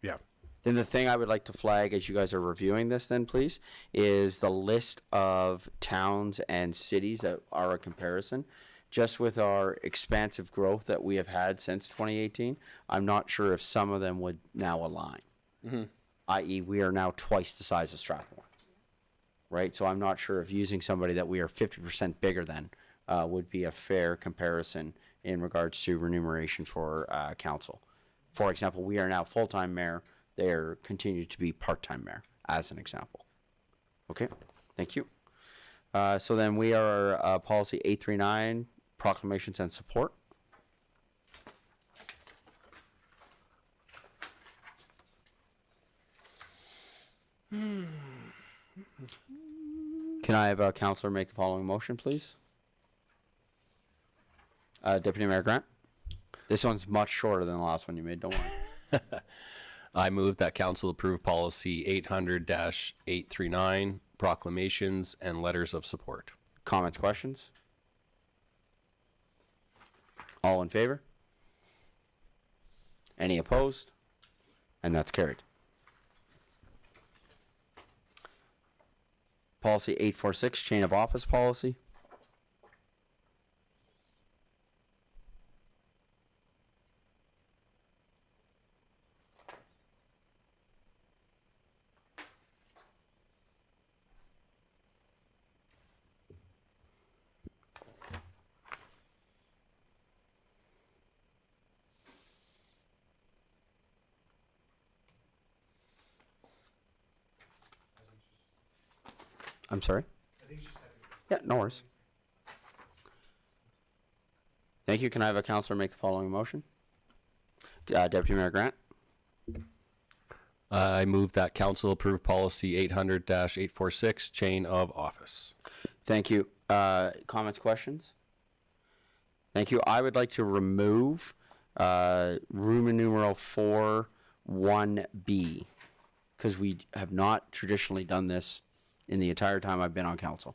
yeah. Then the thing I would like to flag as you guys are reviewing this then, please, is the list of towns and cities that are a comparison. Just with our expansive growth that we have had since 2018, I'm not sure if some of them would now align. I.e., we are now twice the size of Strathmore. Right? So I'm not sure if using somebody that we are 50% bigger than would be a fair comparison in regards to remuneration for council. For example, we are now full-time mayor. They are continue to be part-time mayor, as an example. Okay, thank you. So then we are policy 839, proclamations and support. Can I have a councillor make the following motion, please? Deputy Mayor Grant. This one's much shorter than the last one you made, don't worry. I move that council approve policy 800-839, proclamations and letters of support. Comments, questions? All in favor? Any opposed? And that's carried. Policy 846, chain of office policy. I'm sorry? Yeah, no worries. Thank you. Can I have a councillor make the following motion? Deputy Mayor Grant. I move that council approve policy 800-846, chain of office. Thank you. Comments, questions? Thank you. I would like to remove Roman numeral 4(1)B because we have not traditionally done this in the entire time I've been on council.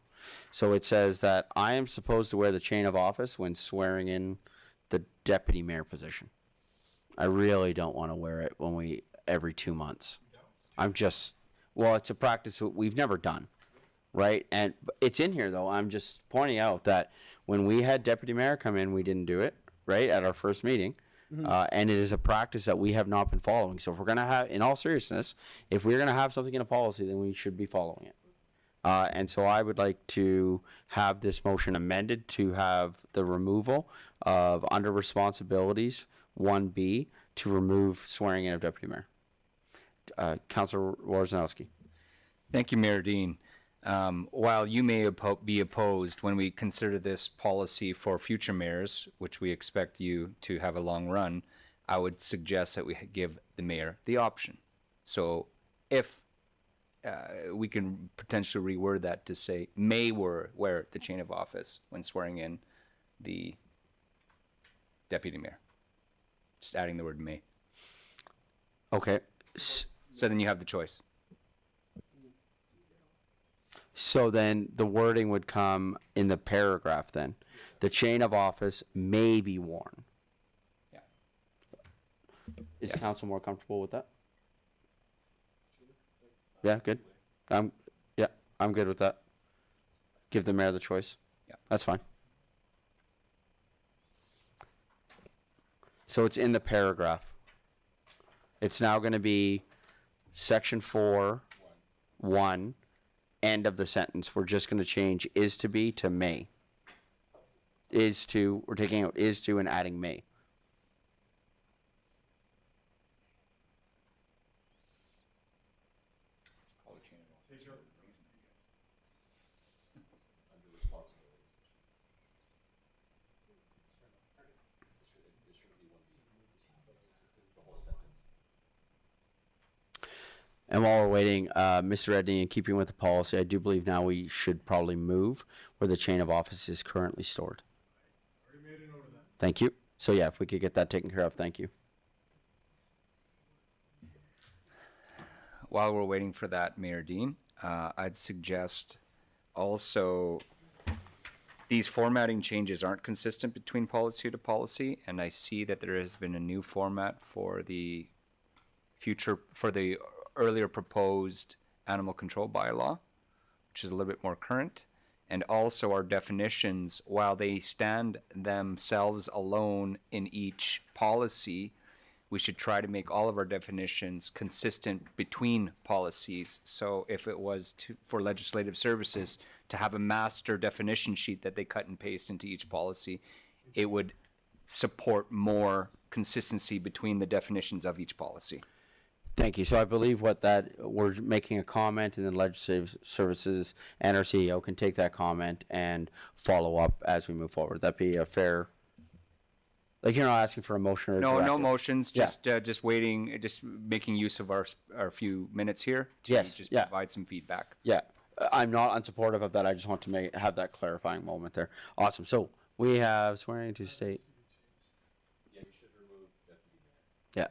So it says that I am supposed to wear the chain of office when swearing in the deputy mayor position. I really don't want to wear it when every 2 months. I'm just, well, it's a practice that we've never done, right? And it's in here though. I'm just pointing out that when we had deputy mayor come in, we didn't do it, right? At our first meeting. And it is a practice that we have not been following. So if we're going to have, in all seriousness, if we're going to have something in a policy, then we should be following it. And so I would like to have this motion amended to have the removal of under responsibilities 1B to remove swearing in of Deputy Mayor. Councillor Worzanowski. Thank you, Mayor Dean. While you may be opposed when we consider this policy for future mayors, which we expect you to have a long run, I would suggest that we give the mayor the option. So if we can potentially reword that to say may wear the chain of office when swearing in the deputy mayor. Just adding the word may. Okay. So then you have the choice. So then the wording would come in the paragraph then. The chain of office may be worn. Yeah. Is the Yes. council more comfortable with that? Yeah, good. I'm good with that. Give the mayor the choice. Yeah. That's fine. So it's in the paragraph. It's now going to be section 4(1), end of the sentence. We're just going to change is to be to may. Is to, we're taking out is to and adding may. And while we're waiting, Mr. Edney, in keeping with the policy, I do believe now we should probably move where the chain of office is currently stored. Thank you. So yeah, if we could get that taken care of, thank you. While we're waiting for that, Mayor Dean, I'd suggest also these formatting changes aren't consistent between policy to policy, and I see that there has been a new format for the earlier proposed animal control bylaw, which is a little bit more current. And also our definitions, while they stand themselves alone in each policy, we should try to make all of our definitions consistent between policies. So if it was for legislative services to have a master definition sheet that they cut and paste into each policy, it would support more consistency between the definitions of each policy. Thank you. So I believe we're making a comment, and then legislative services and our CEO can take that comment and follow up as we move forward. That'd be a fair, like, you're not asking for a motion or No directive. motions, Yeah. just waiting, just making use of our few minutes here to Yes, just yeah. provide some feedback. Yeah, I'm not unsupportive of that. I just want to have that clarifying moment there. Awesome. So we have swearing to state. Yeah.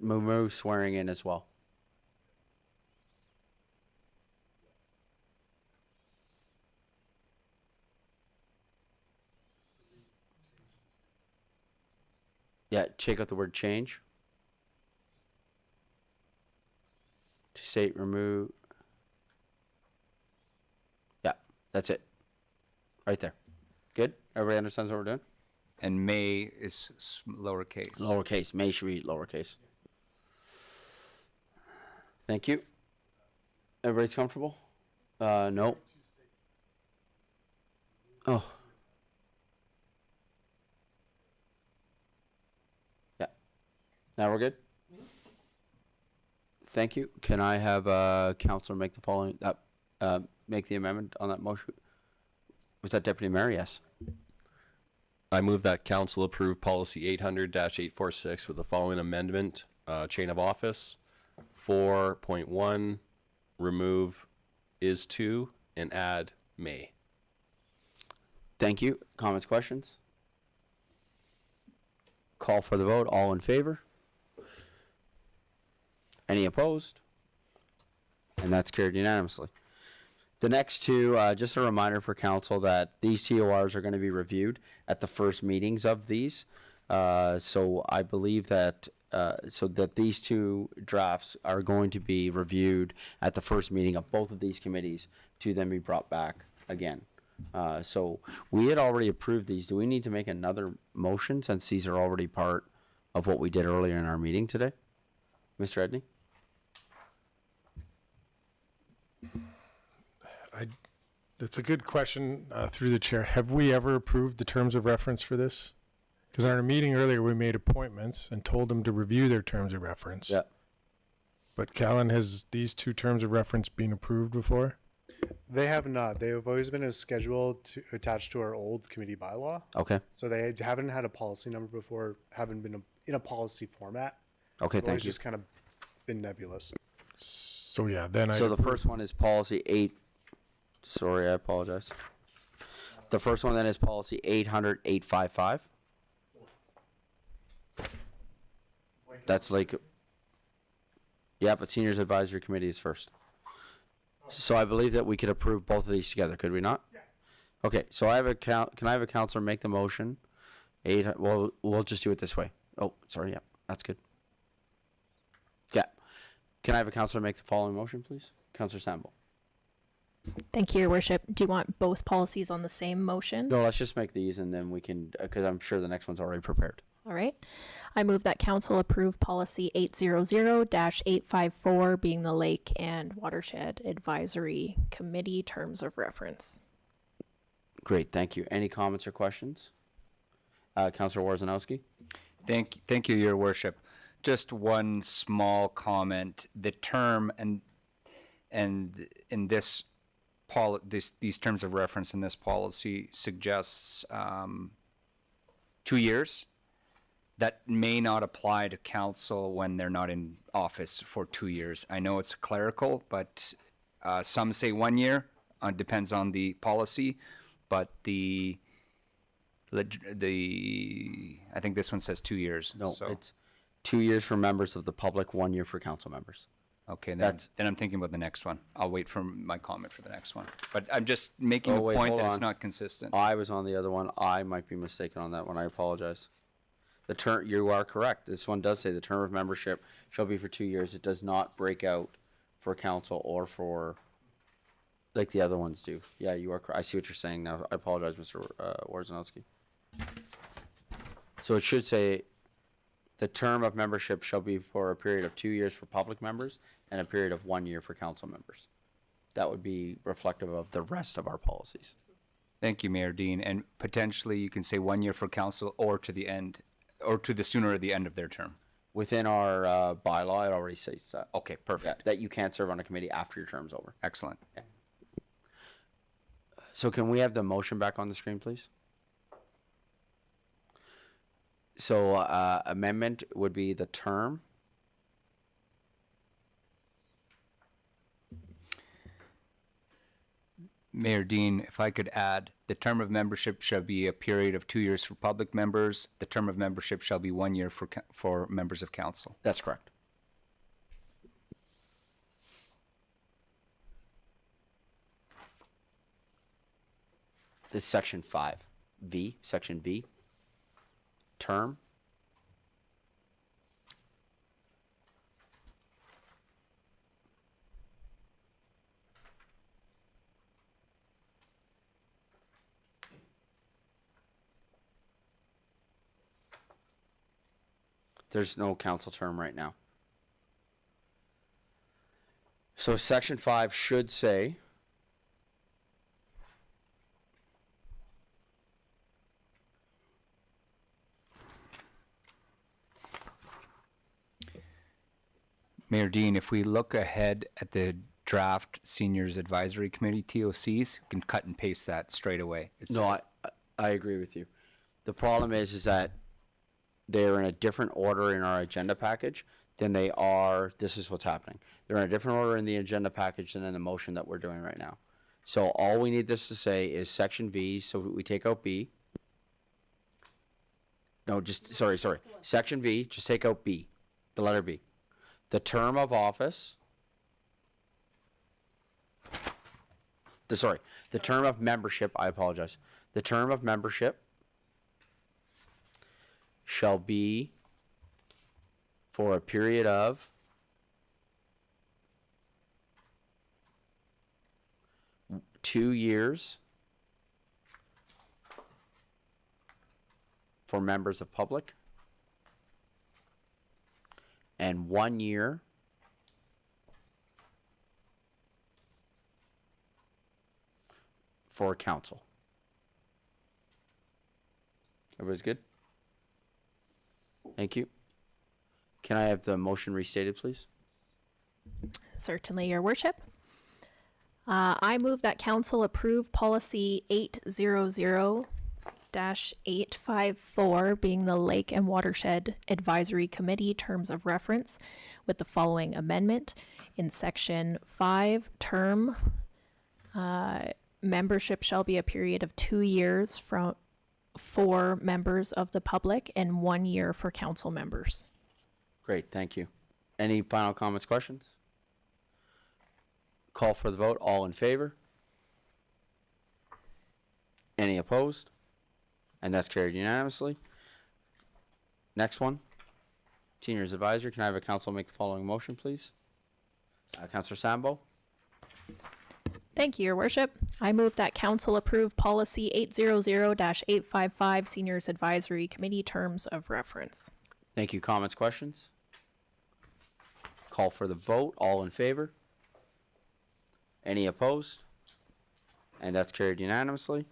Remove swearing in as well. Yeah, take out the word change. To state remove. Yeah, that's it. Right there. Good? Everybody understands what we're doing? And may is lowercase. Lowercase. May should be lowercase. Thank you. Everybody's comfortable? No. Oh. Yeah. Now we're good? Thank you. Can I have Councillor make the following, make the amendment on that motion? Was that Deputy Mayor? Yes. I move that council approve policy 800-846 with the following amendment, chain of office. 4.1, remove is to and add may. Thank you. Comments, questions? Call for the vote. All in favor? Any opposed? And that's carried unanimously. The next two, just a reminder for council that these TORs are going to be reviewed at the first meetings of these. So I believe that so that these two drafts are going to be reviewed at the first meeting of both of these committees to then be brought back again. So we had already approved these. Do we need to make another motion since these are already part of what we did earlier in our meeting today? Mr. Edney? That's a good question through the chair. Have we ever approved the terms of reference for this? Because in our meeting earlier, we made appointments and told them to review their terms of reference. Yeah. But Kallen, has these two terms of reference been approved before? They have not. They have always been as scheduled to attached to our old committee bylaw. Okay. So they haven't had a policy number before, haven't been in a policy format. Okay, They've always thank you. just kind of been nebulous. So yeah, then So the first one is policy 8. Sorry, I apologize. The first one then is policy 800-855. That's like, yeah, but seniors advisory committee is first. So I believe that we could approve both of these together, could we not? Yeah. Okay, so I have a can I have a counselor make the motion? Well, we'll just do it this way. Oh, sorry, yeah, that's good. Yeah. Can I have a counselor make the following motion, please? Counselor Sample. Thank you, Your Worship. Do you want both policies on the same motion? No, let's just make these and then we can, because I'm sure the next one's already prepared. All right. I move that council approve policy 800-854 being the Lake and Watershed Advisory Committee terms of reference. Great, thank you. Any comments or questions? Councillor Warzanowski? Thank you, Your Worship. Just one small comment. The term and in this these terms of reference in this policy suggests 2 years. That may not apply to council when they're not in office for 2 years. I know it's clerical, but some say 1 year. Depends on the policy, but I think this one says 2 years. No, so. it's 2 years for members of the public, 1 year for council members. Okay, then I'm thinking about the next one. I'll wait for my comment for the next one. But I'm just making a point that it's not consistent. I was on the other one. I might be mistaken on that one. I apologize. The term, you are correct. This one does say the term of membership shall be for 2 years. It does not break out for council or for, like the other ones do. Yeah, you are correct. I see what you're saying now. I apologize, Mr. Warzanowski. So it should say the term of membership shall be for a period of 2 years for public members and a period of 1 year for council members. That would be reflective of the rest of our policies. Thank you, Mayor Dean. And potentially you can say 1 year for council or to the end, or to the sooner or the end of their term. Within our bylaw, it already says that. Okay, perfect. Yeah, that you can't serve on a committee after your term's over. Excellent. Yeah. So can we have the motion back on the screen, please? So amendment would be the term. Mayor Dean, if I could add, the term of membership shall be a period of 2 years for public members. The term of membership shall be 1 year for members of council. That's correct. This is section 5V, section V. Term. There's no council term right now. So section 5 should say Mayor Dean, if we look ahead at the draft Seniors Advisory Committee, TOCs, we can cut and paste that straight away. no, I agree with you. The problem is that they're in a different order in our agenda package than they are. This is what's happening. They're in a different order in the agenda package than in the motion that we're doing right now. So all we need this to say is section V. So we take out B. No, just sorry. Section V. Just take out B, the letter B. The term of office. The term of membership. I apologize. The term of membership shall be for a period of 2 2 years for members of public and 1 year for council. Everybody's good? Thank you. Can I have the motion restated, please? Certainly, Your Worship. I move that council approve policy 800-854, being the Lake and Watershed Advisory Committee terms of reference, with the following amendment. In section 5, term, membership shall be a period of 2 years for members of the public and 1 year for council members. Great, thank you. Any final comments, questions? Call for the vote. All in favor? Any opposed? And that's carried unanimously. Next one. Seniors Advisory. Can I have a council make the following motion, please? Councillor Sambo. Thank you, Your Worship. I move that council approve policy 800-855, Seniors Advisory Committee terms of reference. Thank you. Comments, questions? Call for the vote. All in favor? Any opposed? And that's carried unanimously.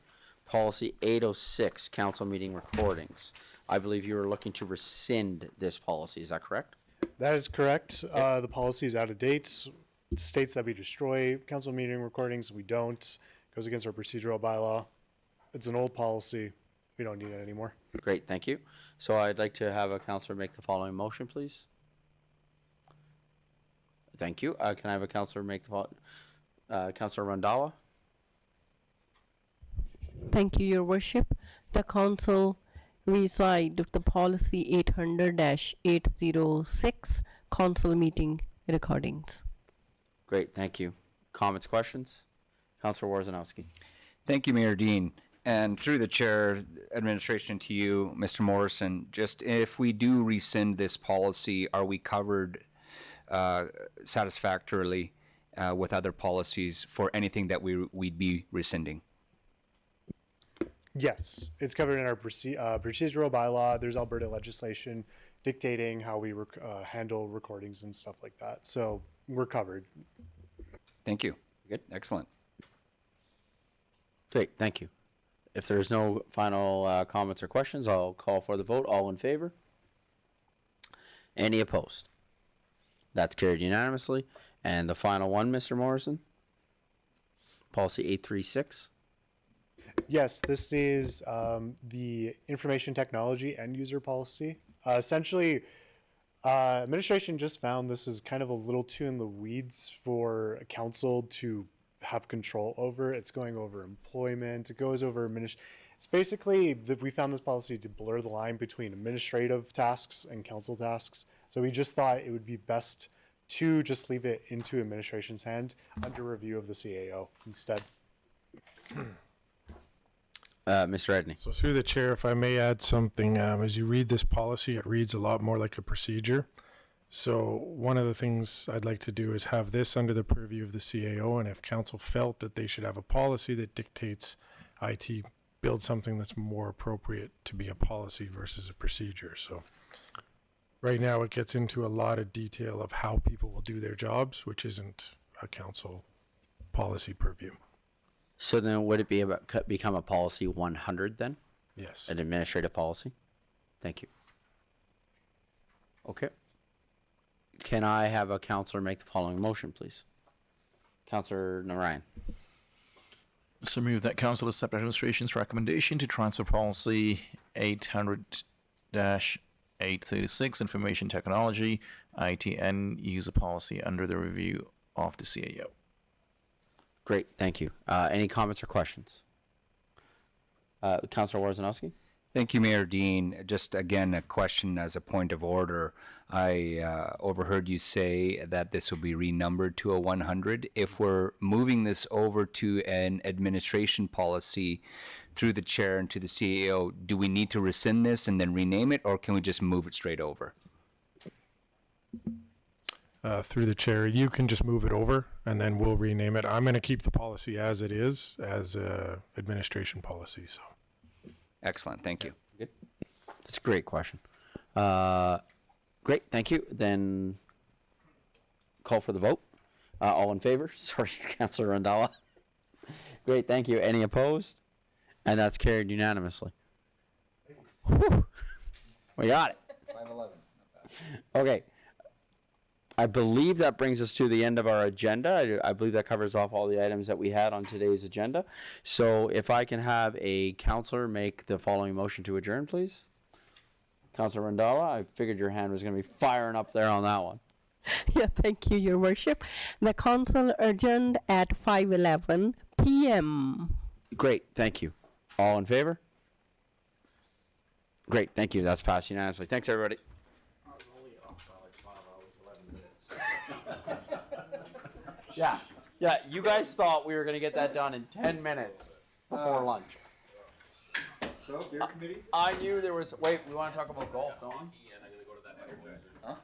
Policy 806, council meeting recordings. I believe you are looking to rescind this policy. Is that correct? That is correct. The policy is out of date. It states that we destroy council meeting recordings. We don't. It goes against our procedural bylaw. It's an old policy. We don't need it anymore. Great, thank you. So I'd like to have a councillor make the following motion, please. Thank you. Can I have a councillor make the Councillor Randhawa? Thank you, Your Worship. The council reside of the policy 800-806 council meeting recordings. Great, thank you. Comments, questions? Councillor Warzanowski. Thank you, Mayor Dean. And through the chair, administration to you, Mr. Morrison, just if we do rescind this policy, are we covered satisfactorily with other policies for anything that we'd be rescinding? Yes, it's covered in our procedural bylaw. There's Alberta legislation dictating how we handle recordings and stuff like that. So we're covered. Thank you. Good. Excellent. Great, thank you. If there's no final comments or questions, I'll call for the vote. All in favor? Any opposed? That's carried unanimously. And the final one, Mr. Morrison? Policy 836. Yes, this is the information technology end user policy. Essentially, administration just found this is kind of a little too in the weeds for a council to have control over. It's going over employment. It goes over It's basically that we found this policy to blur the line between administrative tasks and council tasks. So we just thought it would be best to just leave it into administration's hand under review of the CAO instead. Mr. Edney. So through the chair, if I may add something, as you read this policy, it reads a lot more like a procedure. So one of the things I'd like to do is have this under the purview of the CAO, and if council felt that they should have a policy that dictates IT build something that's more appropriate to be a policy versus a procedure. So right now it gets into a lot of detail of how people will do their jobs, which isn't a council policy purview. So then would it be become a policy 100 then? Yes. An administrative policy? Thank you. Okay. Can I have a councillor make the following motion, please? Councillor Narayan. So move that council accept administration's recommendation to transfer policy 800-836 information technology ITN user policy under the review of the CAO. Great, thank you. Any comments or questions? Councillor Warzanowski? Thank you, Mayor Dean. Just again, a question as a point of order. I overheard you say that this will be renumbered to a 100. If we're moving this over to an administration policy through the chair and to the CAO, do we need to rescind this and then rename it, or can we just move it straight over? through the chair, you can just move it over and then we'll rename it. I'm going to keep the policy as it is, as administration policy. So, Excellent, thank you. That's a great question. Great, thank you. Then call for the vote. All in favor? Sorry, Councillor Randalla. Great, thank you. Any opposed? And that's carried unanimously. Whew. We got it. 511. Okay. I believe that brings us to the end of our agenda. I believe that covers off all the items that we had on today's agenda. So if I can have a councillor make the following motion to adjourn, please. Councillor Randalla, I figured your hand was going to be firing up there on that one. Yeah, thank you, Your Worship. The council adjourned at 5:11 p.m. Great, thank you. All in favor? Great, thank you. That's passed unanimously. Thanks, everybody. Yeah, you guys thought we were going to get that done in 10 minutes before lunch. So, beer committee? I knew there was, wait, we want to talk about golf, don't we? Huh?